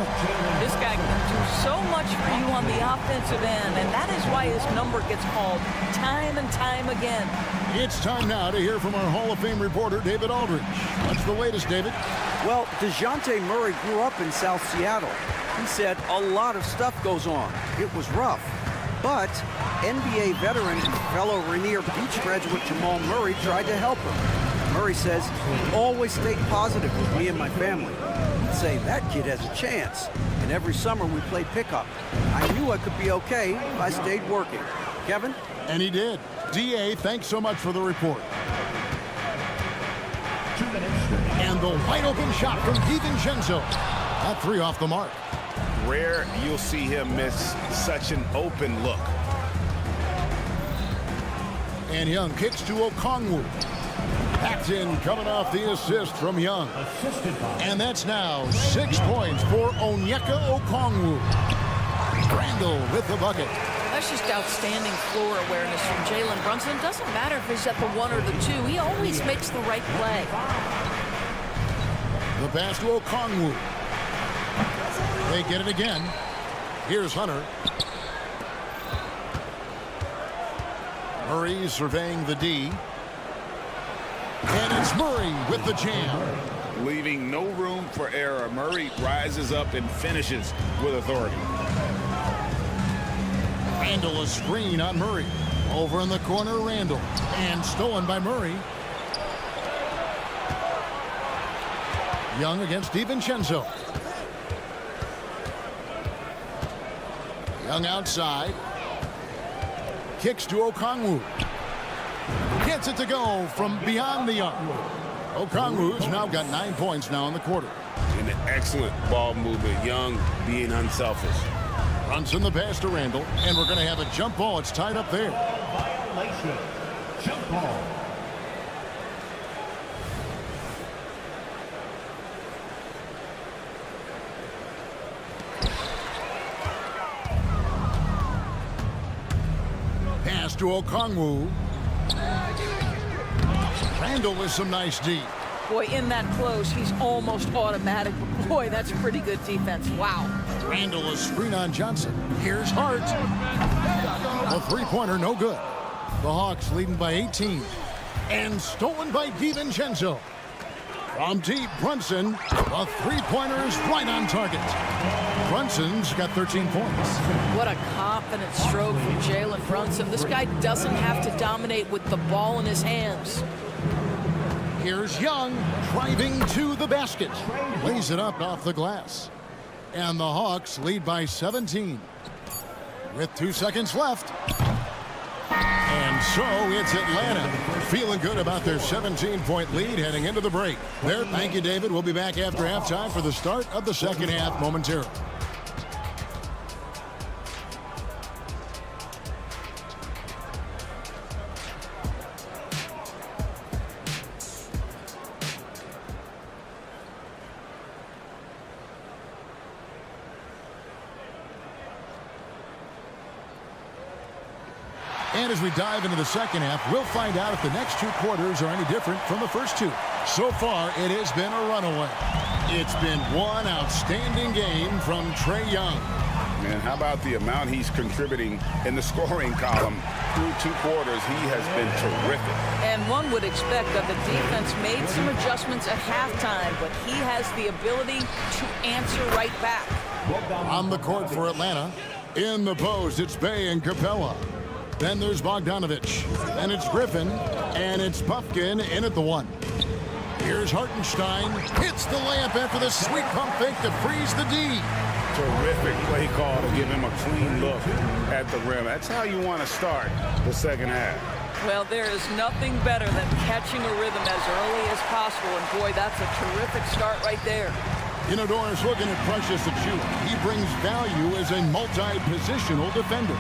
This guy can do so much for you on the offensive end, and that is why his number gets called time and time again. It's time now to hear from our Hall of Fame reporter, David Aldridge. What's the latest, David? Well, DeJounte Murray grew up in South Seattle. He said a lot of stuff goes on. It was rough. But NBA veteran and fellow Rainier Beach graduate Jamal Murray tried to help him. Murray says he always stayed positive with me and my family. He'd say, that kid has a chance. And every summer we played pickup. I knew I could be okay if I stayed working. Kevin? And he did. D.A., thanks so much for the report. And the wide open shot from DiVincenzo. That 3 off the mark. Rare you'll see him miss such an open look. And Young kicks to Okongwu. Packed in, coming off the assist from Young. And that's now 6 points for Onyeka Okongwu. Randall with the bucket. That's just outstanding floor awareness from Jalen Brunson. It doesn't matter if he's at the 1 or the 2. He always makes the right play. The pass to Okongwu. They get it again. Here's Hunter. Murray surveying the D. And it's Murray with the jam. Leaving no room for error. Murray rises up and finishes with authority. Randall a screen on Murray. Over in the corner, Randall. And stolen by Murray. Young against DiVincenzo. Young outside. Kicks to Okongwu. Gets it to go from beyond the arc. Okongwu's now got 9 points now in the quarter. And an excellent ball movement. Young being unselfish. Brunson the pass to Randall. And we're going to have a jump ball. It's tied up there. Violation. Jump ball. Pass to Okongwu. Randall with some nice D. Boy, in that close, he's almost automatic. But boy, that's pretty good defense. Wow. Randall a screen on Johnson. Here's Hart. The three-pointer, no good. The Hawks leading by 18. And stolen by DiVincenzo. From deep, Brunson. The three-pointer is right on target. Brunson's got 13 points. What a confident stroke from Jalen Brunson. This guy doesn't have to dominate with the ball in his hands. Here's Young driving to the basket. Lays it up off the glass. And the Hawks lead by 17. With 2 seconds left. And so it's Atlanta feeling good about their 17-point lead heading into the break. There, thank you, David. We'll be back after halftime for the start of the second half momentarily. And as we dive into the second half, we'll find out if the next 2 quarters are any different from the first 2. So far, it has been a runaway. It's been one outstanding game from Trae Young. Man, how about the amount he's contributing in the scoring column through 2 quarters? He has been terrific. And one would expect that the defense made some adjustments at halftime, but he has the ability to answer right back. On the court for Atlanta. In the post, it's Bey and Capella. Then there's Bogdanovich, and it's Griffin, and it's Puffkin in at the 1. Here's Hartenstein, hits the layup after the sweet pump fake to freeze the D. Terrific play call to give him a clean look at the rim. That's how you want to start the second half. Well, there is nothing better than catching a rhythm as early as possible, and boy, that's a terrific start right there. You know, Doris, looking at Precious Achiuwa, he brings value as a multi-positional defender.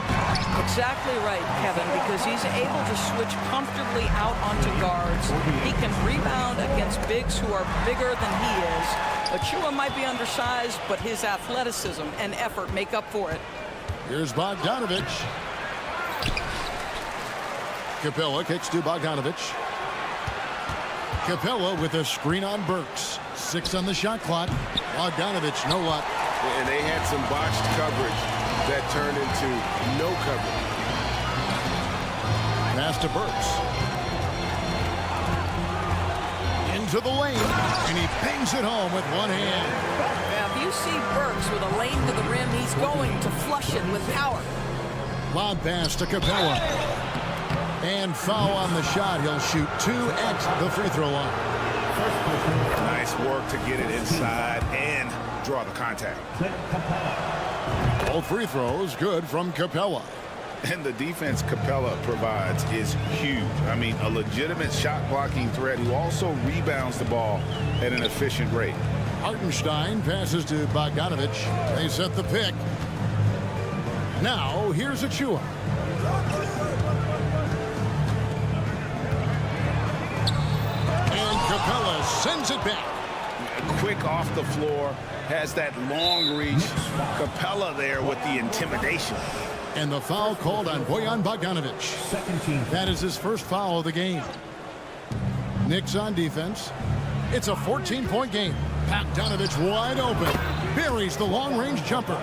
Exactly right, Kevin, because he's able to switch comfortably out onto guards. He can rebound against bigs who are bigger than he is. Achiuwa might be undersized, but his athleticism and effort make up for it. Here's Bogdanovich. Capella kicks to Bogdanovich. Capella with a screen on Burks. 6 on the shot clock. Bogdanovich, no luck. And they had some botched coverage that turned into no coverage. Pass to Burks. Into the lane, and he bangs it home with one hand. Now, if you see Burks with a lane to the rim, he's going to flush it with power. Lob pass to Capella. And foul on the shot. He'll shoot 2 at the free throw line. Nice work to get it inside and draw the contact. Both free throws good from Capella. And the defense Capella provides is huge. I mean, a legitimate shot blocking threat who also rebounds the ball at an efficient rate. Hartenstein passes to Bogdanovich. They set the pick. Now, here's Achiuwa. And Capella sends it back. Quick off the floor, has that long reach. Capella there with the intimidation. And the foul called on Bojan Bogdanovich. Second team. That is his first foul of the game. Knicks on defense. It's a 14-point game. Bogdanovich wide open. Buries the long-range jumper.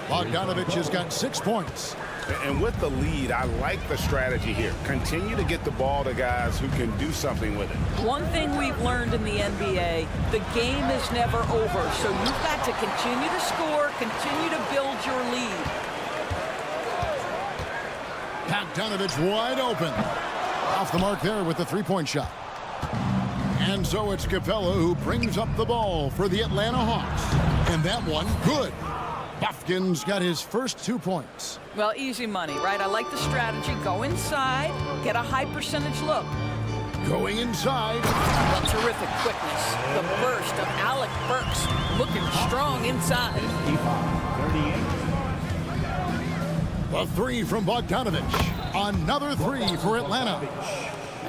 Bogdanovich has got 6 points. And with the lead, I like the strategy here. Continue to get the ball to guys who can do something with it. One thing we've learned in the NBA, the game is never over. So you've got to continue to score, continue to build your lead. Bogdanovich wide open. Off the mark there with the three-point shot. And so it's Capella who brings up the ball for the Atlanta Hawks. And that one, good. Bufkin's got his first 2 points. Well, easy money, right? I like the strategy. Go inside, get a high percentage look. Going inside. Well, terrific quickness. The burst of Alec Burks looking strong inside. 38. The 3 from Bogdanovich. Another 3 for Atlanta.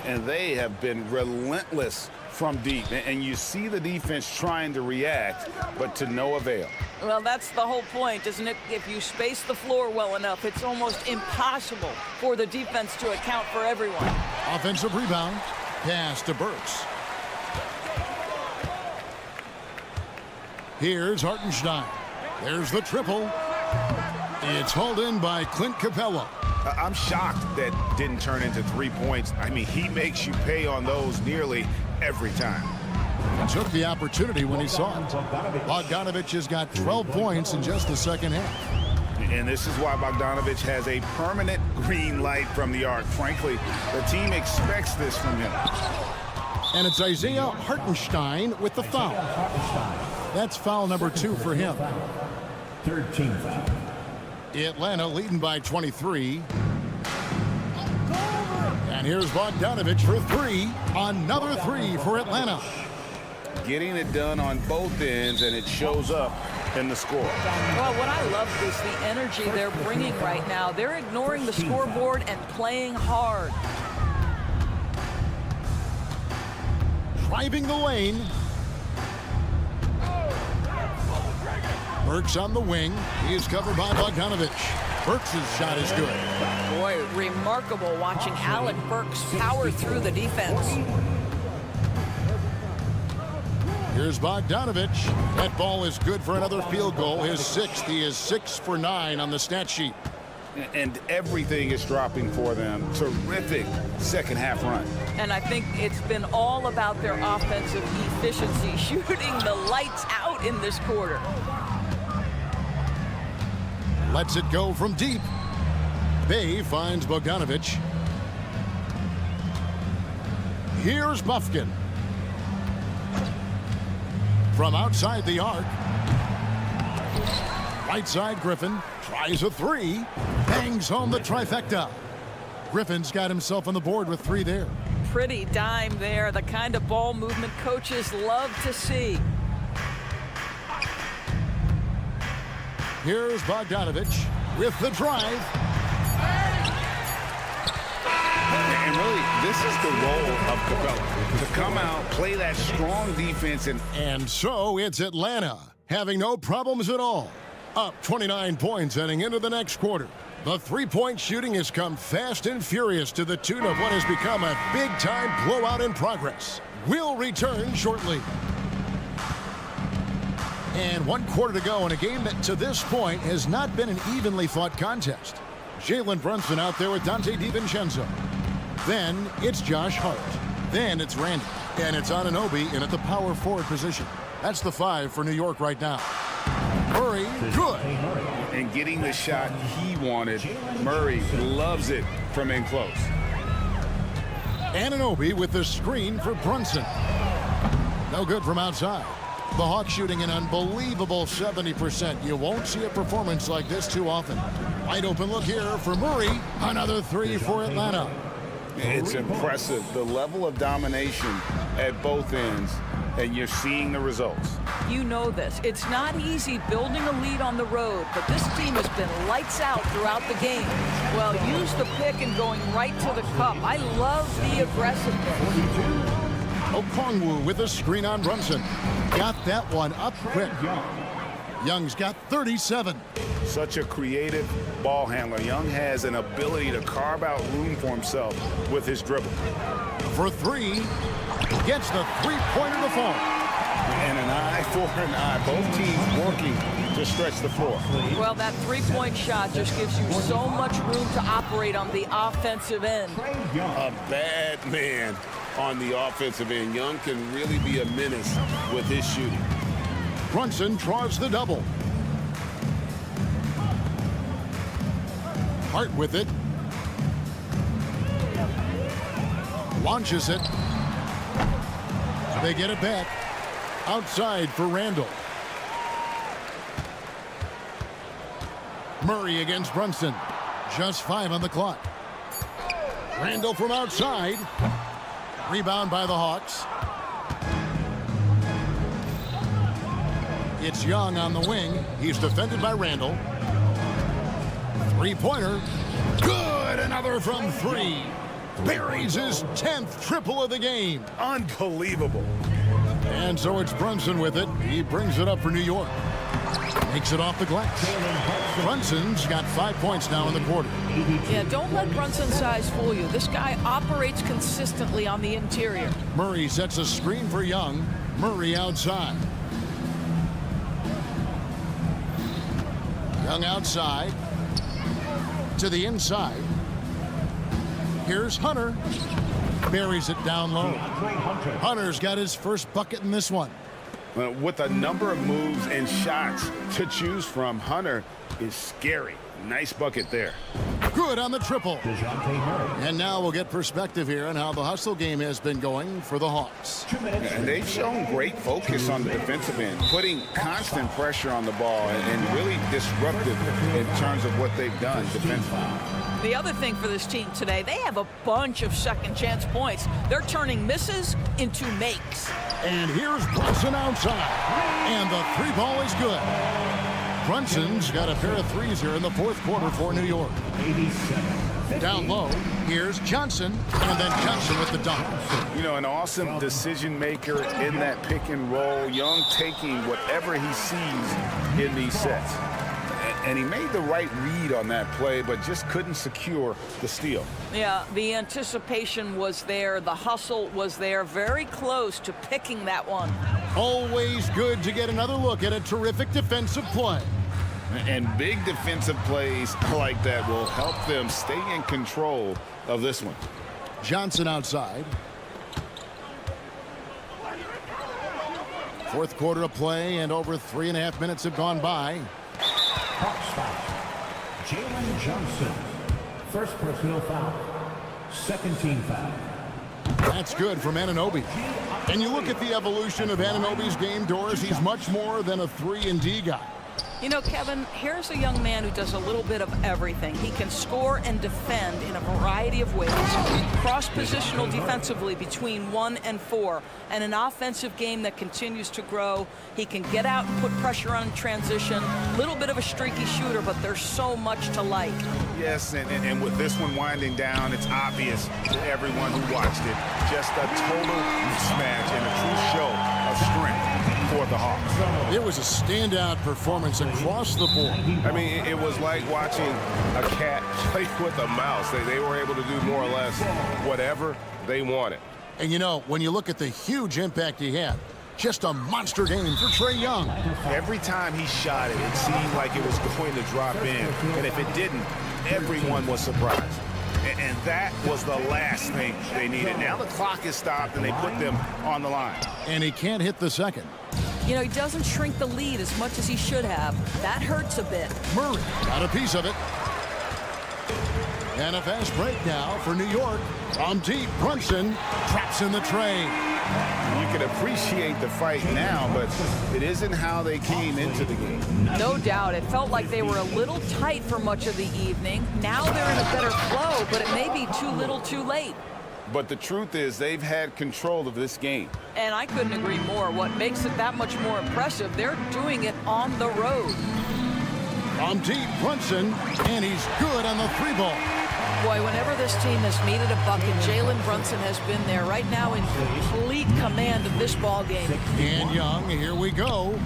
And they have been relentless from deep. And you see the defense trying to react, but to no avail. Well, that's the whole point, isn't it? If you space the floor well enough, it's almost impossible for the defense to account for everyone. Offensive rebound. Pass to Burks. Here's Hartenstein. There's the triple. It's hauled in by Clint Capella. I'm shocked that didn't turn into 3 points. I mean, he makes you pay on those nearly every time. He took the opportunity when he saw it. Bogdanovich has got 12 points in just the second half. And this is why Bogdanovich has a permanent green light from the arc. Frankly, the team expects this from him. And it's Isaiah Hartenstein with the foul. That's foul number 2 for him. Third team foul. Atlanta leading by 23. And here's Bogdanovich for 3. Another 3 for Atlanta. Getting it done on both ends, and it shows up in the score. Well, what I love is the energy they're bringing right now. They're ignoring the scoreboard and playing hard. Driving the lane. Burks on the wing. He is covered by Bogdanovich. Burks' shot is good. Boy, remarkable watching Alec Burks power through the defense. Here's Bogdanovich. That ball is good for another field goal. His 6th. He is 6 for 9 on the stat sheet. And everything is dropping for them. Terrific second half run. And I think it's been all about their offensive efficiency, shooting the lights out in this quarter. Lets it go from deep. Bay finds Bogdanovich. Here's Bufkin. From outside the arc. Right side, Griffin tries a three. Bangs home the trifecta. Griffin's got himself on the board with 3 there. Pretty dime there, the kind of ball movement coaches love to see. Here's Bogdanovich with the drive. And really, this is the role of Capella, to come out, play that strong defense. And so it's Atlanta having no problems at all. Up 29 points heading into the next quarter. The three-point shooting has come fast and furious to the tune of what has become a big-time blowout in progress. We'll return shortly. And 1 quarter to go in a game that to this point has not been an evenly fought contest. Jalen Brunson out there with Donte DiVincenzo. Then it's Josh Hart. Then it's Randy. And it's Anunoby in at the power forward position. That's the 5 for New York right now. Murray, good. And getting the shot he wanted. Murray loves it from in close. Anunoby with the screen for Brunson. No good from outside. The Hawks shooting an unbelievable 70%. You won't see a performance like this too often. Wide open look here for Murray. Another 3 for Atlanta. It's impressive, the level of domination at both ends, and you're seeing the results. You know this. It's not easy building a lead on the road, but this team has been lights out throughout the game. Well, use the pick and going right to the cup. I love the aggressiveness. Okongwu with a screen on Brunson. Got that one up quick. Young's got 37. Such a creative ball handler. Young has an ability to carve out room for himself with his dribble. For 3, gets the three-pointer to fall. And an eye for an eye. Both teams working to stretch the floor. Well, that three-point shot just gives you so much room to operate on the offensive end. A bad man on the offensive end. Young can really be a menace with his shooting. Brunson draws the double. Hart with it. Launches it. They get it back. Outside for Randall. Murray against Brunson. Just 5 on the clock. Randall from outside. Rebound by the Hawks. It's Young on the wing. He's defended by Randall. Three-pointer. Good! Another from 3. Buries his 10th triple of the game. Unbelievable. And so it's Brunson with it. He brings it up for New York. Makes it off the glass. Brunson's got 5 points now in the quarter. Yeah, don't let Brunson's size fool you. This guy operates consistently on the interior. Murray sets a screen for Young. Murray outside. Young outside. To the inside. Here's Hunter. Buries it down low. Hunter's got his first bucket in this one. With a number of moves and shots to choose from, Hunter is scary. Nice bucket there. Good on the triple. And now we'll get perspective here on how the hustle game has been going for the Hawks. And they've shown great focus on the defensive end, putting constant pressure on the ball and really disruptive in terms of what they've done defensively. The other thing for this team today, they have a bunch of second chance points. They're turning misses into makes. And here's Brunson outside. And the 3 ball is good. Brunson's got a pair of 3s here in the 4th quarter for New York. Down low, here's Johnson, and then Johnson with the dunk. You know, an awesome decision maker in that pick and roll. Young taking whatever he sees in these sets. And he made the right read on that play, but just couldn't secure the steal. Yeah, the anticipation was there. The hustle was there. Very close to picking that one. Always good to get another look at a terrific defensive play. And big defensive plays like that will help them stay in control of this one. Johnson outside. 4th quarter of play, and over 3.5 minutes have gone by. Jalen Johnson. First personal foul. Second team foul. That's good from Anunoby. And you look at the evolution of Anunoby's game, Doris, he's much more than a 3-and-D guy. You know, Kevin, here's a young man who does a little bit of everything. He can score and defend in a variety of ways. Cross-positional defensively between 1 and 4, and an offensive game that continues to grow. He can get out and put pressure on transition. Little bit of a streaky shooter, but there's so much to like. Yes, and with this one winding down, it's obvious to everyone who watched it. Just a total mismatch and a true show of strength for the Hawks. It was a standout performance across the board. I mean, it was like watching a cat play with a mouse. They were able to do more or less whatever they wanted. And you know, when you look at the huge impact he had, just a monster game for Trae Young. Every time he shot it, it seemed like it was going to drop in. And if it didn't, everyone was surprised. And that was the last thing they needed. Now the clock is stopped, and they put them on the line. And he can't hit the second. You know, he doesn't shrink the lead as much as he should have. That hurts a bit. Murray got a piece of it. And a fast break now for New York. From deep, Brunson traps in the tray. You can appreciate the fight now, but it isn't how they came into the game. No doubt. It felt like they were a little tight for much of the evening. Now they're in a better flow, but it may be too little too late. But the truth is they've had control of this game. And I couldn't agree more. What makes it that much more impressive, they're doing it on the road. From deep, Brunson, and he's good on the 3-ball. Boy, whenever this team has needed a bucket, Jalen Brunson has been there right now in complete command of this ball game. And Young, here we go.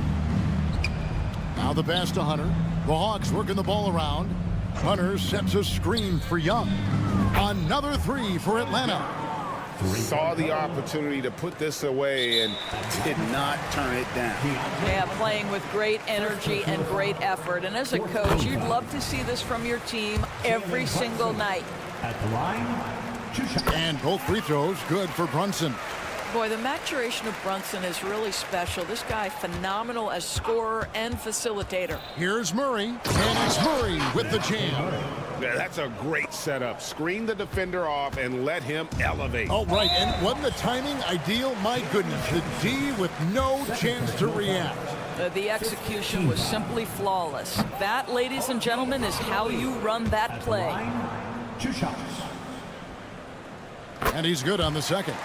Now the pass to Hunter. The Hawks working the ball around. Hunter sets a screen for Young. Another 3 for Atlanta. Saw the opportunity to put this away and did not turn it down. Yeah, playing with great energy and great effort. And as a coach, you'd love to see this from your team every single night. At the line, 2 shots. And both free throws good for Brunson. Boy, the maturation of Brunson is really special. This guy, phenomenal as scorer and facilitator. Here's Murray, and it's Murray with the jam. Yeah, that's a great setup. Screen the defender off and let him elevate. Oh, right, and wasn't the timing ideal? My goodness, the D with no chance to react. The execution was simply flawless. That, ladies and gentlemen, is how you run that play. 2 shots. And he's good on the second.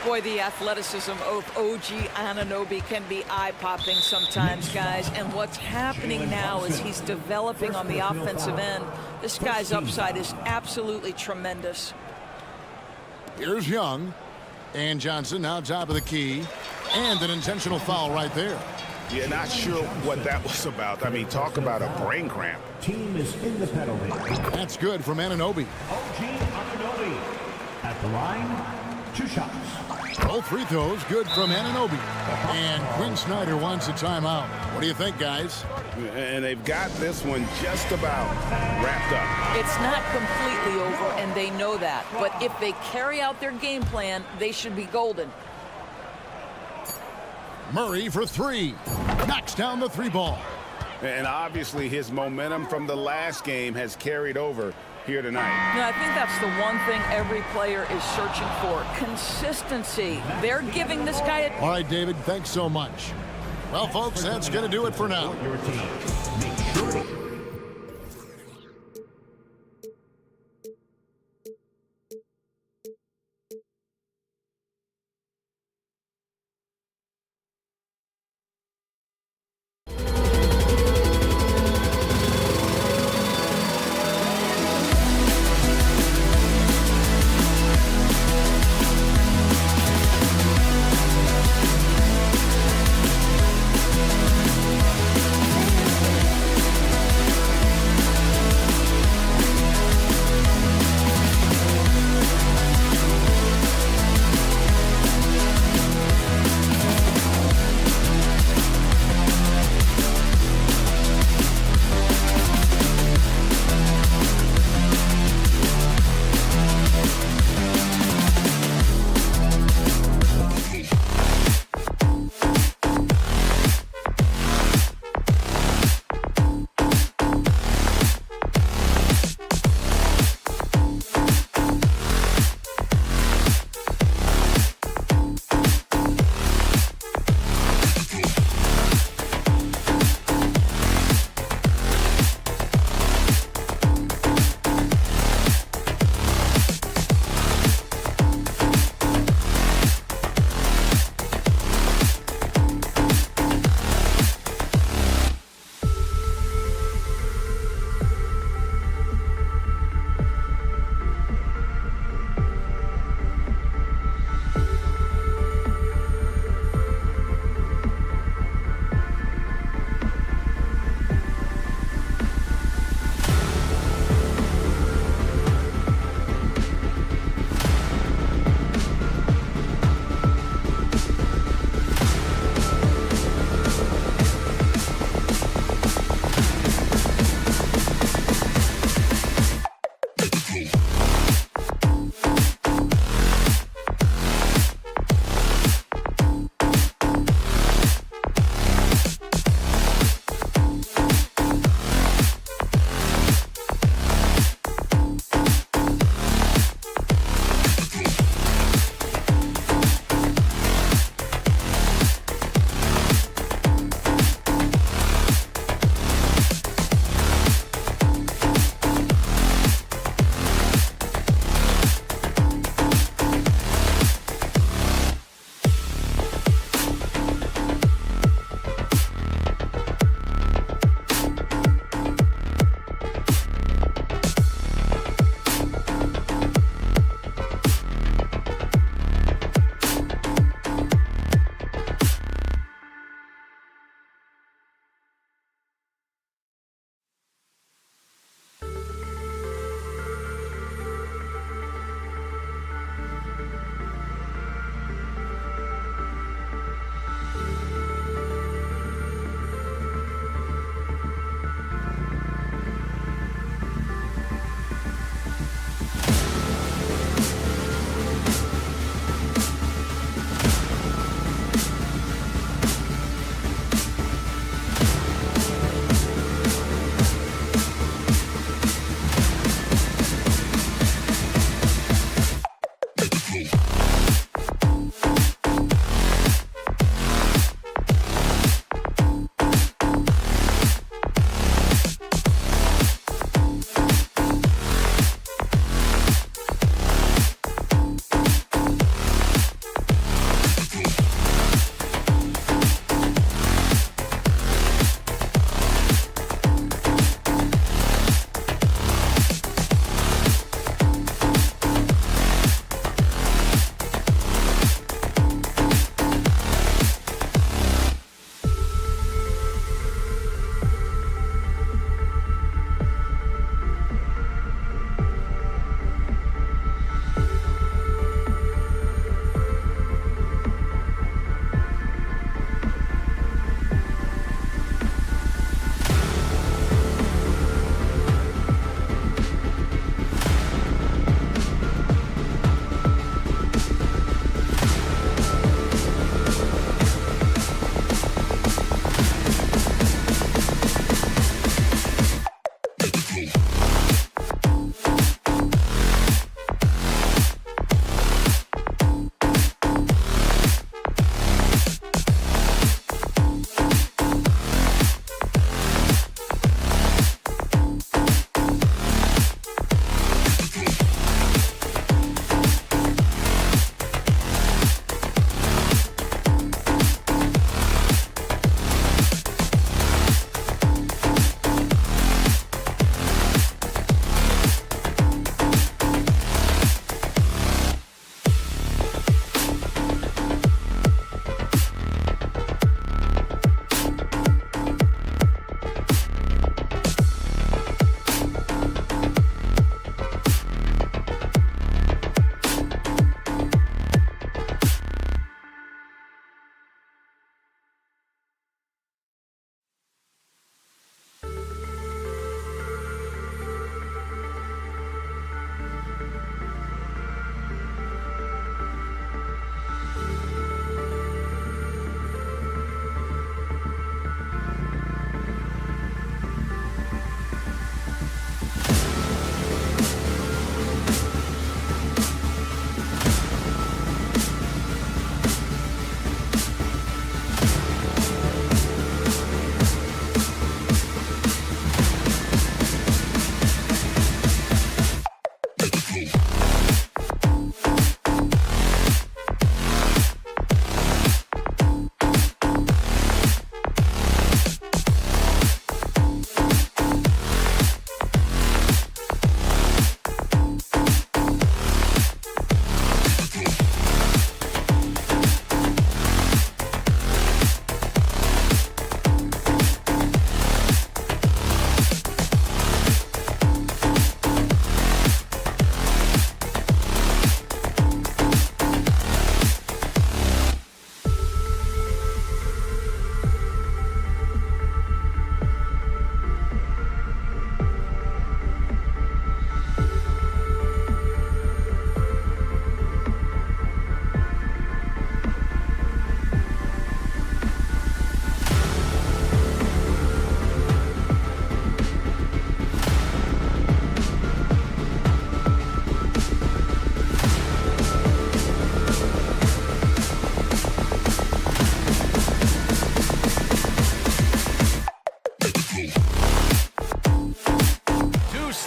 Boy, the athleticism of OG Anunoby can be eye-popping sometimes, guys. And what's happening now is he's developing on the offensive end. This guy's upside is absolutely tremendous. Here's Young. And Johnson now top of the key. And an intentional foul right there. Yeah, not sure what that was about. I mean, talk about a brain cramp. Team is in the penalty. That's good from Anunoby. OG Anunoby. At the line, 2 shots. Both free throws good from Anunoby. And Quinn Snyder wants a timeout. What do you think, guys? And they've got this one just about wrapped up. It's not completely over, and they know that. But if they carry out their game plan, they should be golden. Murray for 3. Knocks down the 3-ball. And obviously his momentum from the last game has carried over here tonight. I think that's the one thing every player is searching for. Consistency. They're giving this guy a... All right, David, thanks so much. Well, folks, that's going to do it for now. Your team. Make sure to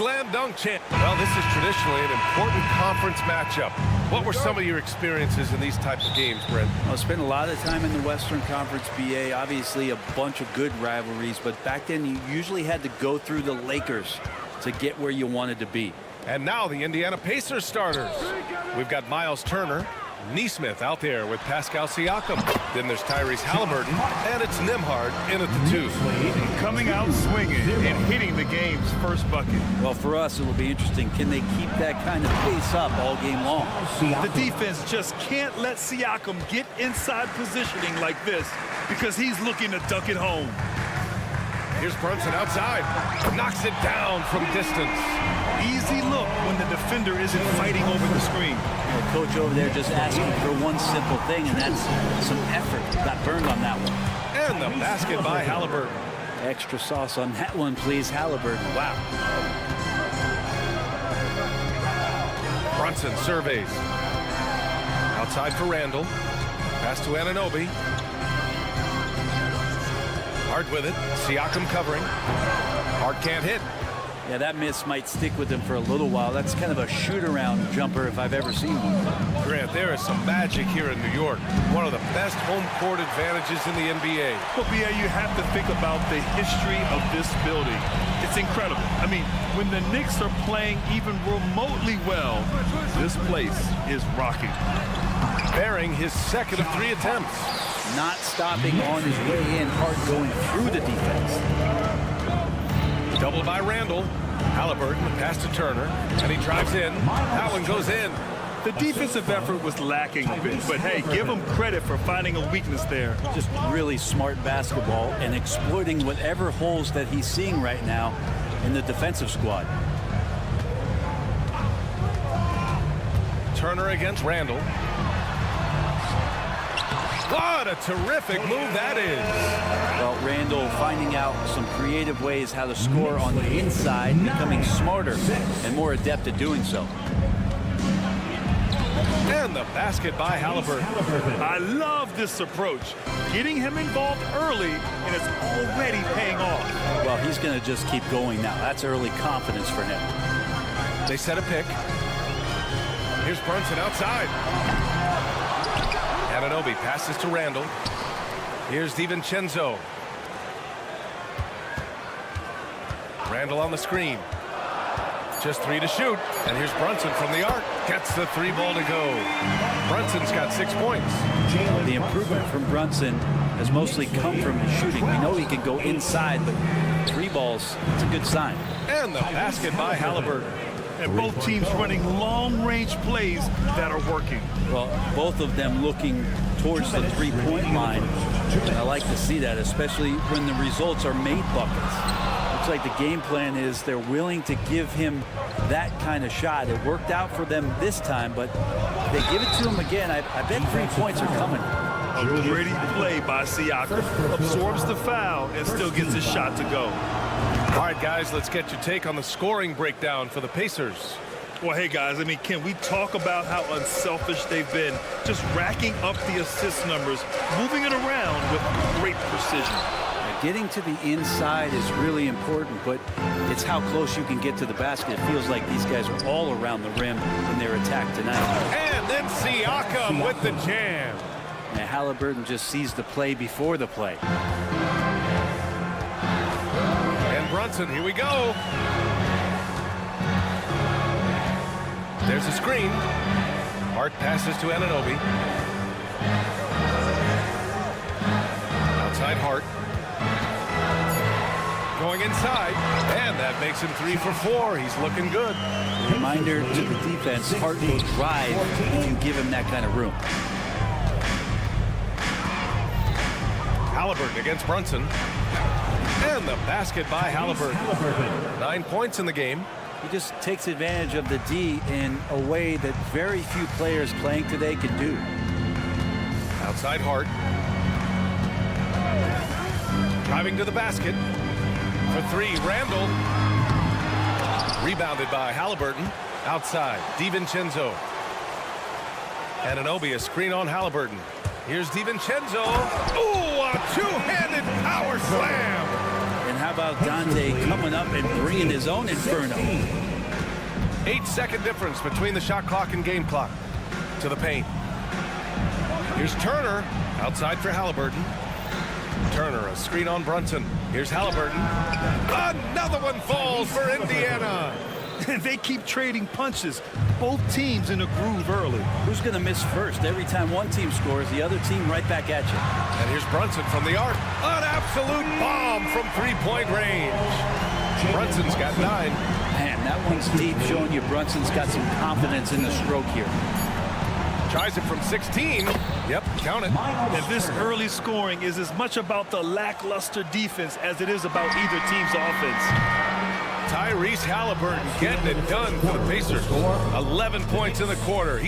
slam dunk chance. Well, this is traditionally an important conference matchup. What were some of your experiences in these types of games, Brent? I spent a lot of time in the Western Conference, BA. Obviously, a bunch of good rivalries, but back then you usually had to go through the Lakers to get where you wanted to be. And now the Indiana Pacers starters. We've got Miles Turner, Neesmith out there with Pascal Siakam. Then there's Tyrese Halliburton, and it's Nembhard in at the 2. Coming out swinging and hitting the game's first bucket. Well, for us, it'll be interesting. Can they keep that kind of pace up all game long? The defense just can't let Siakam get inside positioning like this because he's looking to dunk it home. Here's Brunson outside. Knocks it down from distance. Easy look when the defender isn't fighting over the screen. The coach over there just asking for one simple thing, and that's some effort. Got burned on that one. And the basket by Halliburton. Extra sauce on that one, please, Halliburton. Wow. Brunson surveys. Outside for Randall. Pass to Anunoby. Hart with it. Siakam covering. Hart can't hit. Yeah, that miss might stick with him for a little while. That's kind of a shoot-around jumper if I've ever seen one. Grant, there is some magic here in New York. One of the best home court advantages in the NBA. But, BA, you have to think about the history of this building. It's incredible. I mean, when the Knicks are playing even remotely well, this place is rocking. Bearing his second of 3 attempts. Not stopping on his way in, Hart going through the defense. Double by Randall. Halliburton, pass to Turner, and he drives in. That one goes in. The defensive effort was lacking a bit, but hey, give him credit for finding a weakness there. Just really smart basketball and exploiting whatever holes that he's seeing right now in the defensive squad. Turner against Randall. What a terrific move that is. Well, Randall finding out some creative ways how to score on the inside, becoming smarter and more adept at doing so. And the basket by Halliburton. I love this approach. Getting him involved early, and it's already paying off. Well, he's going to just keep going now. That's early confidence for him. They set a pick. Here's Brunson outside. Anunoby passes to Randall. Here's DiVincenzo. Randall on the screen. Just 3 to shoot. And here's Brunson from the arc. Gets the 3 ball to go. Brunson's got 6 points. The improvement from Brunson has mostly come from his shooting. We know he can go inside, but 3 balls, it's a good sign. And the basket by Halliburton. And both teams running long-range plays that are working. Well, both of them looking towards the 3-point line. And I like to see that, especially when the results are made buckets. Looks like the game plan is they're willing to give him that kind of shot. It worked out for them this time, but if they give it to him again, I bet 3 points are coming. A gritty play by Siakam. Absorbs the foul and still gets his shot to go. All right, guys, let's get your take on the scoring breakdown for the Pacers. Well, hey, guys, I mean, can we talk about how unselfish they've been? Just racking up the assist numbers, moving it around with great precision. Getting to the inside is really important, but it's how close you can get to the basket. It feels like these guys are all around the rim in their attack tonight. And then Siakam with the jam. And Halliburton just sees the play before the play. Brunson, here we go. There's a screen. Hart passes to Anunoby. Outside Hart. Going inside. And that makes him 3 for 4. He's looking good. Reminder to the defense, Hart will drive if you give him that kind of room. Halliburton against Brunson. And the basket by Halliburton. 9 points in the game. He just takes advantage of the D in a way that very few players playing today can do. Outside Hart. Driving to the basket. For 3, Randall. Rebounded by Halliburton. Outside, DiVincenzo. Anunoby, a screen on Halliburton. Here's DiVincenzo. Ooh, a two-handed power slam. And how about Dante coming up and bringing his own inferno. 8-second difference between the shot clock and game clock. To the paint. Here's Turner outside for Halliburton. Turner, a screen on Brunson. Here's Halliburton. Another one falls for Indiana. And they keep trading punches. Both teams in a groove early. Who's going to miss first? Every time one team scores, the other team right back at you. And here's Brunson from the arc. An absolute bomb from three-point range. Brunson's got 9. Man, that one's deep, showing you Brunson's got some confidence in the stroke here. Tries it from 16. Yep, count it. And this early scoring is as much about the lackluster defense as it is about either team's offense. Tyrese Halliburton getting it done for the Pacers. 11 points in the quarter.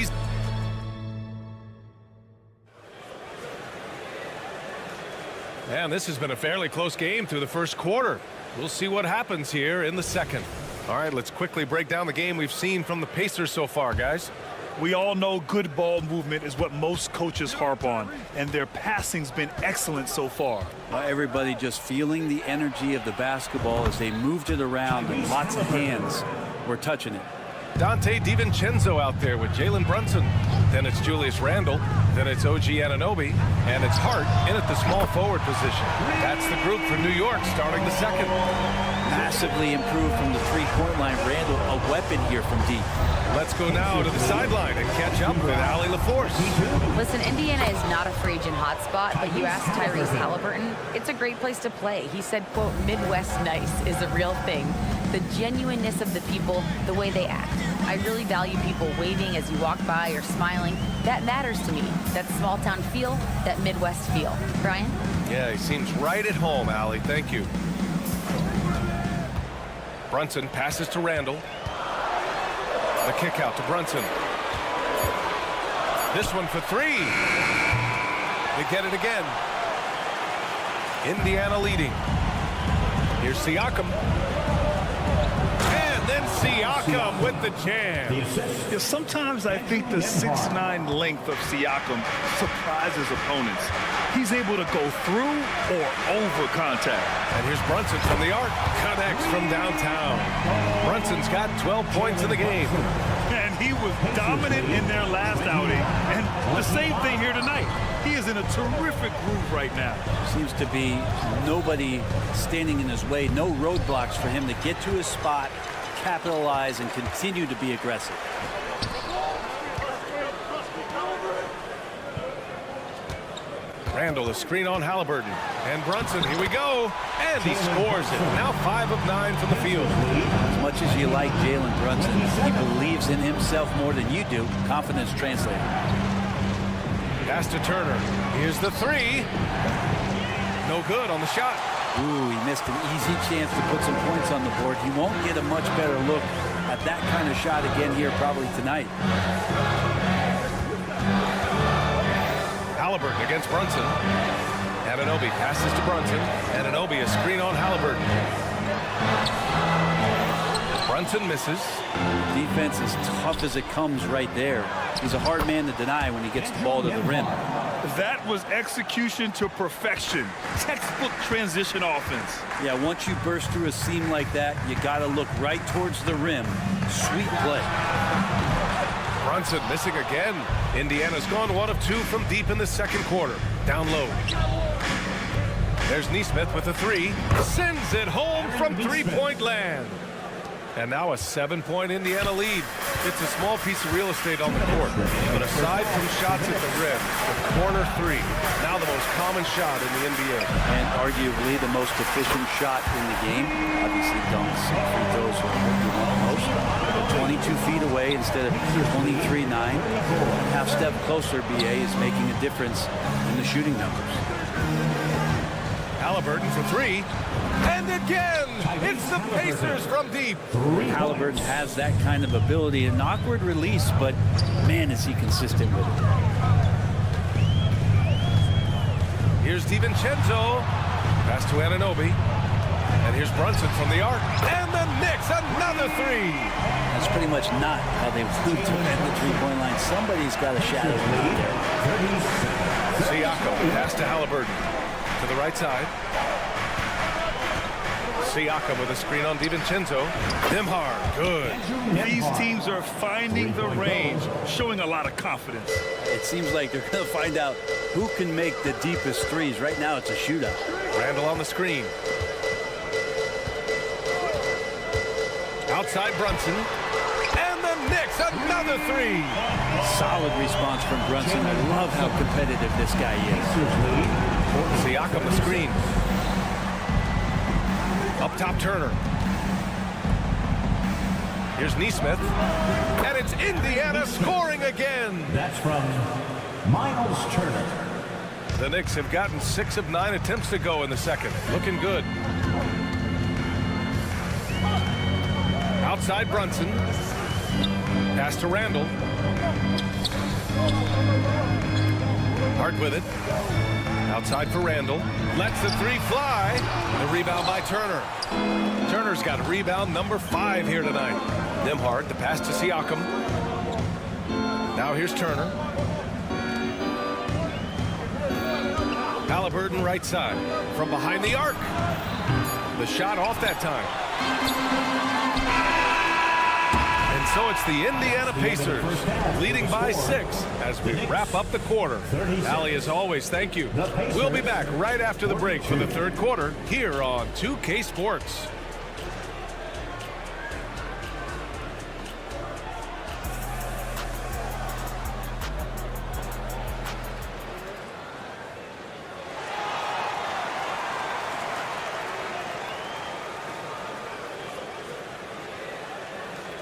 Man, this has been a fairly close game through the first quarter. We'll see what happens here in the second. All right, let's quickly break down the game we've seen from the Pacers so far, guys. We all know good ball movement is what most coaches harp on, and their passing's been excellent so far. Everybody just feeling the energy of the basketball as they moved it around, and lots of hands were touching it. Dante DiVincenzo out there with Jalen Brunson. Then it's Julius Randle. Then it's OG Anunoby. And it's Hart in at the small forward position. That's the group for New York starting the second. Massively improved from the three-point line. Randle, a weapon here from deep. Let's go now to the sideline and catch up with Allie LaForce. Listen, Indiana is not a free agent hotspot, but you asked Tyrese Halliburton, it's a great place to play. He said, quote, Midwest nice is a real thing. The genuineness of the people, the way they act. I really value people waving as you walk by or smiling. That matters to me. That small town feel, that Midwest feel. Brian? Yeah, he seems right at home, Allie. Thank you. Brunson passes to Randle. The kick out to Brunson. This one for 3. They get it again. Indiana leading. Here's Siakam. And then Siakam with the jam. Yeah, sometimes I think the 6'9" length of Siakam surprises opponents. He's able to go through or over contact. And here's Brunson from the arc. Connects from downtown. Brunson's got 12 points in the game. And he was dominant in their last outing. And the same thing here tonight. He is in a terrific groove right now. Seems to be nobody standing in his way. No roadblocks for him to get to his spot, capitalize, and continue to be aggressive. Randle, a screen on Halliburton. And Brunson, here we go. And he scores it. Now 5 of 9 from the field. As much as you like Jalen Brunson, he believes in himself more than you do. Confidence translated. Pass to Turner. Here's the 3. No good on the shot. Ooh, he missed an easy chance to put some points on the board. He won't get a much better look at that kind of shot again here probably tonight. Halliburton against Brunson. Anunoby passes to Brunson. Anunoby, a screen on Halliburton. Brunson misses. Defense is tough as it comes right there. He's a hard man to deny when he gets the ball to the rim. That was execution to perfection. Textbook transition offense. Yeah, once you burst through a seam like that, you got to look right towards the rim. Sweet play. Brunson missing again. Indiana's gone 1 of 2 from deep in the second quarter. Down low. There's Nesmith with a 3. Sends it home from three-point land. And now a 7-point Indiana lead. It's a small piece of real estate on the court. But aside from shots at the rim, the corner 3, now the most common shot in the NBA. And arguably the most efficient shot in the game. Obviously dunks and free throws are what you want most. But 22 feet away instead of 23-9. Half step closer, BA is making a difference in the shooting numbers. Halliburton for 3. And again, it's the Pacers from deep. Halliburton has that kind of ability. An awkward release, but man, is he consistent with it. Here's DiVincenzo. Pass to Anunoby. And here's Brunson from the arc. And the Knicks, another 3. That's pretty much not how they want to end the three-point line. Somebody's got a shadow lead there. Siakam, pass to Halliburton. To the right side. Siakam with a screen on DiVincenzo. Nembhard, good. These teams are finding the range, showing a lot of confidence. It seems like they're going to find out who can make the deepest threes. Right now, it's a shootout. Randall on the screen. Outside Brunson. And the Knicks, another three. Solid response from Brunson. I love how competitive this guy is. Siakam the screen. Up top, Turner. Here's Nesmith. And it's Indiana scoring again. That's from Miles Turner. The Knicks have gotten 6 of 9 attempts to go in the second. Looking good. Outside Brunson. Pass to Randall. Hart with it. Outside for Randall. Lets the three fly. The rebound by Turner. Turner's got rebound number 5 here tonight. Nembhard, the pass to Siakam. Now here's Turner. Halliburton right side. From behind the arc. The shot off that time. And so it's the Indiana Pacers leading by 6 as we wrap up the quarter. Allie, as always, thank you. We'll be back right after the break for the third quarter here on 2K Sports.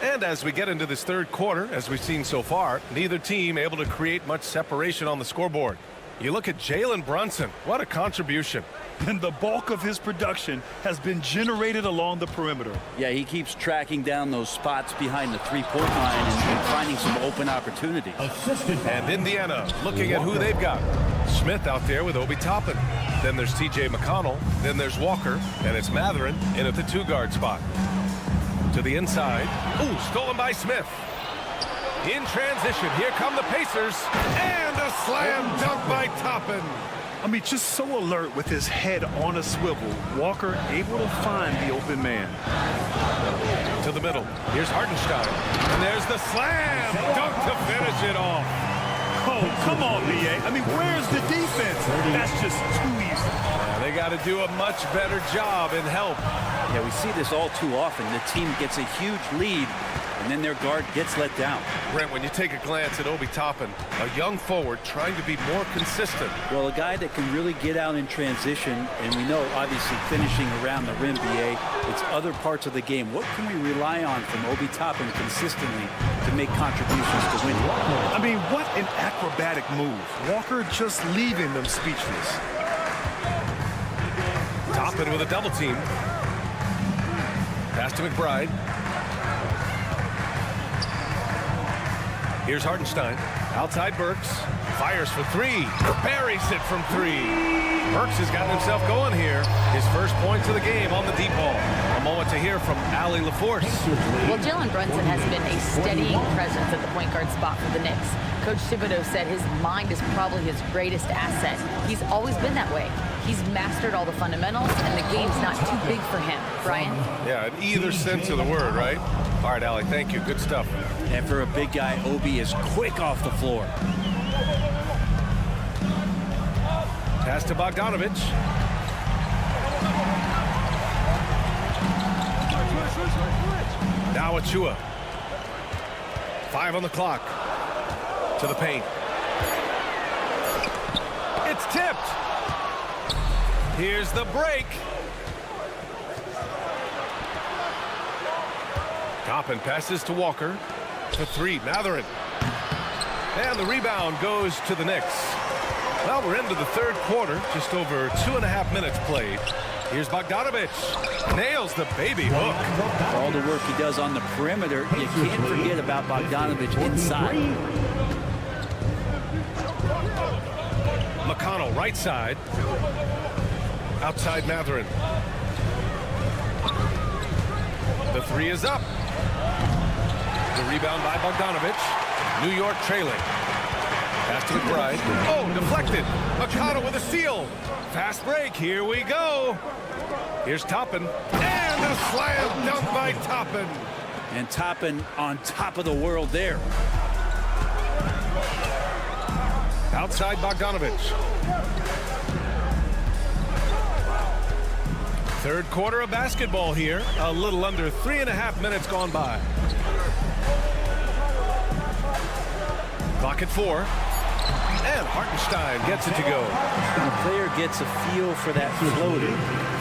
And as we get into this third quarter, as we've seen so far, neither team able to create much separation on the scoreboard. You look at Jalen Brunson. What a contribution. And the bulk of his production has been generated along the perimeter. Yeah, he keeps tracking down those spots behind the three-point line and finding some open opportunities. And Indiana looking at who they've got. Smith out there with Obi Toppin. Then there's TJ McConnell. Then there's Walker. And it's Mathurin in at the 2-guard spot. To the inside. Ooh, stolen by Smith. In transition, here come the Pacers. And a slam dunk by Toppin. I mean, just so alert with his head on a swivel. Walker able to find the open man. To the middle. Here's Hartenstein. And there's the slam dunk to finish it off. Oh, come on, B.A. I mean, where's the defense? That's just too easy. Yeah, they got to do a much better job in help. Yeah, we see this all too often. The team gets a huge lead, and then their guard gets let down. Brent, when you take a glance at Obi Toppin, a young forward trying to be more consistent. Well, a guy that can really get out in transition, and we know, obviously, finishing around the rim, B.A., it's other parts of the game. What can we rely on from Obi Toppin consistently to make contributions to win? I mean, what an acrobatic move. Walker just leaving them speechless. Toppin with a double team. Pass to McBride. Here's Hartenstein. Outside Burks. Fires for 3. Buries it from 3. Burks has gotten himself going here. His first points of the game on the deep ball. A moment to hear from Allie LaForce. Well, Jalen Brunson has been a steadying presence at the point guard spot for the Knicks. Coach Thibodeau said his mind is probably his greatest asset. He's always been that way. He's mastered all the fundamentals, and the game's not too big for him. Brian? Yeah, in either sense of the word, right? All right, Allie, thank you. Good stuff. And for a big guy, Obi is quick off the floor. Pass to Bogdanovich. Now Achua. 5 on the clock. To the paint. It's tipped. Here's the break. Toppin passes to Walker. To 3, Mathurin. And the rebound goes to the Knicks. Well, we're into the third quarter. Just over 2.5 minutes played. Here's Bogdanovich. Nails the baby hook. For all the work he does on the perimeter, you can't forget about Bogdanovich inside. McConnell, right side. Outside Mathurin. The 3 is up. The rebound by Bogdanovich. New York trailing. Pass to McBride. Oh, deflected. McConnell with a steal. Fast break. Here we go. Here's Toppin. And And a slam dunk by Toppin. And Toppin on top of the world there. Outside Bogdanovich. Third quarter of basketball here. A little under 3.5 minutes gone by. Clock at 4. And Hartenstein gets it to go. When a player gets a feel for that floater,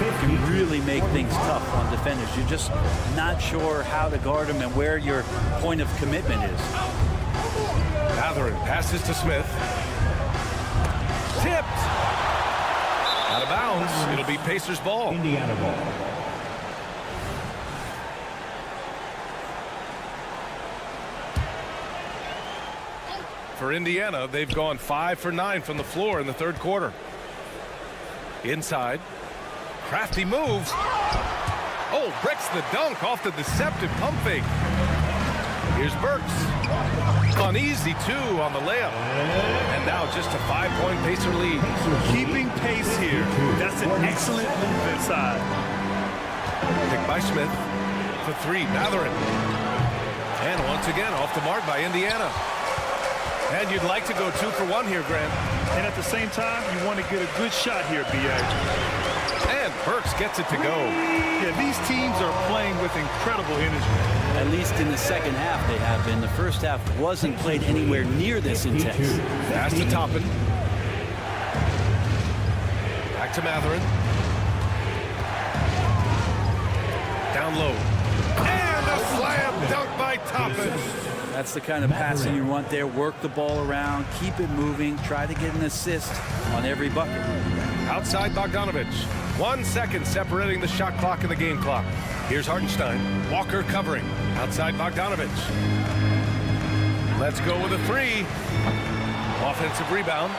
it can really make things tough on defenders. You're just not sure how to guard them and where your point of commitment is. Mathurin passes to Smith. Tipped. Out of bounds. It'll be Pacers ball. Indiana ball. For Indiana, they've gone 5 for 9 from the floor in the third quarter. Inside. Crafty moves. Oh, breaks the dunk off the deceptive pump fake. Here's Burks. Uneasy, too, on the layup. And now just a 5-point Pacer lead. Keeping pace here. That's an excellent move inside. Picked by Smith. For 3, Mathurin. And once again, off the mark by Indiana. And you'd like to go 2 for 1 here, Grant. And at the same time, you want to get a good shot here, B.A. And Burks gets it to go. Yeah, these teams are playing with incredible energy. At least in the second half they have been. The first half wasn't played anywhere near this intense. Pass to Toppin. Back to Mathurin. Down low. And a slam dunk by Toppin. That's the kind of passing you want there. Work the ball around, keep it moving, try to get an assist on every bucket. Outside Bogdanovich. 1 second separating the shot clock and the game clock. Here's Hartenstein. Walker covering. Outside Bogdanovich. Let's go with a 3. Offensive rebound.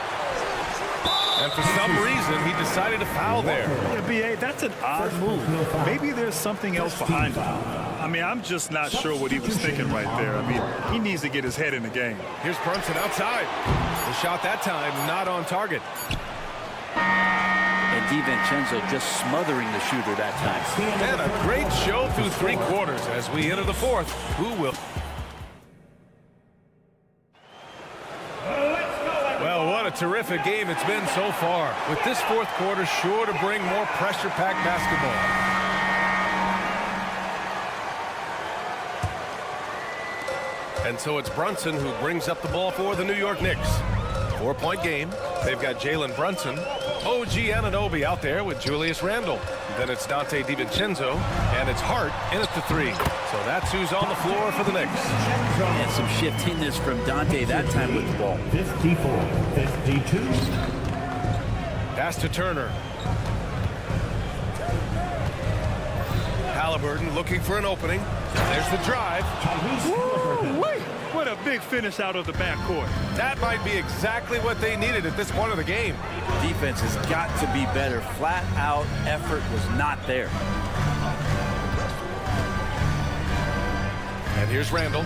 And for some reason, he decided to foul there. Yeah, B.A., that's an odd move. Maybe there's something else behind it. I mean, I'm just not sure what he was thinking right there. I mean, he needs to get his head in the game. Here's Brunson outside. The shot that time not on target. And DiVincenzo just smothering the shooter that time. And a great show through 3 quarters as we enter the fourth. Who will? Well, what a terrific game it's been so far. With this fourth quarter sure to bring more pressure-packed basketball. And so it's Brunson who brings up the ball for the New York Knicks. 4-point game. They've got Jalen Brunson, OG Anunoby out there with Julius Randle. Then it's Donte DiVincenzo, and it's Hart in at the 3. So that's who's on the floor for the Knicks. And some shiftiness from Donte that time with the ball. 54-52. Pass to Turner. Halliburton looking for an opening. There's the drive. What a big finish out of the backcourt. That might be exactly what they needed at this point of the game. Defense has got to be better. Flat out effort was not there. And here's Randle.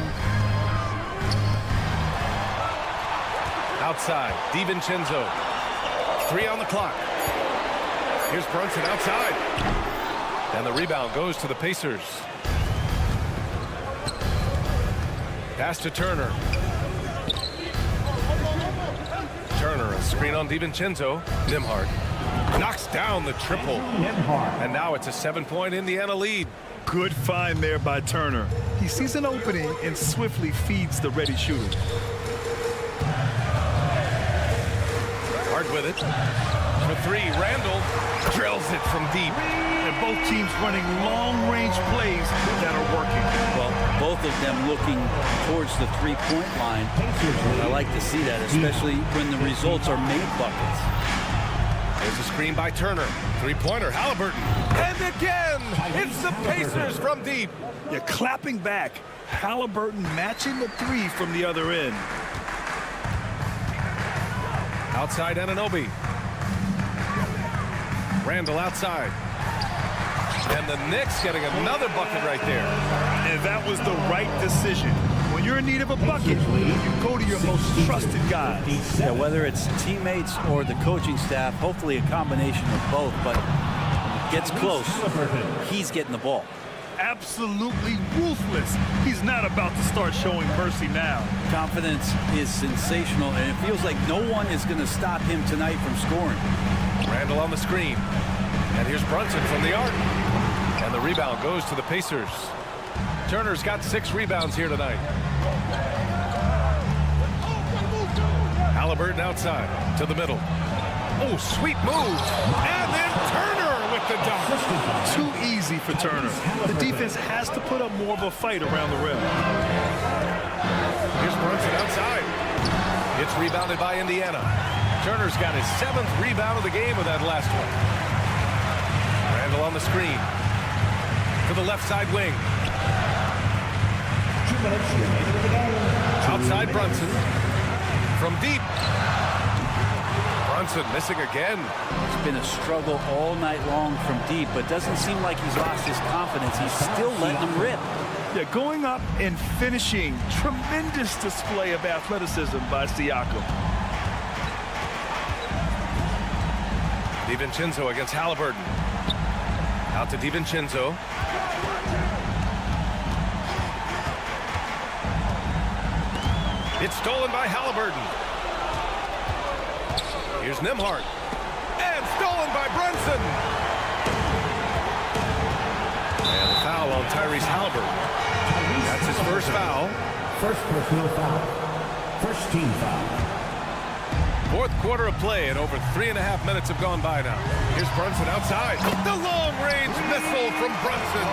Outside, DiVincenzo. 3 on the clock. Here's Brunson outside. And the rebound goes to the Pacers. Pass to Turner. Turner, a screen on DiVincenzo. Nembhard knocks down the triple. And now it's a 7-point Indiana lead. Good find there by Turner. He sees an opening and swiftly feeds the ready shooter. Hard with it. For 3, Randle drills it from deep. And both teams running long-range plays that are working. Well, both of them looking towards the three-point line. I like to see that, especially when the results are made buckets. There's a screen by Turner. 3-pointer, Halliburton. And again, it's the Pacers from deep. You're clapping back. Halliburton matching the 3 from the other end. Outside Anunoby. Randle outside. And the Knicks getting another bucket right there. And that was the right decision. When you're in need of a bucket, you go to your most trusted guys. Yeah, whether it's teammates or the coaching staff, hopefully a combination of both. But when the gets close, he's getting the ball. Absolutely ruthless. He's not about to start showing mercy now. Confidence is sensational, and it feels like no one is going to stop him tonight from scoring. Randall on the screen. And here's Brunson from the arc. And the rebound goes to the Pacers. Turner's got 6 rebounds here tonight. Halliburton outside to the middle. Oh, sweet move. And then Turner with the dunk. Too easy for Turner. The defense has to put up more of a fight around the rim. Here's Brunson outside. It's rebounded by Indiana. Turner's got his 7th rebound of the game with that last one. Randall on the screen. To the left side wing. Outside Brunson. From deep. Brunson missing again. It's been a struggle all night long from deep, but doesn't seem like he's lost his confidence. He's still letting them rip. Yeah, going up and finishing. Tremendous display of athleticism by Siakam. DiVincenzo against Halliburton. Out to DiVincenzo. It's stolen by Halliburton. Here's Nembhard. And stolen by Brunson. And a foul on Tyrese Halliburton. That's his first foul. First personal foul. First team foul. 4th quarter of play, and over 3.5 minutes have gone by now. Here's Brunson outside. The long-range missile from Brunson.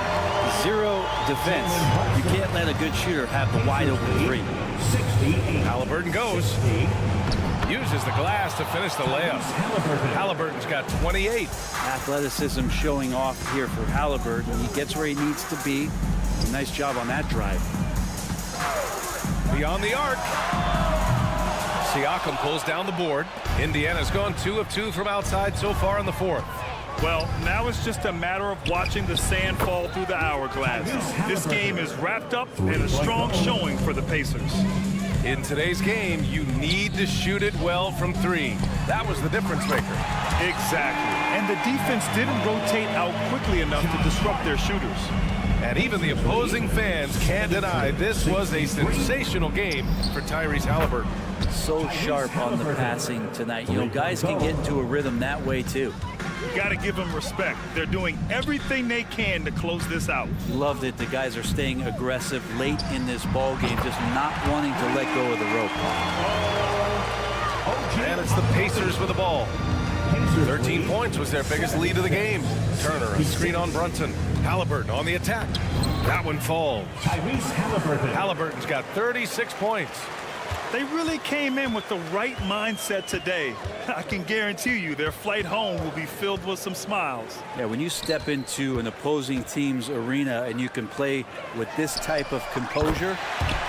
0 defense. You can't let a good shooter have the wide-open 3. Halliburton goes. Uses the glass to finish the layup. Halliburton's got 28. Athleticism showing off here for Halliburton. He gets where he needs to be. Nice job on that drive. Beyond the arc. Siakam pulls down the board. Indiana's gone 2 of 2 from outside so far in the 4th. Well, now it's just a matter of watching the sand fall through the hourglass. This game is wrapped up in a strong showing for the Pacers. In today's game, you need to shoot it well from 3. That was the difference maker. Exactly. And the defense didn't rotate out quickly enough to disrupt their shooters. And even the opposing fans can't deny this was a sensational game for Tyrese Halliburton. So sharp on the passing tonight. You know, guys can get into a rhythm that way too. You got to give them respect. They're doing everything they can to close this out. Loved it. The guys are staying aggressive late in this ball game, just not wanting to let go of the rope. And it's the Pacers with the ball. 13 points was their biggest lead of the game. Turner, a screen on Brunson. Halliburton on the attack. That one falls. Halliburton's got 36 points. They really came in with the right mindset today. I can guarantee you their flight home will be filled with some smiles. Yeah, when you step into an opposing team's arena and you can play with this type of composure,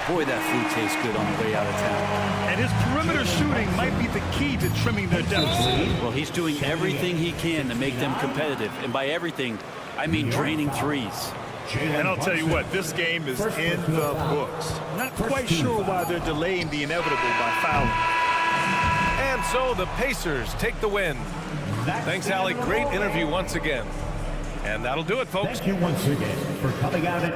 boy, that food tastes good on the way out of town. And his perimeter shooting might be the key to trimming their deficit. Well, he's doing everything he can to make them competitive. And by everything, I mean draining threes. And I'll tell you what, this game is in the books. Not quite sure why they're delaying the inevitable by fouling. And so the Pacers take the win. Thanks, Allie. Great interview once again. And that'll do it, folks. Thank you once again for coming out and